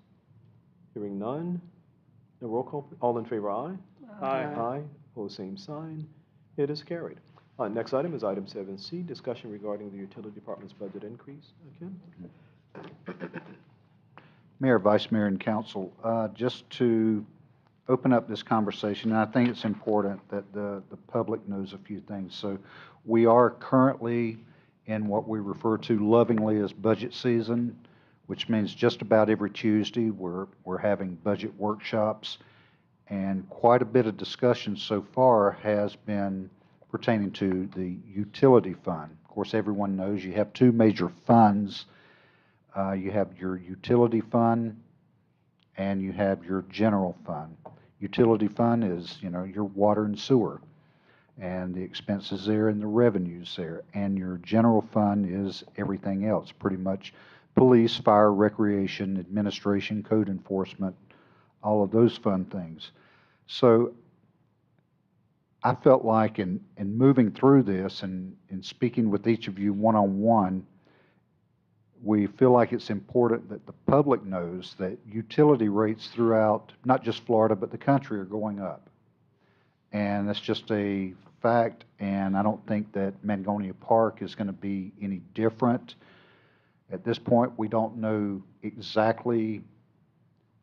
Hearing none. The roll call. All in favor, aye. Aye. Aye. Opposed, same sign. It is carried. Next item is item 7C, discussion regarding the utility department's budget increase. Ken? Mayor, Vice Mayor, and Council, just to open up this conversation, and I think it's important that the public knows a few things. So we are currently in what we refer to lovingly as budget season, which means just about every Tuesday we're having budget workshops. And quite a bit of discussion so far has been pertaining to the utility fund. Of course, everyone knows you have two major funds. You have your utility fund and you have your general fund. Utility fund is, your water and sewer and the expenses there and the revenues there. And your general fund is everything else, pretty much police, fire, recreation, administration, code enforcement, all of those fun things. So I felt like in moving through this and in speaking with each of you one-on-one, we feel like it's important that the public knows that utility rates throughout, not just Florida, but the country are going up. And that's just a fact, and I don't think that Mangonia Park is going to be any different. At this point, we don't know exactly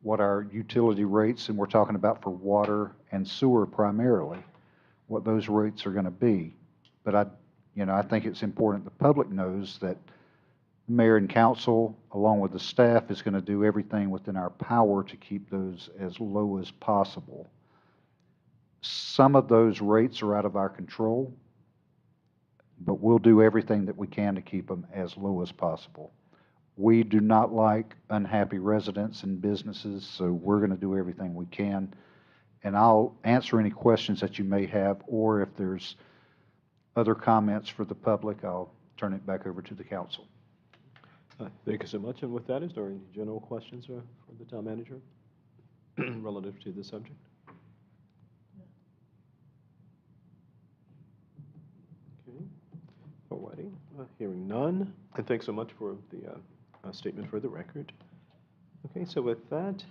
what our utility rates, and we're talking about for water and sewer primarily, what those rates are going to be. But I think it's important the public knows that the mayor and council, along with the staff, is going to do everything within our power to keep those as low as possible. Some of those rates are out of our control, but we'll do everything that we can to keep them as low as possible. We do not like unhappy residents and businesses, so we're going to do everything we can. And I'll answer any questions that you may have, or if there's other comments for the public, I'll turn it back over to the council. Thank you so much. And with that, is there any general questions for the town manager relative to the subject? Okay. Alrighty. Hearing none. And thanks so much for the statement for the record. Okay, so with that,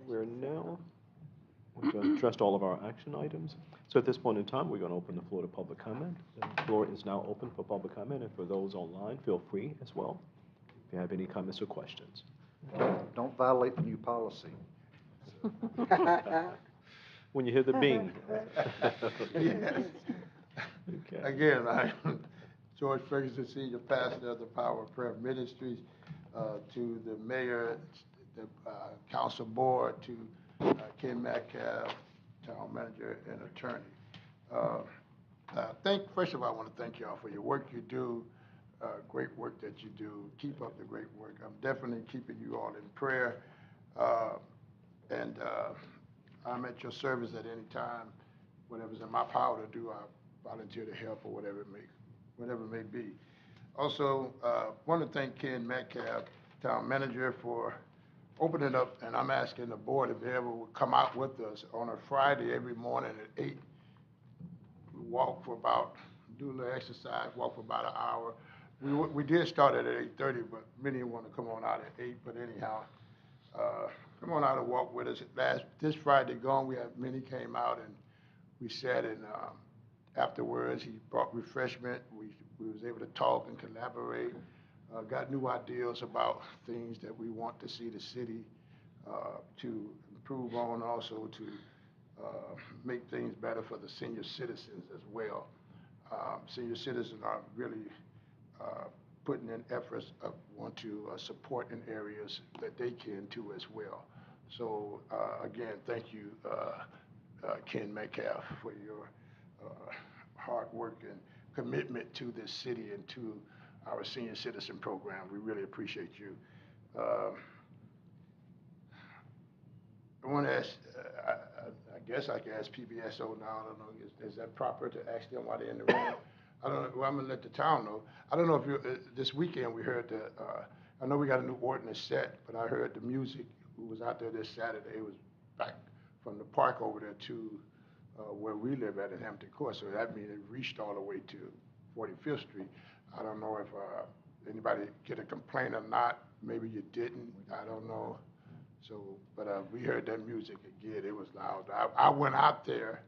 we've addressed all of our action items. So at this point in time, we're going to open the floor to public comment. The floor is now open for public comment, and for those online, feel free as well if you have any comments or questions. Don't violate the new policy. When you hear the bing. Yes. Okay. Again, I'm George Ferguson, Senior Pastor of the Power of Prayer Ministries, to the mayor, the council board, to Ken Metcalf, town manager and attorney. First of all, I want to thank y'all for your work you do, great work that you do. Keep up the great work. I'm definitely keeping you all in prayer. I'm at your service at any time. Whatever's in my power to do, I volunteer to help or whatever it may be. Also, want to thank Ken Metcalf, town manager, for opening up, and I'm asking the board if they ever would come out with us on a Friday every morning at 8. We walk for about, do a little exercise, walk for about an hour. We did start at 8:30, but many want to come on out at 8. But anyhow, come on out and walk with us. This Friday gone, we had many came out and we sat, and afterwards he brought refreshment. We was able to talk and collaborate. Got new ideas about things that we want to see the city to improve on, also to make things better for the senior citizens as well. Senior citizens are really putting in efforts of want to support in areas that they can too as well. So again, thank you, Ken Metcalf, for your hard work and commitment to this city and to our senior citizen program. We really appreciate you. I want to ask, I guess I can ask PBSO now. I don't know, is that proper to ask them while they're in the room? I don't know. Well, I'm going to let the town know. I don't know if you, this weekend we heard I know we got a new ordinance set, but I heard the music who was out there this Saturday. It was back from the park over there to where we live at in Hampton Court. So that means it reached all the way to 45th Street. I don't know if anybody get a complaint or not. Maybe you didn't. I don't know. So, but we heard that music again. It was loud. I went out there,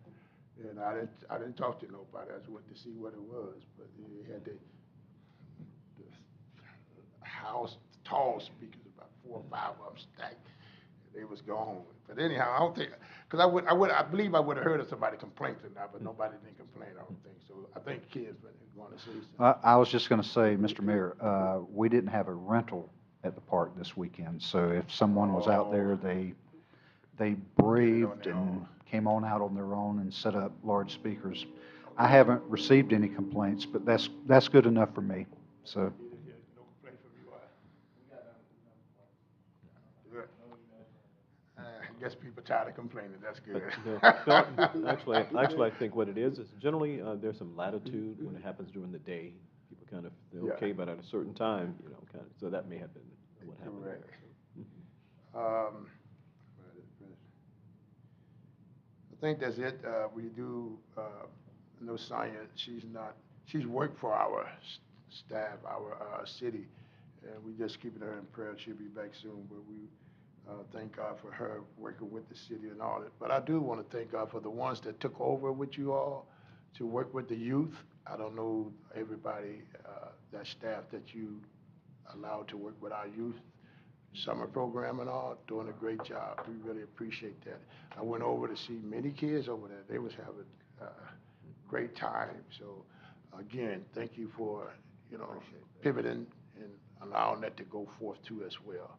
and I didn't talk to nobody. I just went to see what it was. But they had the house tall speakers, about 4 or 5 of them stacked. They was gone. But anyhow, I don't think, because I believe I would have heard of somebody complaint tonight, but nobody didn't complain, I don't think. So I think kids want to say something. I was just going to say, Mr. Mayor, we didn't have a rental at the park this weekend, so if someone was out there, they braved their and own. came on out on their own and set up large speakers. I haven't received any complaints, but that's good enough for me, so. No complaint from you, Good. I guess people tired of complaining, that's good. No, actually, I think what it is generally, there's some latitude when it happens during the day. People kind of, they're Yeah. okay, but at a certain time, kind of, so that may have been what happened there. Correct. I think that's it. We do, know Sonia, she's worked for our staff, our city, and we just keeping her in prayer. She'll be back soon, but we thank God for her working with the city and all that. But I do want to thank God for the ones that took over with you all to work with the youth. I don't know everybody, that staff that you allowed to work with our youth summer program and all, doing a great job. We really appreciate that. I went over to see many kids over there. They was having a great time. So again, thank you for, pivoting and allowing that to go forth too as well.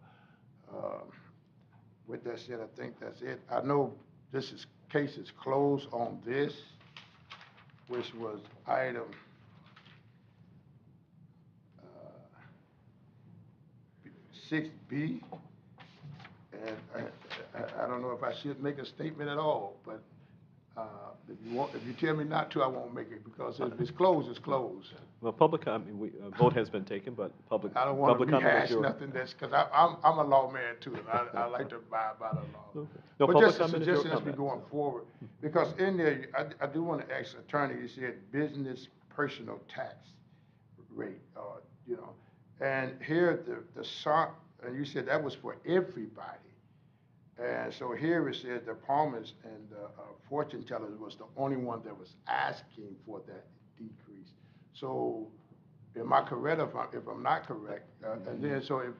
With that said, I think that's it. I know case is closed on this, which was item 6B, and I don't know if I should make a statement at all, but if you tell me not to, I won't make it, because if it's closed, it's closed. Well, public, vote has been taken, but public I don't want to comment is rehash your. nothing because I'm a lawman too, and I like to abide by the law. Okay. No, But public just a comment is your suggestion as we comment. going forward, because in there, I do want to ask attorney, you said business personal tax rate, and here the SART, and you said that was for everybody. And so here it said the Palmers and the fortune tellers was the only one that was asking for that decrease. So am I correct if I'm not correct? And then so if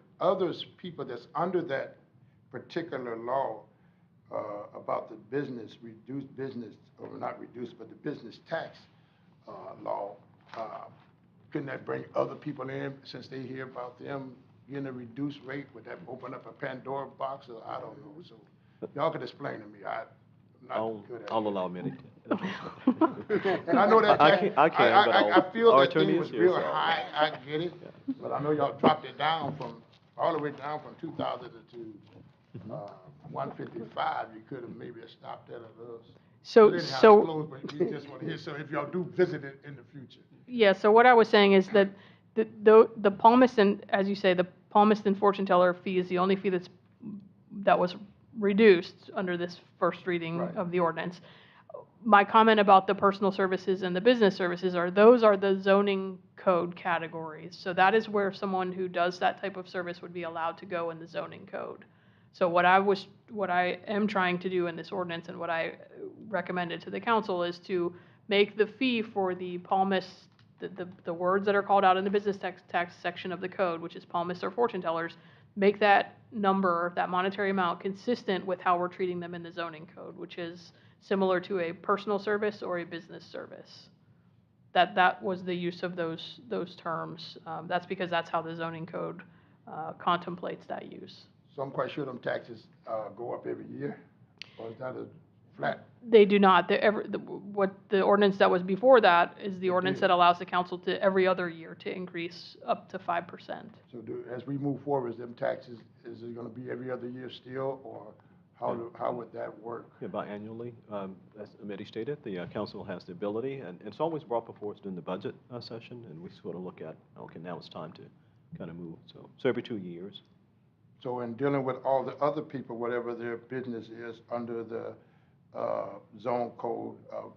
people that's under that particular law about the reduced business, or not reduced, but the business tax law, couldn't that bring other people in since they hear about them getting a reduced rate? Would that open up a Pandora box, or I don't know? So y'all can explain to me. I'm not good at it. I'll allow me to. And I know that I can, but I feel our that thing attorney was is here, real so- high. I get it, but I know y'all dropped it down all the way down from 2,000 to 155. You could have maybe stopped that at us. So, But anyhow, it's so, closed, but we just want to hear. So if y'all do visit it in the future. yeah, so what I was saying is that the Palmerston, as you say, the Palmerston fortune teller fee is the only fee that was reduced under this first reading Right. of the ordinance. My comment about the personal services and the business services those are the zoning code categories. So that is where someone who does that type of service would be allowed to go in the zoning code. So what I am trying to do in this ordinance, and what I recommended to the council, is to make the fee for the palmist, the words that are called out in the business tax section of the code, which is palmists or fortune tellers, make that number, that monetary amount, consistent with how we're treating them in the zoning code, which is similar to a personal service or a business service. That was the use of those terms. That's because that's how the zoning code contemplates that use. So I'm quite sure them taxes go up every year, or is that a flat? They do not. What the ordinance that was before that is the ordinance did. that allows the council to every other year to increase up to 5%. So as we move forward, is them taxes, is it gonna be every other year still, or how would that work? Yeah, biannually, as Amity stated, the council has the ability, and it's always brought before us during the budget session, and we sort of look at, okay, now it's time to kind of move. So every 2 years. So in dealing with all the other people, whatever their business is under the zone code of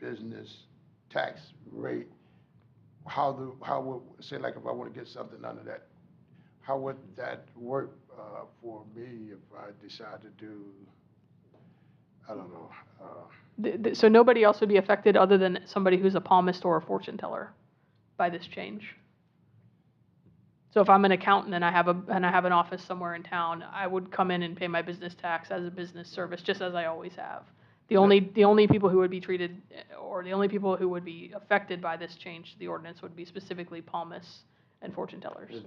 business tax rate, how would, say like if I want to get something under that, how would that work for me if I decide to do, I don't know. So nobody else would be affected other than somebody who's a palmist or a fortune teller by this change. So if I'm an accountant and I have an office somewhere in town, I would come in and pay my business tax as a business service, just as I always have. The only people who would be treated, or the only people who would be affected by this change to the ordinance would be specifically palmists and fortune tellers. Is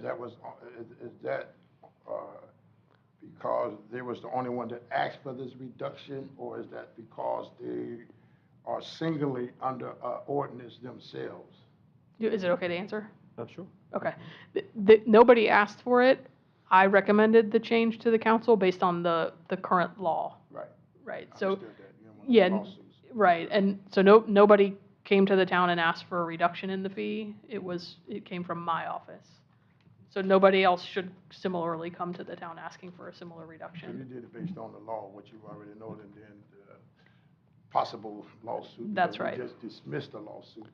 that, because they was the only one that asked for this reduction, or is that because they are singly under, ordinance themselves? Is it okay to answer? Sure. Okay. Nobody asked for it. I recommended the change to the council based on the current law. Right. Right, I so, understood that. You don't want yeah, lawsuits. right, and so nobody came to the town and asked for a reduction in the fee. It came from my office. So nobody else should similarly come to the town asking for a similar So you reduction. did it based on the law, what you already know, and then possible lawsuit. That's because right. you just dismissed the lawsuit.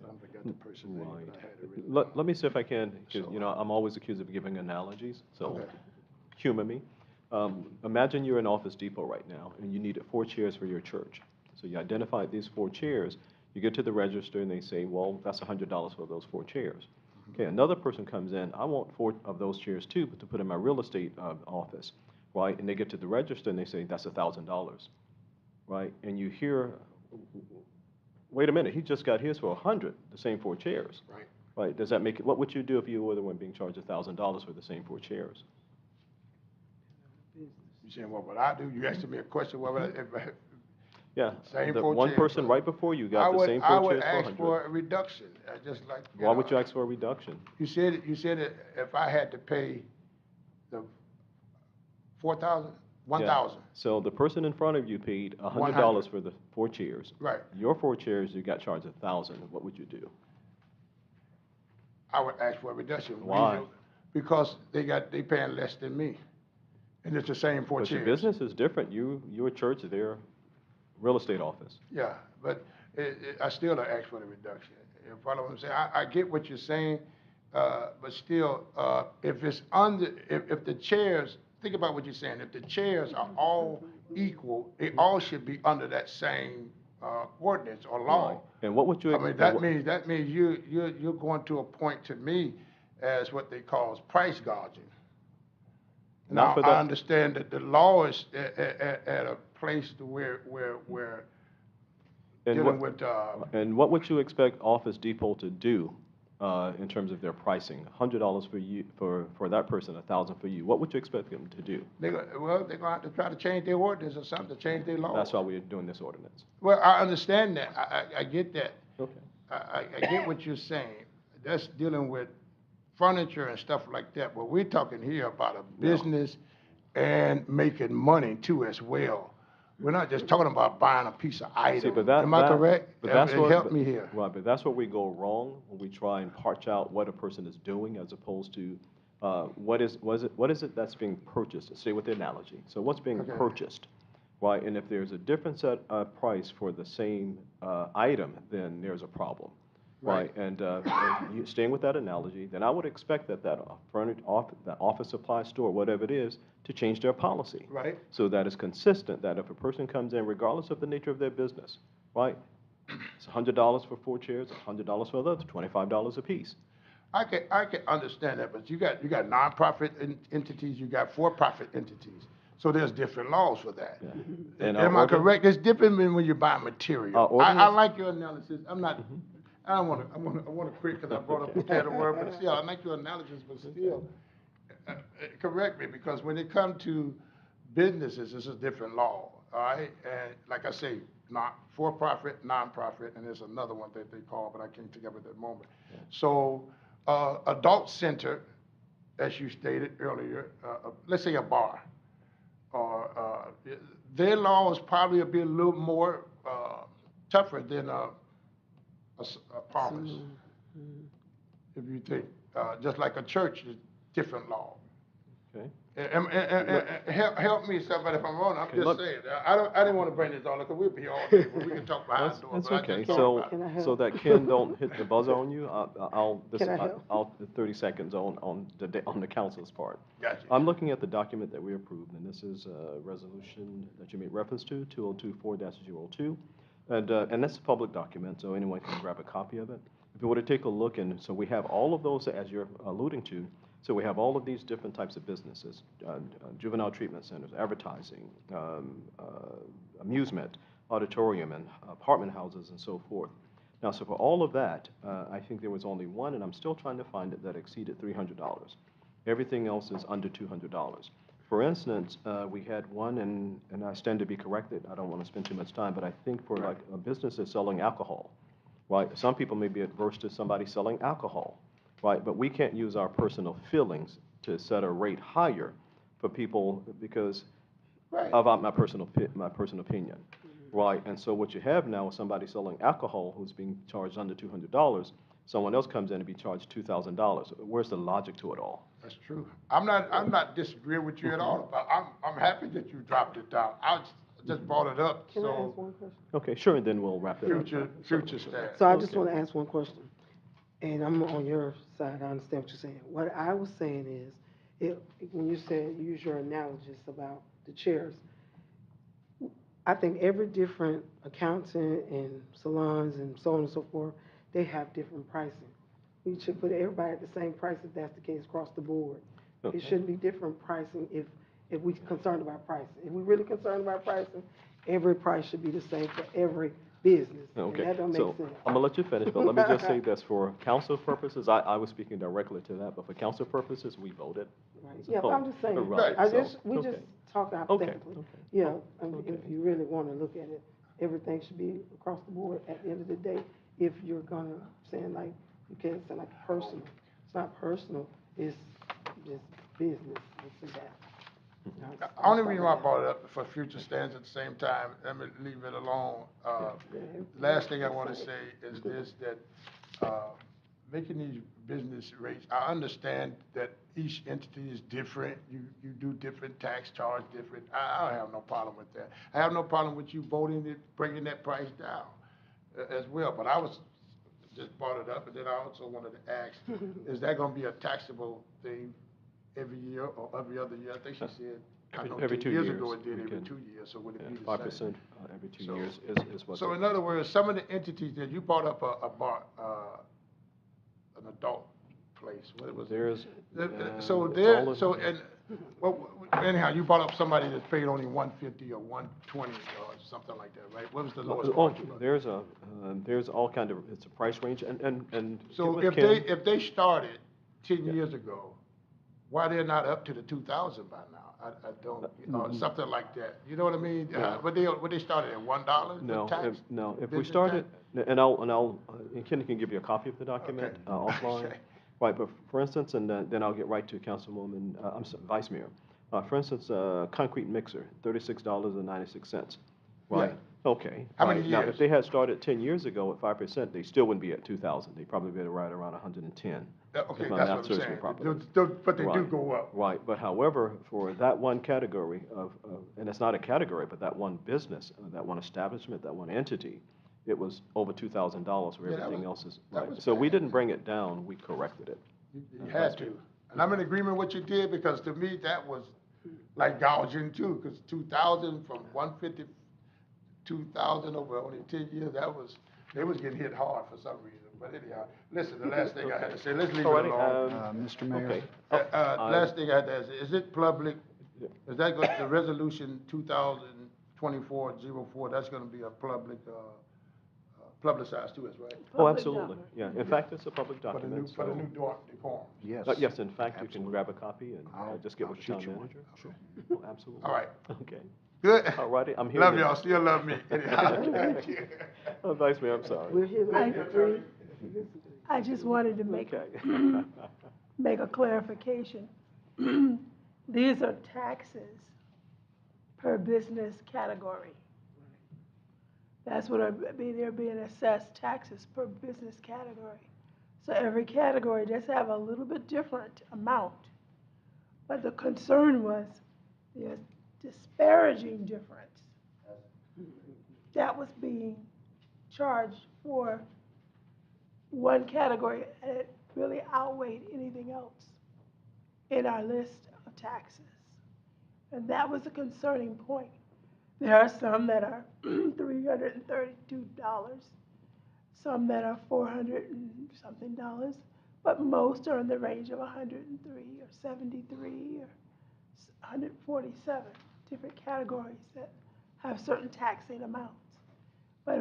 I forgot the person's name, but I had it written Let down. me see if I can, because, So- you know, I'm always accused of giving analogies, so Okay. humor me. Imagine you're in Office Depot right now, and you needed 4 chairs for your church. So you identified these 4 chairs, you get to the register, and they say, well, that's $100 for those 4 chairs. Okay, another person comes in, I want 4 of those chairs too, but to put in my real estate office, right? And they get to the register, and they say, that's $1,000, right? And you hear, wait a minute, he just got his for 100, the same 4 chairs. Right. Right, does that make it, what would you do if you were the one being charged $1,000 for the same 4 chairs? You saying, what would I do? You asking me a question, what would I, if, Yeah, Same the 4 one chairs, person so right before you I got the would, same I 4 would chairs for ask 100. for a reduction, just like. Why would you ask for a reduction? You said that if I had to pay the 4,000, 1,000, So the person in front of you paid $100 100. for the 4 chairs. right, Your 4 chairs, you got charged $1,000. What would you do? I would ask for a reduction. Why? Reason- Because they paying less than me, and it's the same 4 But chairs. your business is different. Your church, their real estate office. Yeah, but I still don't ask for the reduction. You follow what I'm saying? I get what you're saying, but still, if it's under, if the chairs, think about what you're saying. If the chairs are all equal, they all should be under that same ordinance or law. Right. And what would you? I mean, that means you're going to a point to me as what they call price gouging. Not Now, for I that- understand that the law is at a place to where And dealing what, with, and what would you expect Office Depot to do in terms of their pricing? $100 for you, for that person, $1,000 for you. What would you expect them to do? they're gonna have to try to change their ordinance or something, to change their law. That's why we're doing this ordinance. Well, I understand that, I get that, Okay. I get what you're saying. That's dealing with furniture and stuff like that, but we're talking here about a business and making money too as well. We're not just talking about buying a piece of See, item. but that, Am I correct? But that's where, Help me here. Right, but that's where we go wrong when we try and parch out what a person is doing as opposed to what is it that's being purchased? Stay with the analogy. So what's being Okay. purchased, right? And if there's a different set price for the same item, then there's a problem, right? And you, staying with that analogy, then I would expect that office supply store, whatever it is, to change their policy. Right. So that it's consistent, that if a person comes in, regardless of the nature of their business, right? It's $100 for 4 chairs, $100 for the other, $25 a piece. I can understand that, but you got nonprofit entities, you got for-profit entities. So there's different laws for that. Yeah. And Am I correct? It's different than when you buy material. I ordinance- like your analysis. I'm not, I don't wanna, I wanna quit because I brought up the title word, but still, I like your analysis, but still, correct me, because when it comes to businesses, it's a different law, all right? And like I say, not for-profit, nonprofit, and there's another one that they call, but I can't think of it at the moment. So, adult center, as you stated earlier, let's say a bar, or, their laws probably will be a little more, tougher than a palmist. If you think, just like a church is different law. Okay. Help me, somebody, if I'm wrong, I'm Okay, just look- saying, I didn't wanna bring this on, because we'll be here all day, but we can talk behind That's, doors. that's but I okay. just thought So, about it. Can I help? so that Ken don't hit the buzzer on you, Can I help? I'll 30 seconds on the council's part. Gotcha. I'm looking at the document that we approved, and this is a resolution that you made reference to, 2024-02. And that's a public document, so anyone can grab a copy of it. if you were to take a look, and so we have all of those as you're alluding to. So we have all of these different types of businesses, juvenile treatment centers, advertising, amusement, auditorium, and apartment houses, and so forth. Now, so for all of that, I think there was only one, and I'm still trying to find it, that exceeded $300. Everything else is under $200. For instance, we had one, and I stand to be corrected, I don't want to spend too much time, but I think for like a business that's selling alcohol, right? Some people may be adverse to somebody selling alcohol, right? But we can't use our personal feelings to set a rate higher for people because Right. of my personal opinion, right? And so what you have now is somebody selling alcohol who's being charged under $200. Someone else comes in and be charged $2,000. Where's the logic to it all? That's true. I'm not disagreeing with you at all, but I'm happy that you dropped it down. I just brought it up, Can I ask so one question? Okay, sure, and then we'll wrap it up. future staff. So I just Okay. want to ask one question, and I'm on your side, I understand what you're saying. What I was saying is, when you said, use your analogies about the chairs, I think every different accountant and salons and so on and so forth, they have different pricing. We should put everybody at the same price if that's the case across the board. Okay. It shouldn't be different pricing if we're concerned about pricing. If we're really concerned about pricing, every price should be the same for every business. And Okay, that don't make so sense. I'm gonna let you finish, but let me just say this, for council purposes, I was speaking directly to that, but for council purposes, we voted. Right. as a Yeah, but I'm vote. just saying, Right, so, we just okay. talk hypothetically. okay. Yeah, I mean, Okay. if you really wanna look at it, everything should be across the board at the end of the day. If you're gonna, saying like, you can't say like personal, it's not personal, it's just business, let's say that. The only reason why I brought it up for future stands at the same time, let me leave it alone. Last thing I want to say is this, that making these business rates, I understand that each entity is different. You do different tax charge, different. I don't have no problem with that. I have no problem with you voting it, bringing that price down as well. But I was just brought it up, and then I also wanted to ask, is that going to be a taxable thing every year or every other year? I think she said, I know Every 2 years. Years ago it did you every can- 2 years, so would it be the same? 5% every 2 So- years is what's. So in other words, some of the entities that you brought up a bar, an adult place, what was it? There's. So it's there, all of- so, and, well, anyhow, you brought up somebody that's paid only 150 or 120 or something like that, right? What was the lowest Oh, part you brought? there's all kind of, it's a price range, and. So get with if they Ken. started 10 Yeah. years ago, why they're not up to the 2,000 by now? I don't, or something like that. You know what I mean? Yeah. But they started at $1, the No, tax? no, if we business started, tax? and Ken can give you a copy of the document Okay. offline. Okay. Right, but for instance, and then I'll get right to Councilwoman, I'm sorry, Vice Mayor. For instance, concrete mixer, $36.96, right? Okay. How many right. Now, years? if they had started 10 years ago at 5%, they still wouldn't be at 2,000. They'd probably be right around 110. Okay, if my that's math what I'm serves me saying. properly. But they do Right. go up. Right, but however, for that one category and it's not a category, but that one business, that one establishment, that one entity, it was over $2,000 where Yeah, that everything was- else is, that right. was So we bad. didn't bring it down, we corrected it. You had to. And I'm in agreement with what you did, because to me, that was like gouging too, because 2,000 from 150, 2,000 over only 10 years, they was getting hit hard for some reason. But anyhow, listen, the last thing I had to say, let's leave it Alrighty, alone. Mr. Mayor? Okay. Last thing I had to ask, is it public, is that the resolution 2024-04, that's gonna be a public, publicized too, is right? Oh, Public absolutely, document. yeah. In fact, it's a public For the new, document, for the so. new department. Yes. Yes, in fact, you can Absolutely. grab a copy and just get I'll with the shoot town you one. manager. Sure. Oh, absolutely. All right. Okay. Good. Alrighty, I'm here. Love to- y'all, still love me. Anyhow, thank you. Oh, Vice Mayor, I'm sorry. We're here I- to agree. I just wanted to make Okay. make a clarification. These are taxes per business category. That's what they're being assessed, taxes per business category. So every category does have a little bit different amount. But the concern was the disparaging difference that was being charged for one category, and it really outweighed anything else in our list of taxes. And that was a concerning point. There are some that are $332, some that are $400 and something dollars, but most are in the range of 103 or 73 or 147 different categories that have certain taxing amounts. But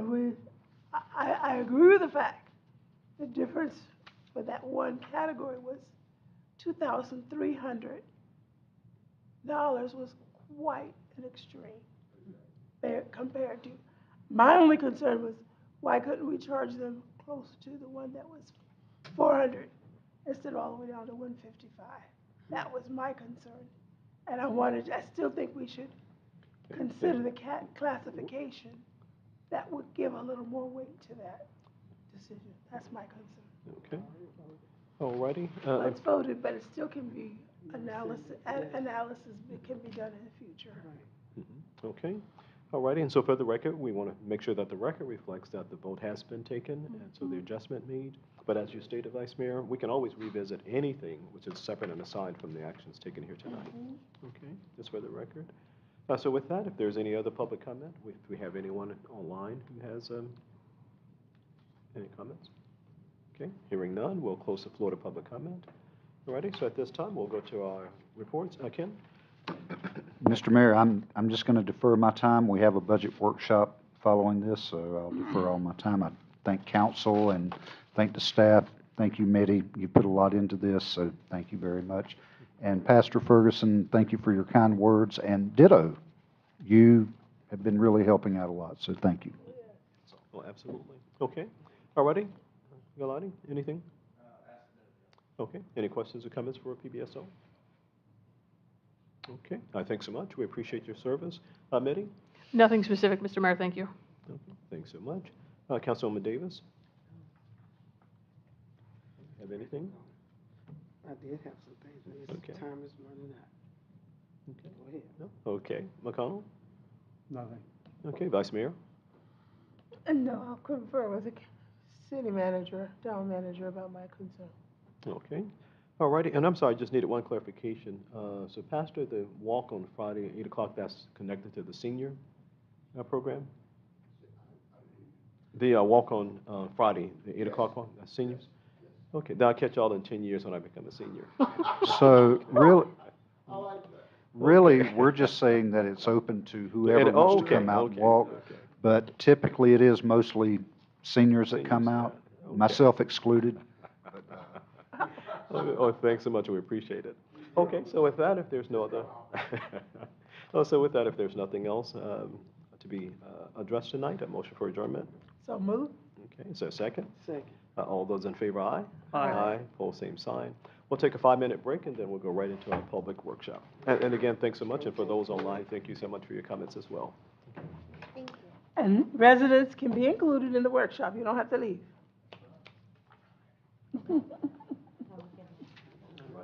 I agree with the fact the difference for that one category was $2,300 was quite an extreme compared to. My only concern was why couldn't we charge them close to the one that was 400 instead of all the way down to 155? That was my concern. And I still think we should consider the classification. That would give a little more weight to that decision. That's my concern. Okay. All righty. It's voted, but it still can be analysis that can be done in the future. Okay. All righty. And so for the record, we want to make sure that the record reflects that the vote has been taken and so the adjustment made. But as you stated, Vice Mayor, we can always revisit anything which is separate and aside from the actions taken here tonight. Okay. Just for the record. So with that, if there's any other public comment, if we have anyone online who has any comments? Okay, hearing none, we'll close the floor to public comment. All righty, so at this time, we'll go to our reports. Ken? Mr. Mayor, I'm just going to defer my time. We have a budget workshop following this, so I'll defer all my time. I thank council and thank the staff. Thank you, Mitty. You put a lot into this, so thank you very much. And Pastor Ferguson, thank you for your kind words. And ditto, you have been really helping out a lot, so thank you. Well, absolutely. Okay, all righty. Galati, anything? Okay, any questions or comments for PBSO? Okay, thanks so much. We appreciate your service. Mitty? Nothing specific, Mr. Mayor, thank you. Okay, thanks so much. Councilwoman Davis? Have anything? I did have some things, but Okay. time is running out. Okay. Go ahead. No? Okay. McConnell? Nothing. Okay, Vice Mayor? And no, I'll confer with the city manager, town manager about my concern. Okay. All righty, and I'm sorry, I just needed one clarification. So Pastor, the walk on Friday at 8 o'clock, that's connected to the senior program? The walk on Friday, the 8 o'clock one, that's seniors? Okay, then I'll catch y'all in 10 years when I become a senior. So really, we're just saying that it's open to whoever wants to come out and walk. Okay. But typically, it is mostly seniors that come Seniors, out, yeah. Okay. myself excluded. Oh, thanks so much, we appreciate it. Okay, so with that, if there's no other, if there's nothing else to be addressed tonight, a motion for adjournment. So move. Okay, is there a second? Second. All those in favor, aye? Aye. Aye, pose same sign. We'll take a 5-minute break, and then we'll go right into our public workshop. And again, thanks so much, and for those online, thank you so much for your comments as well. Thank you. And residents can be included in the workshop. You don't have to leave.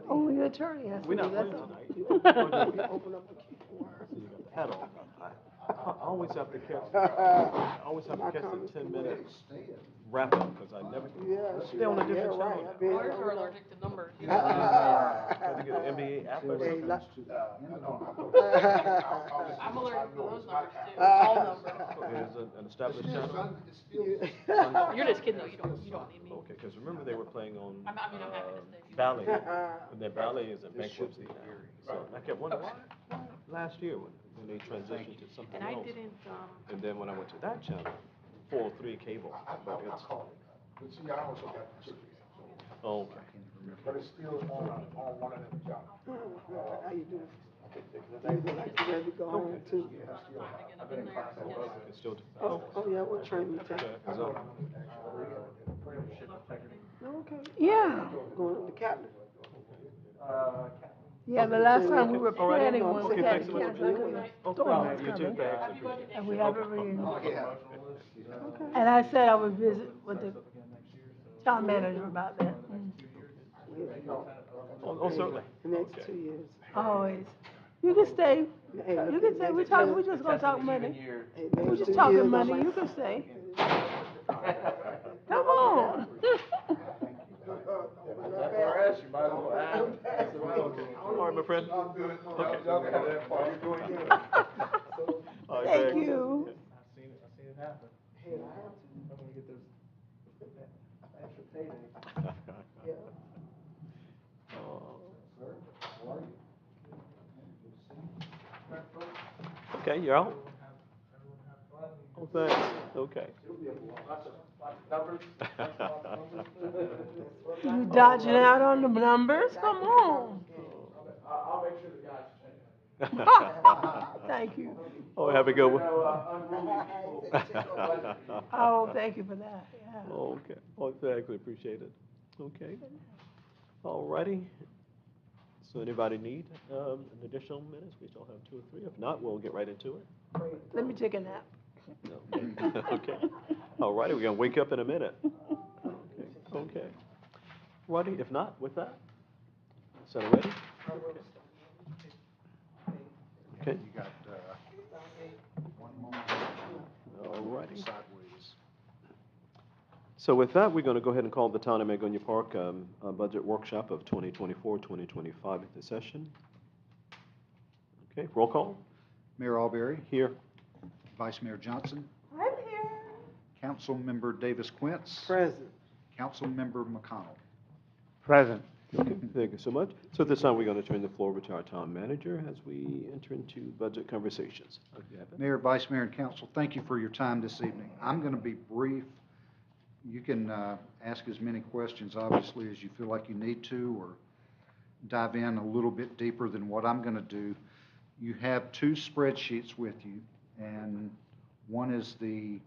Only the attorney has to We're leave, not that's playing all. tonight. Open up the key for her. So you got the hat on. I always have to catch the 10-minute wrap up, because I never Yeah, stay on a yeah, different right. channel. I've been Lawyers are over allergic to numbers. Got to get an NBA app or Hey, something. I'm allergic to those numbers too, all numbers. It is an established channel? You're just kidding though, you don't need me. Okay, because remember they were playing on I'm happy to stay. Ballet, and then Ballet is in bankruptcy now. So I kept wondering, why last year when they transitioned to something And I else? didn't, And then when I went to that channel, 403 cable, but it's, But see, I also got the ticket, oh, okay. but it's still on one of them jobs. How you doing? You look like you ready to go home too. It's still, Oh, yeah, what train you take? okay, 'cause I'm- Okay. Yeah, Going to the captain? yeah, the last time we were All right, planning no, one, okay, we had thanks to so much. cancel because the Oh, storm was you too, coming. thanks, I appreciate it. And we have a reunion. Okay. And I said I would visit with the town manager about that. Oh, certainly. The next Okay. 2 years. Always. You can stay. Hey, You can stay. We're just gonna talk money. Hey, We're next just 2 talking years, I money. might- You can stay. Come on. All right, my friend. Okay. All right, Thank thanks. you. Hey, I have to. Okay, you're out? Oh, thanks, okay. You dodging out on the numbers? Come on. Thank you. Oh, have a good one. Oh, thank you for that, yeah. Okay, oh, thanks, we appreciate it. Okay. All righty. So anybody need an additional minutes? We still have 2 or 3. If not, we'll get right into it. Let me take a nap. No. Okay. All righty, we're gonna wake up in a minute. Okay. Righty, if not, with that, set it ready? Okay. You got, one moment. All righty. Sideways. So with that, we're gonna go ahead and call the Town of Magonia Park Budget Workshop of 2024-2025 into session. Okay, roll call. Mayor Alberry, Here. Vice Mayor Johnson, I'm here. Councilmember Davis Quince, Present. Councilmember McConnell. Present. Okay, thank you so much. So at this time, we're going to turn the floor over to our town manager as we enter into budget conversations. You have it? Mayor, Vice Mayor, and Council, thank you for your time this evening. I'm going to be brief. You can ask as many questions, obviously, as you feel like you need to, or dive in a little bit deeper than what I'm going to do. You have 2 spreadsheets with you, and one is the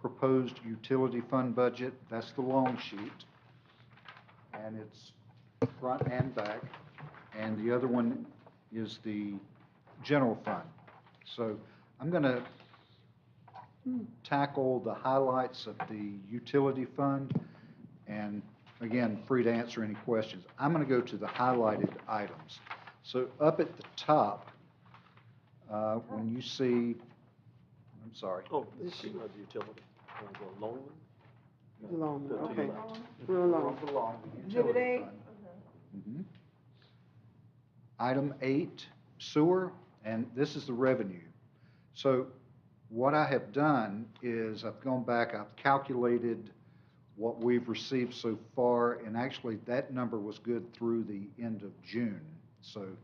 proposed utility fund budget. That's the long sheet, and it's front and back. And the other one is the general fund. So I'm going to tackle the highlights of the utility fund, and again, free to answer any questions. I'm going to go to the highlighted items. So up at the top, when you see, I'm sorry. Oh, this is the utility, the loan one? Long, The- okay. the- Real long. The utility fund. Mhm. Item 8, sewer, and this is the revenue. So what I have done is I've gone back, I've calculated what we've received so far, and actually that number was good through the end of June. So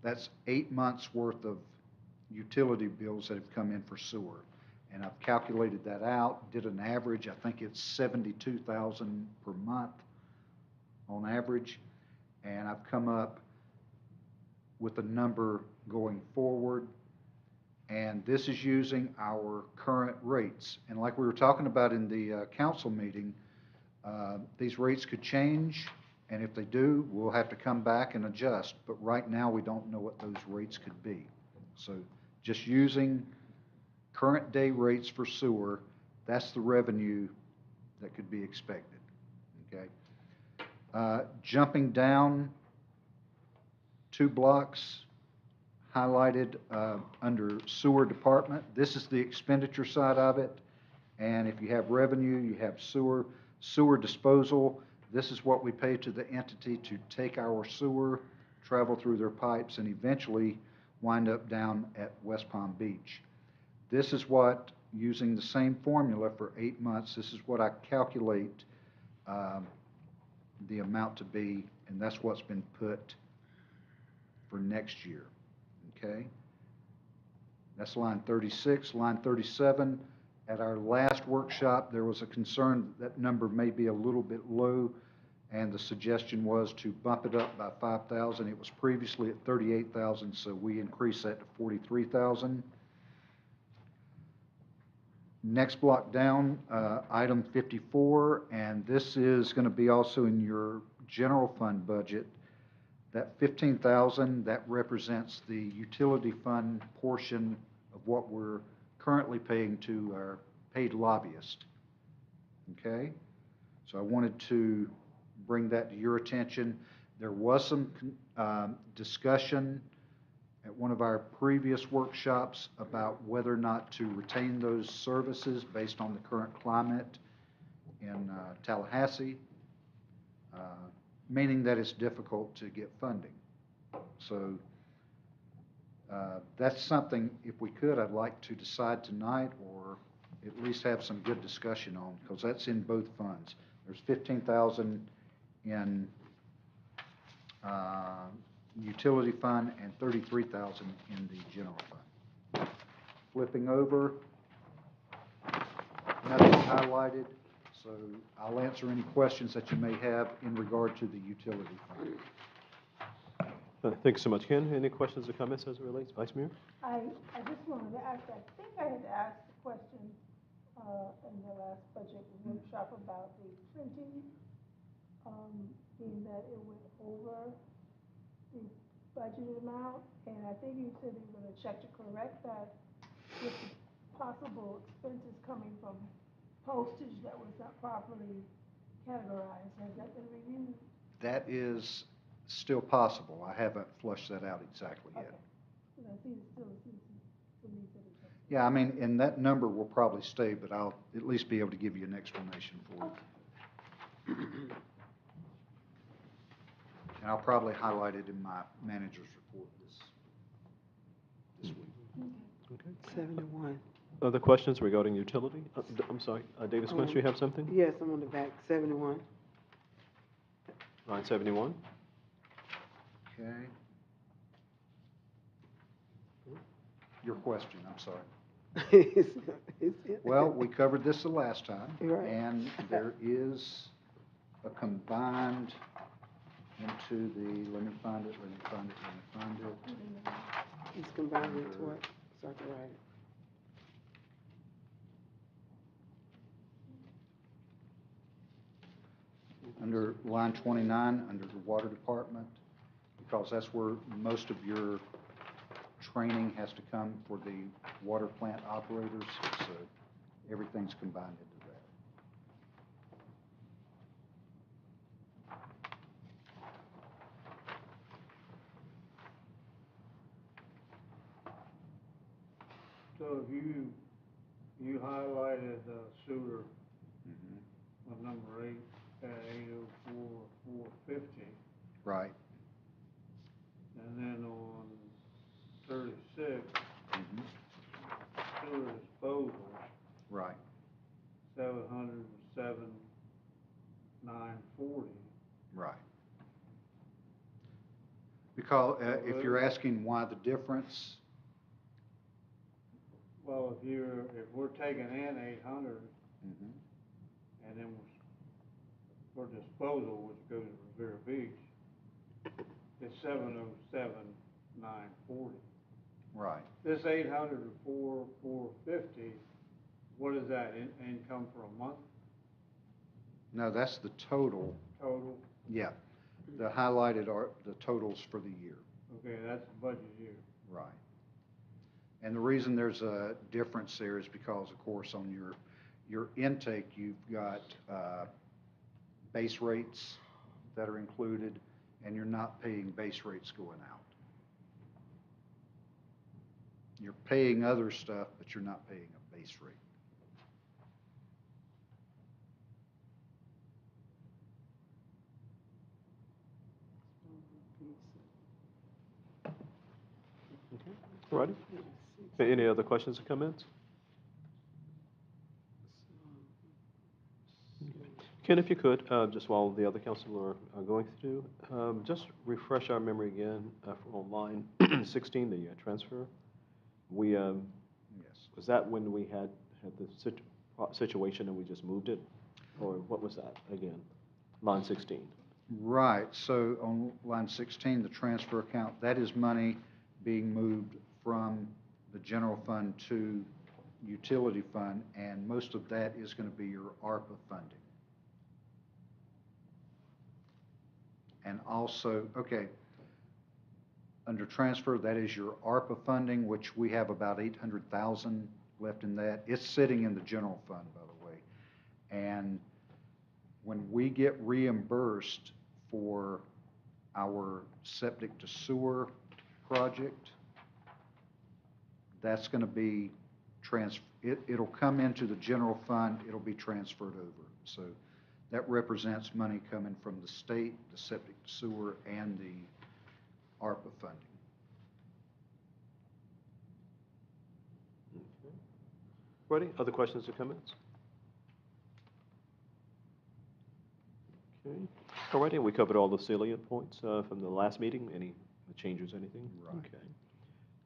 that's 8 months worth of utility bills that have come in for sewer. And I've calculated that out, did an average, I think it's 72,000 per month on average. And I've come up with a number going forward. And this is using our current rates. And like we were talking about in the council meeting, these rates could change, and if they do, we'll have to come back and adjust. But right now, we don't know what those rates could be. So just using current day rates for sewer, that's the revenue that could be expected, okay? Jumping down 2 blocks, highlighted under sewer department. This is the expenditure side of it. And if you have revenue, you have sewer. Sewer disposal, this is what we pay to the entity to take our sewer, travel through their pipes, and eventually wind up down at West Palm Beach. This is what, using the same formula for 8 months, this is what I calculate the amount to be, and that's what's been put for next year, okay? That's line 36. Line 37, at our last workshop, there was a concern that number may be a little bit low, and the suggestion was to bump it up by 5,000. It was previously at 38,000, so we increased that to 43,000. Next block down, item 54, and this is going to be also in your general fund budget. That 15,000, that represents the utility fund portion of what we're currently paying to our paid lobbyist. Okay? So I wanted to bring that to your attention. There was some discussion at one of our previous workshops about whether or not to retain those services based on the current climate in Tallahassee, meaning that it's difficult to get funding. So that's something, if we could, I'd like to decide tonight, or at least have some good discussion on, because that's in both funds. There's 15,000 in utility fund and 33,000 in the general fund. flipping over, nothing highlighted, so I'll answer any questions that you may have in regard to the utility fund. Thanks so much. Ken, any questions or comments as it relates? Vice Mayor? I just wanted to ask, I think I had asked the question, in the last budget workshop about the printing, being that it went over the budgeted amount, and I think you said you were gonna check to correct that with the possible expenses coming from postage that was not properly categorized. Has that been reviewed? That is still possible. I haven't flushed that out exactly yet. Okay. Because I see it still seems to me that it's. Yeah, I mean, and that number will probably stay, but I'll at least be able to give you an explanation for it. And I'll probably highlight it in my manager's report this week. Okay. 71. Other questions regarding utility? I'm sorry, David Smith, you have something? Yes, I'm on the back, 71. Line 71? Okay. Your question, I'm sorry. Well, we covered this the last time. Right. And there is a combined into the, let me find it. He's combined into what? So I can write it. Under line 29, under the water department, because that's where most of your training has to come for the water plant operators, so everything's combined into that. So if you highlighted sewer on number 8 at 804,450, Right. and then on 36, sewer disposal, Right. 707,940. Right. Because if you're asking why the difference, Well, if we're taking in 800, and then for disposal, which goes to Revere Beach, it's 707,940. right. This 804,450, what is that, income for a month No, that's the total. total? Yeah. The highlighted are the totals for the year. Okay, that's the budget year. Right. And the reason there's a difference there is because, of course, on your intake, you've got base rates that are included, and you're not paying base rates going out. You're paying other stuff, but you're not paying a base rate. All righty. Any other questions or comments? Ken, if you could, just while the other council are going through, just refresh our memory again on line 16, the transfer. We, Yes. was that when we had the situation and we just moved it? Or what was that again? Line 16. Right, so on line 16, the transfer account, that is money being moved from the general fund to utility fund, and most of that is going to be your ARPA funding. And also, okay, under transfer, that is your ARPA funding, which we have about 800,000 left in that. It's sitting in the general fund, by the way. And when we get reimbursed for our septic to sewer project, that's going to be it'll come into the general fund, it'll be transferred over. So that represents money coming from the state, the septic to sewer, and the ARPA funding. Okay. Ready? Other questions or comments? Okay. All righty, we covered all the salient points from the last meeting. Any changes, anything? Right. Okay.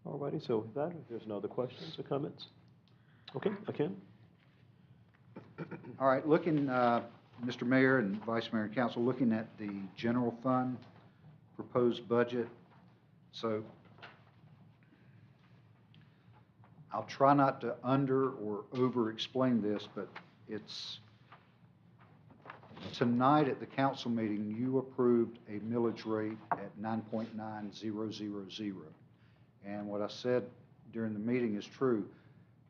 All righty, so with that, if there's no other questions or comments? Okay, Ken? All right, looking, Mr. Mayor and Vice Mayor and Council, looking at the general fund proposed budget. So I'll try not to under or over explain this, but it's, tonight at the council meeting, you approved a millage rate at 9.9000. And what I said during the meeting is true.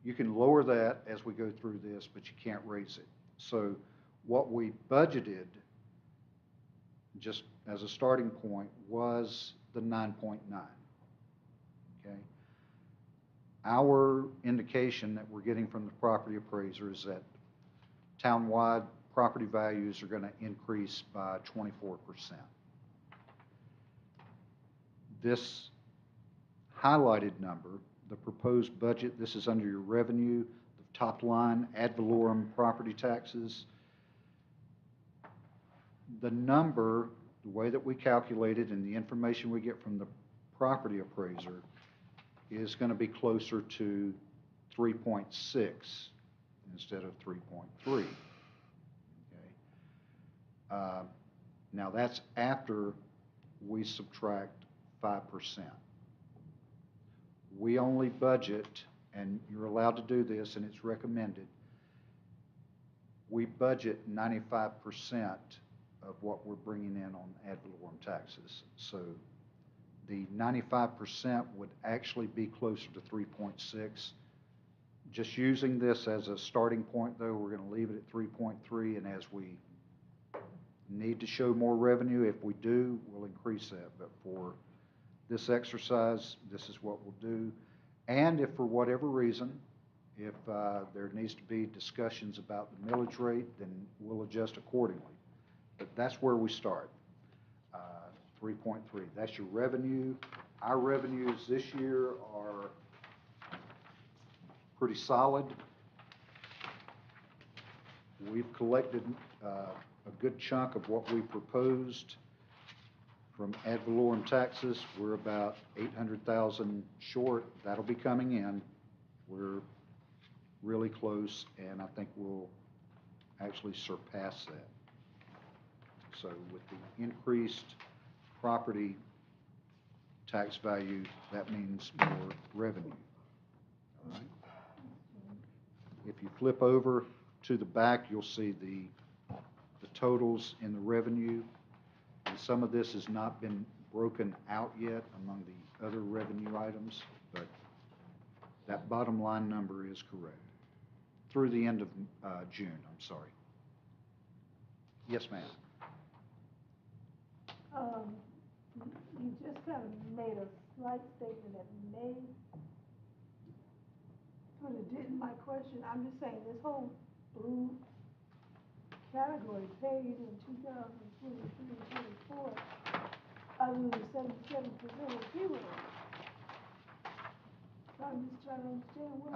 You can lower that as we go through this, but you can't raise it. So what we budgeted, just as a starting point, was the 9.9. Okay? Our indication that we're getting from the property appraiser is that townwide property values are going to increase by 24%. This highlighted number, the proposed budget, this is under your revenue, the top line, ad valorem property taxes. The number, the way that we calculate it and the information we get from the property appraiser is going to be closer to 3.6 instead of 3.3. Okay. Now that's after we subtract 5%. We only budget, and you're allowed to do this, and it's recommended, we budget 95% of what we're bringing in on ad valorem taxes. So the 95% would actually be closer to 3.6. Just using this as a starting point, though, we're going to leave it at 3.3, and as we need to show more revenue, if we do, we'll increase that. But for this exercise, this is what we'll do. And if for whatever reason, if there needs to be discussions about the millage rate, then we'll adjust accordingly. But that's where we start, 3.3. That's your revenue. Our revenues this year are pretty solid. We've collected a good chunk of what we proposed from ad valorem taxes. We're about 800,000 short. That'll be coming in. We're really close, and I think we'll actually surpass that. So with the increased property tax value, that means more revenue. All right. If you flip over to the back, you'll see the totals in the revenue. And some of this has not been broken out yet among the other revenue items, but that bottom line number is correct. Through the end of June, I'm sorry. Yes, ma'am. You just kind of made a slight statement that may put a dent in my question. I'm just saying this whole blue category paid in 2023 and 24, other than 77% of zero. So I'm just trying to understand what.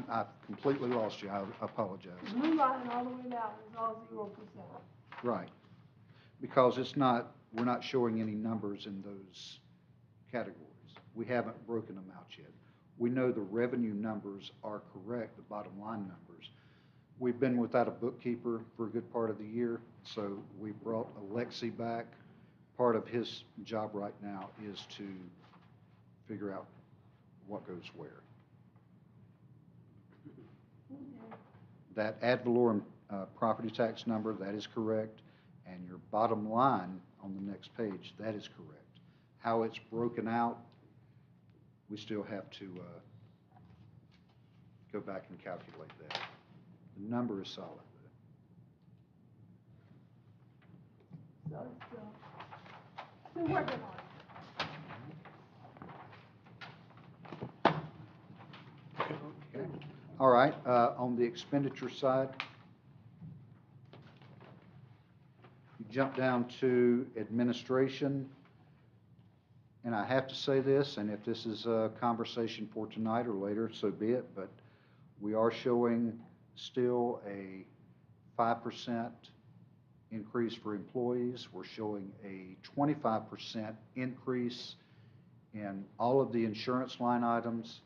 I've completely lost you. I apologize. The blue line all the way down is all 0%. Right. Because it's not, we're not showing any numbers in those categories. We haven't broken them out yet. We know the revenue numbers are correct, the bottom line numbers. We've been without a bookkeeper for a good part of the year, so we brought Alexi back. Part of his job right now is to figure out what goes where. That ad valorem property tax number, that is correct, and your bottom line on the next page, that is correct. How it's broken out, we still have to go back and calculate that. The number is solid. So still working on it. Okay. All right, on the expenditure side, you jump down to administration, and I have to say this, and if this is a conversation for tonight or later, so be it, but we are showing still a 5% increase for employees. We're showing a 25% increase in all of the insurance line items.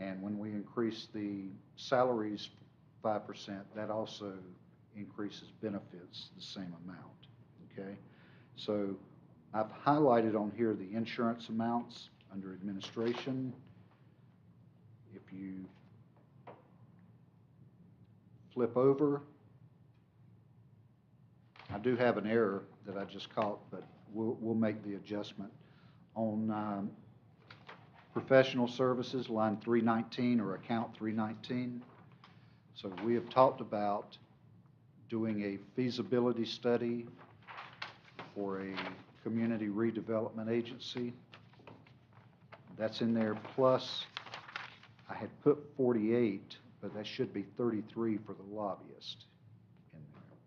And when we increase the salaries 5%, that also increases benefits the same amount, okay? So I've highlighted on here the insurance amounts under administration. If you flip over, I do have an error that I just caught, but we'll make the adjustment. On professional services, line 319 or account 319. So we have talked about doing a feasibility study for a community redevelopment agency. That's in there, plus I had put 48, but that should be 33 for the lobbyist in there.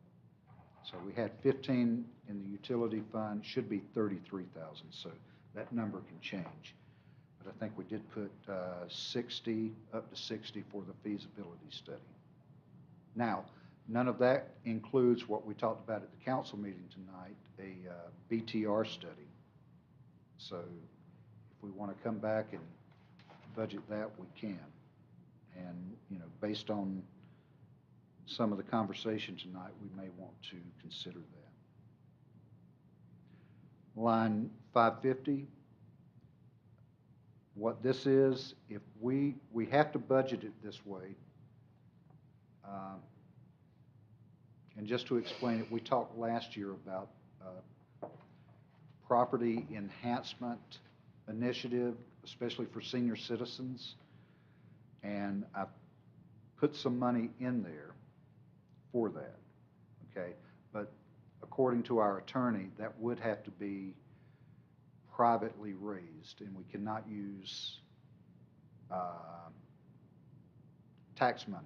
So we had 15 in the utility fund, should be 33,000, so that number can change. But I think we did put 60, up to 60 for the feasibility study. Now, none of that includes what we talked about at the council meeting tonight, a BTR study. So if we want to come back and budget that, we can. And, you know, based on some of the conversation tonight, we may want to consider that. Line 550, what this is, if we have to budget it this way. And just to explain it, we talked last year about property enhancement initiative, especially for senior citizens. And I've put some money in there for that, okay? But according to our attorney, that would have to be privately raised, and we cannot use tax money,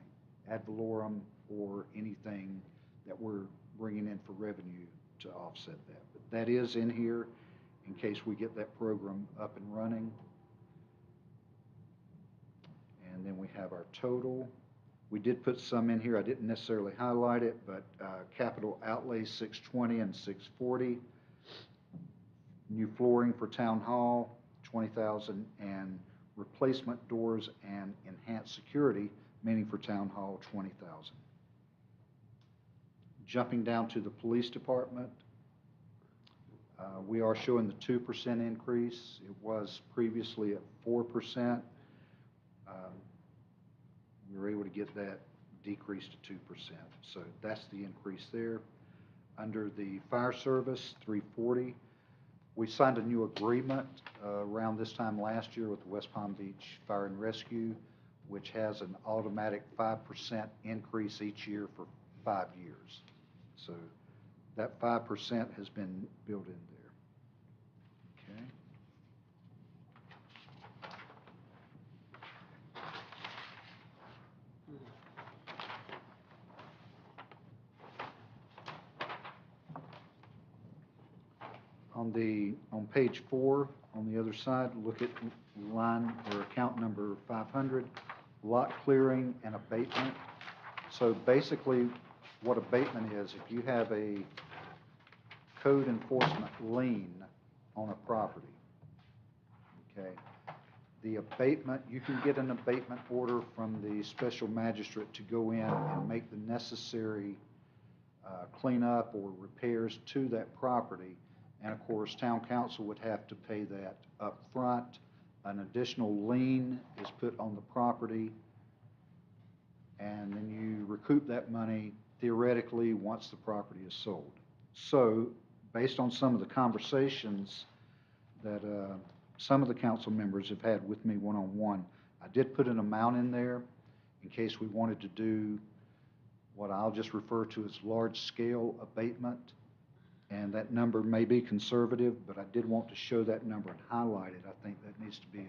ad valorem, or anything that we're bringing in for revenue to offset that. But that is in here in case we get that program up and running. And then we have our total. We did put some in here. I didn't necessarily highlight it, but capital outlay 620 and 640. New flooring for town hall, 20,000, and replacement doors and enhanced security, meaning for town hall, 20,000. Jumping down to the police department, we are showing the 2% increase. It was previously at 4%. We were able to get that decreased to 2%. So that's the increase there. Under the fire service, 340. We signed a new agreement around this time last year with the West Palm Beach Fire and Rescue, which has an automatic 5% increase each year for 5 years. So that 5% has been built in there. Okay. On page 4, on the other side, look at line or account number 500, lot clearing and abatement. So basically, what abatement is, if you have a code enforcement lien on a property, okay, the abatement, you can get an abatement order from the special magistrate to go in and make the necessary cleanup or repairs to that property. And of course, town council would have to pay that up front. An additional lien is put on the property, and then you recoup that money theoretically once the property is sold. So based on some of the conversations that some of the council members have had with me one-on-one, I did put an amount in there in case we wanted to do what I'll just refer to as large-scale abatement. And that number may be conservative, but I did want to show that number and highlight it. I think that needs to be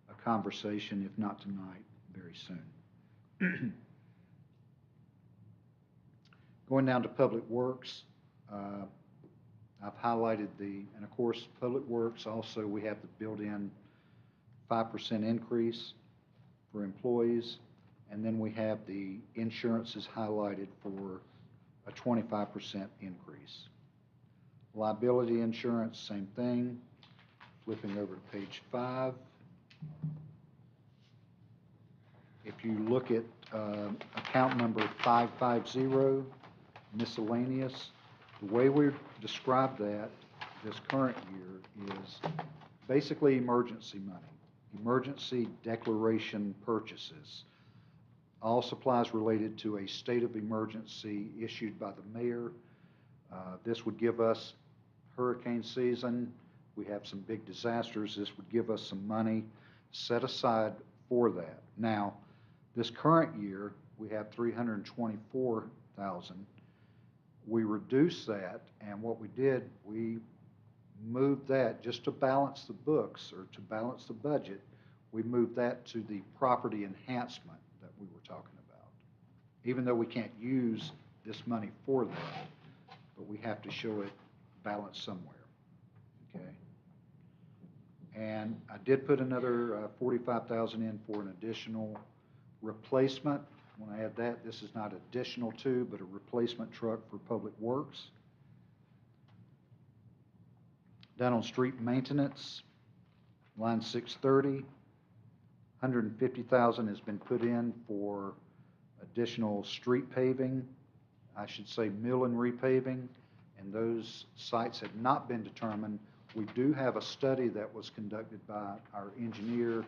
a conversation, if not tonight, very soon. Going down to Public Works, I've highlighted and of course, Public Works also, we have the built-in 5% increase for employees, and then we have the insurances highlighted for a 25% increase. Liability insurance, same thing. Flipping over to page 5. If you look at account number 550, miscellaneous, the way we describe that this current year is basically emergency money, emergency declaration purchases, all supplies related to a state of emergency issued by the mayor. This would give us hurricane season. We have some big disasters. This would give us some money set aside for that. Now, this current year, we have $324,000. We reduced that, and what we did, we moved that just to balance the books or to balance the budget. We moved that to the property enhancement that we were talking about. Even though we can't use this money for that, but we have to show it balanced somewhere, okay? And I did put another $45,000 in for an additional replacement. When I add that, this is not additional to, but a replacement truck for Public Works. Down on street maintenance, line 630, $150,000 has been put in for additional street paving, I should say mill and repaving, and those sites have not been determined. We do have a study that was conducted by our engineer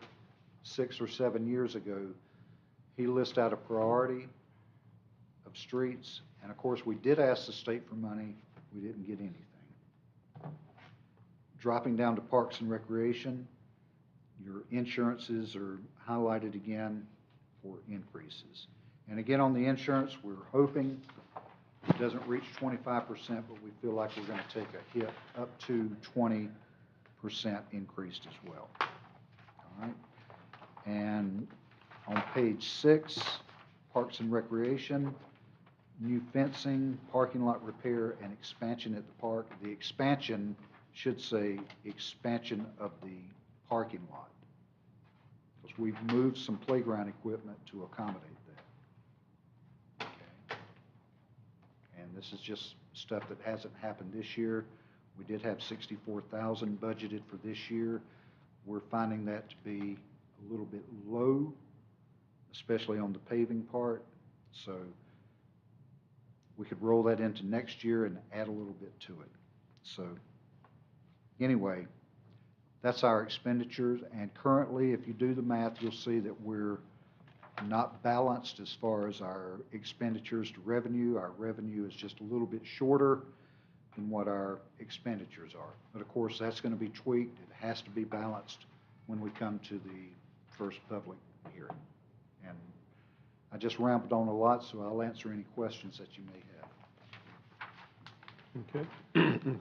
6 or 7 years ago. He lists out a priority of streets, and of course, we did ask the state for money. We didn't get anything. Dropping down to Parks and Recreation, your insurances are highlighted again for increases. And again, on the insurance, we're hoping it doesn't reach 25%, but we feel like we're going to take a hit up to 20% increased as well. All right. And on page 6, Parks and Recreation, new fencing, parking lot repair, and expansion at the park. The expansion should say expansion of the parking lot, because we've moved some playground equipment to accommodate that. Okay. And this is just stuff that hasn't happened this year. We did have $64,000 budgeted for this year. We're finding that to be a little bit low, especially on the paving part. So we could roll that into next year and add a little bit to it. So anyway, that's our expenditures. And currently, if you do the math, you'll see that we're not balanced as far as our expenditures to revenue. Our revenue is just a little bit shorter than what our expenditures are. But of course, that's going to be tweaked. It has to be balanced when we come to the first public hearing. And I just rambled on a lot, so I'll answer any questions that you may have. Okay,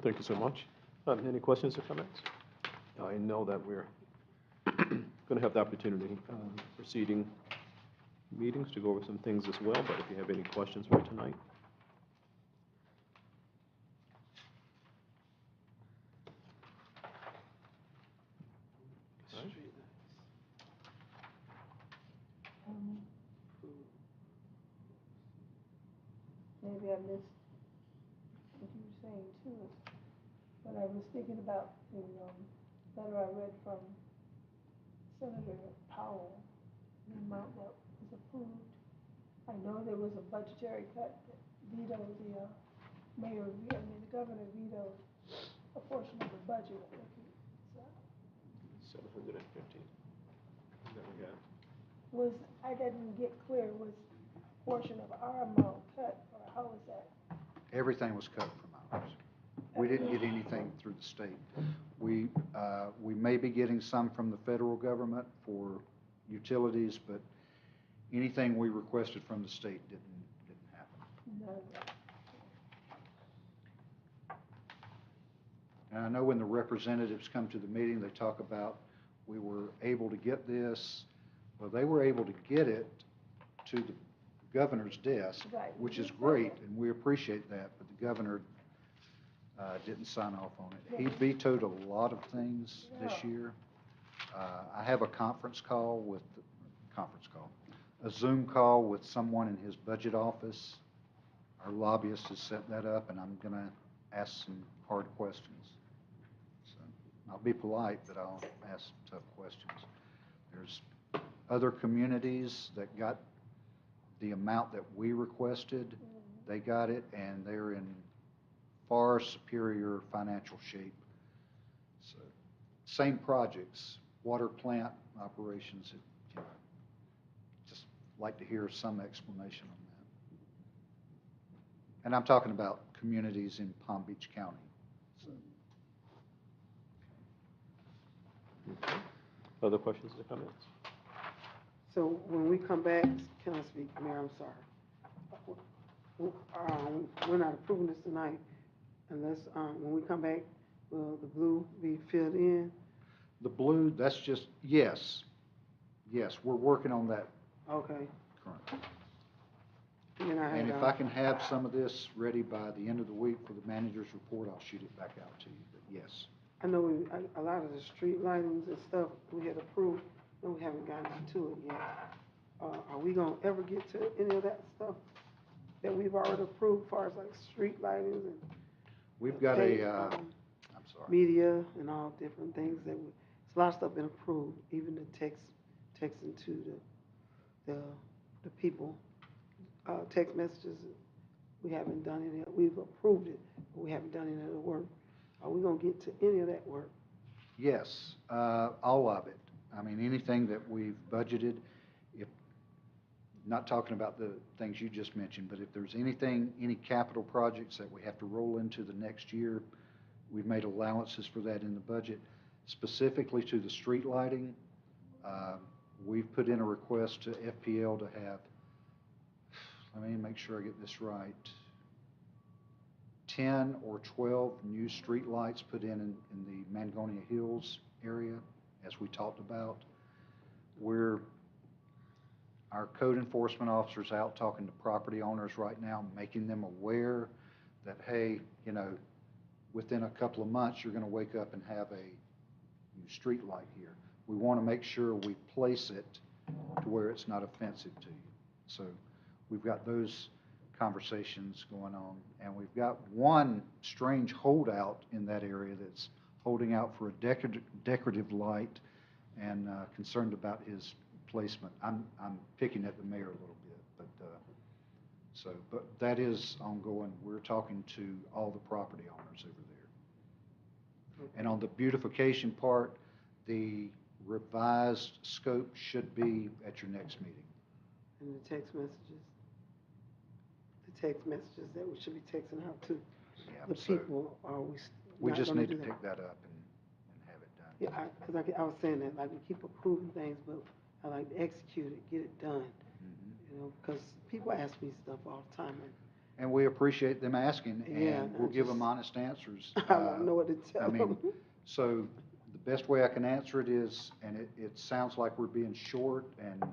thank you so much. Any questions or comments? I know that we're going to have the opportunity preceding meetings to go over some things as well, but if you have any questions for tonight. Maybe I missed what you were saying too, but I was thinking about the letter I read from Senator Powell, the amount that was approved. I know there was a budgetary cut that vetoed the the governor vetoed a portion of the budget. I think it's, 715. That we got. was, I didn't get clear, was a portion of our amount cut, or how was that? Everything was cut from ours. We didn't get anything through the state. We may be getting some from the federal government for utilities, but anything we requested from the state didn't happen. No. And I know when the representatives come to the meeting, they talk about, we were able to get this. Well, they were able to get it to the governor's desk, Right. which is great, and we appreciate that, but the governor didn't sign off on it. He vetoed a lot of things this year. I have a a Zoom call with someone in his budget office. Our lobbyist has set that up, and I'm going to ask some hard questions. So I'll be polite, but I'll ask tough questions. There's other communities that got the amount that we requested. They got it, and they're in far superior financial shape. So, same projects, water plant operations, you know, just like to hear some explanation on that. And I'm talking about communities in Palm Beach County. So, Other questions or comments? So when we come back, can I speak, Mayor, I'm sorry. We're not approving this tonight unless, when we come back, will the blue be filled in? the blue, that's just, yes, we're working on that Okay. currently. And then I And had, if I can have some of this ready by the end of the week for the manager's report, I'll shoot it back out to you, but yes. I know a lot of the street lightings and stuff we had approved, and we haven't gotten to it yet. Are we gonna ever get to any of that stuff that we've already approved, as far as like street lightings and We've got Hey, I'm sorry. media and all different things that we, it's a lot of stuff been approved, even the texting to the people, text messages. We haven't done any, we've approved it, but we haven't done any of the work. Are we gonna get to any of that work? Yes, all of it. I mean, anything that we've budgeted, if, not talking about the things you just mentioned, but if there's anything, any capital projects that we have to roll into the next year, we've made allowances for that in the budget. Specifically to the street lighting, we've put in a request to FPL to have, let me make sure I get this right, 10 or 12 new street lights put in the Mangonia Hills area, as we talked about. Our code enforcement officer's out talking to property owners right now, making them aware that, hey, you know, within a couple of months, you're gonna wake up and have a new street light here. We wanna make sure we place it to where it's not offensive to you. So we've got those conversations going on, and we've got one strange holdout in that area that's holding out for a decorative light and concerned about his placement. I'm picking at the mayor a little bit, but that is ongoing. We're talking to all the property owners over there. And on the beautification part, the revised scope should be at your next meeting. And the text messages that we should be texting out to Yeah, the so people, are we we not just gonna need to do that? pick that up and have it done. Yeah, because I was saying that, like, we keep approving things, but I like to execute it, get it done, you know, because people ask me stuff all the time, And we appreciate them asking, Yeah, and we'll I give them just- honest answers. and I don't know what to tell I mean, them. so the best way I can answer it is, and it sounds like we're being short and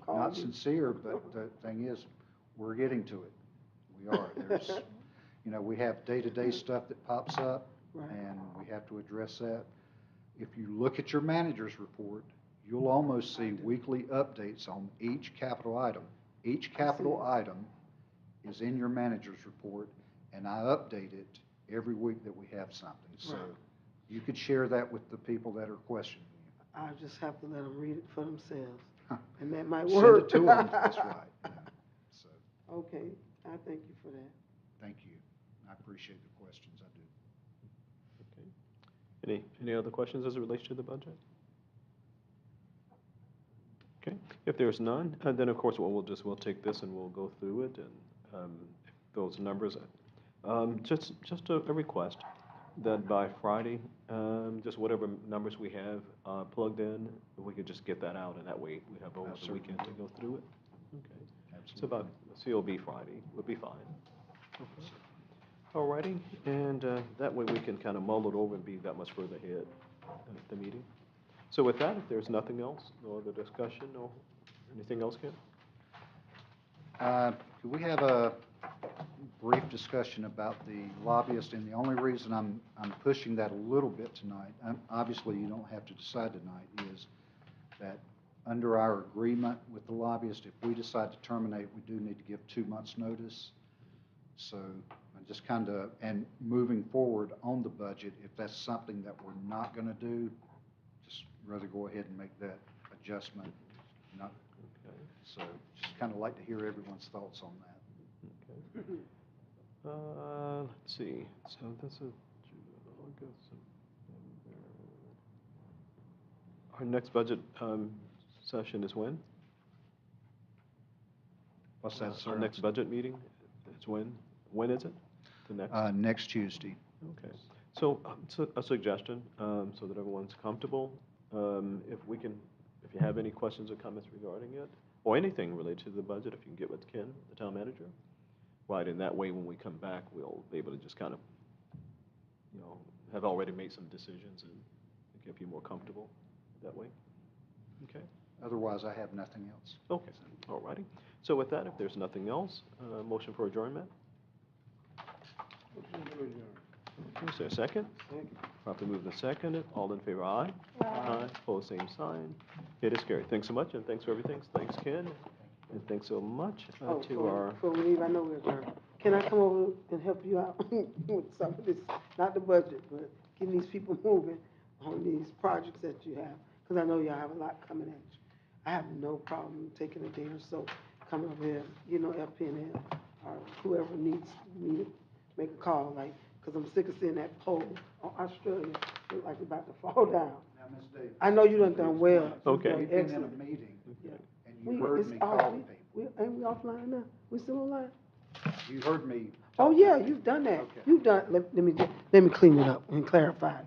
Call not you. sincere, but the thing is, we're getting to it. We are. There's, you know, we have day-to-day stuff that pops up, Right. and we have to address that. If you look at your manager's report, you'll almost see weekly updates on each capital item. Each capital item is in your manager's report, and I update it every week that we have something. So Right. you could share that with the people that are questioning you. I just have to let them read it for themselves, and that might Send work. it to them, that's right. Yeah. So, Okay, I thank you for that. thank you. I appreciate the questions, I do. Okay. Any other questions as it relates to the budget? Okay, if there's none, then of course, we'll take this and we'll go through it and those numbers. Just a request that by Friday, just whatever numbers we have plugged in, we could just get that out, and that way we have over the Absolutely. weekend to go through it. Okay. Absolutely. So about COB Friday would be fine. Okay. All righty, and that way we can kind of mull it over and be that much further ahead at the meeting. So with that, if there's nothing else, no other discussion, or anything else, Ken? Could we have a brief discussion about the lobbyist? And the only reason I'm pushing that a little bit tonight, obviously you don't have to decide tonight, is that under our agreement with the lobbyist, if we decide to terminate, we do need to give 2 months' notice. So And just kind of, and moving forward on the budget, if that's something that we're not going to do, just rather go ahead and make that adjustment. Not, Okay. so just kind of like to hear everyone's thoughts on that. Okay. Let's see, so this is August, September. Our next budget session is when? What's that, sir? Our next budget meeting is when? When is it? The next? Next Tuesday. Okay. So, a suggestion, so that everyone's comfortable, if you have any questions or comments regarding it, or anything related to the budget, if you can get with Ken, the town manager, right, and that way when we come back, we'll be able to just kind of, have already made some decisions and get you more comfortable that way. Okay? Otherwise, I have nothing else. Okay, all righty. So with that, if there's nothing else, motion for adjournment? Okay, is there a second? Properly moved and seconded. All in favor, aye? Aye. Opposed, same sign. It is carried. Thanks so much, and thanks for everything. Thanks, Ken. And thanks so much to our... Before we leave, I know we're adjourned. Can I come over and help you out with some of this, not the budget, but getting these people moving on these projects that you have? Because I know y'all have a lot coming at you. I have no problem taking a day or so, coming over here, FPNL, or whoever needs me to make a call, like, because I'm sick of seeing that pole on Australia, look like it's about to fall down. Now, Ms. Davis. I know you done well. You've Okay. done We've been in a excellent. meeting, Yeah. and you heard me call people. Ain't we offline now? We still online? You heard me. Oh, talk yeah, to you've done that. Okay. You've done, let me clean it up and clarify.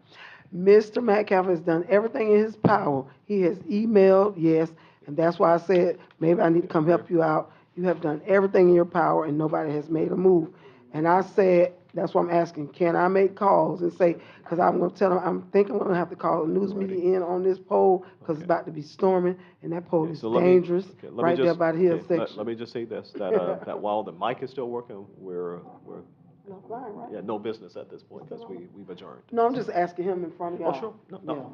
Mr. Metcalf has done everything in his power. He has emailed, yes, and that's why I said, maybe I need to come help you out. You have done everything in your power, and nobody has made a move. And I said, that's why I'm asking, can I make calls and say, because I'm gonna tell them, I'm thinking I'm gonna have to call the news media in on this pole, because it's about to be storming, and that pole Okay, is so let me- dangerous, okay, let me right there just- by the hill okay, section. Let me just say this, that while the mic is still working, we're, No, fine, right? yeah, no business at this point, because we've adjourned. No, I'm just asking him in front of Oh, y'all. sure. No. Yeah.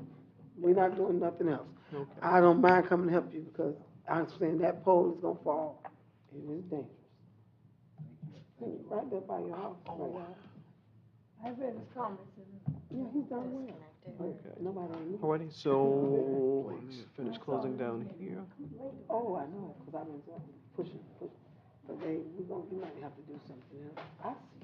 We're not doing nothing else. Okay. I don't mind coming to help you because I'm saying that pole is gonna fall. It is dangerous. Right there by your house, right there. I read his comments. Yeah, he's done well. Disconnected. But nobody knew. Alrighty, so, let me finish closing down here. Oh, I know, because I've been pushing. But we might have to do something else. I see.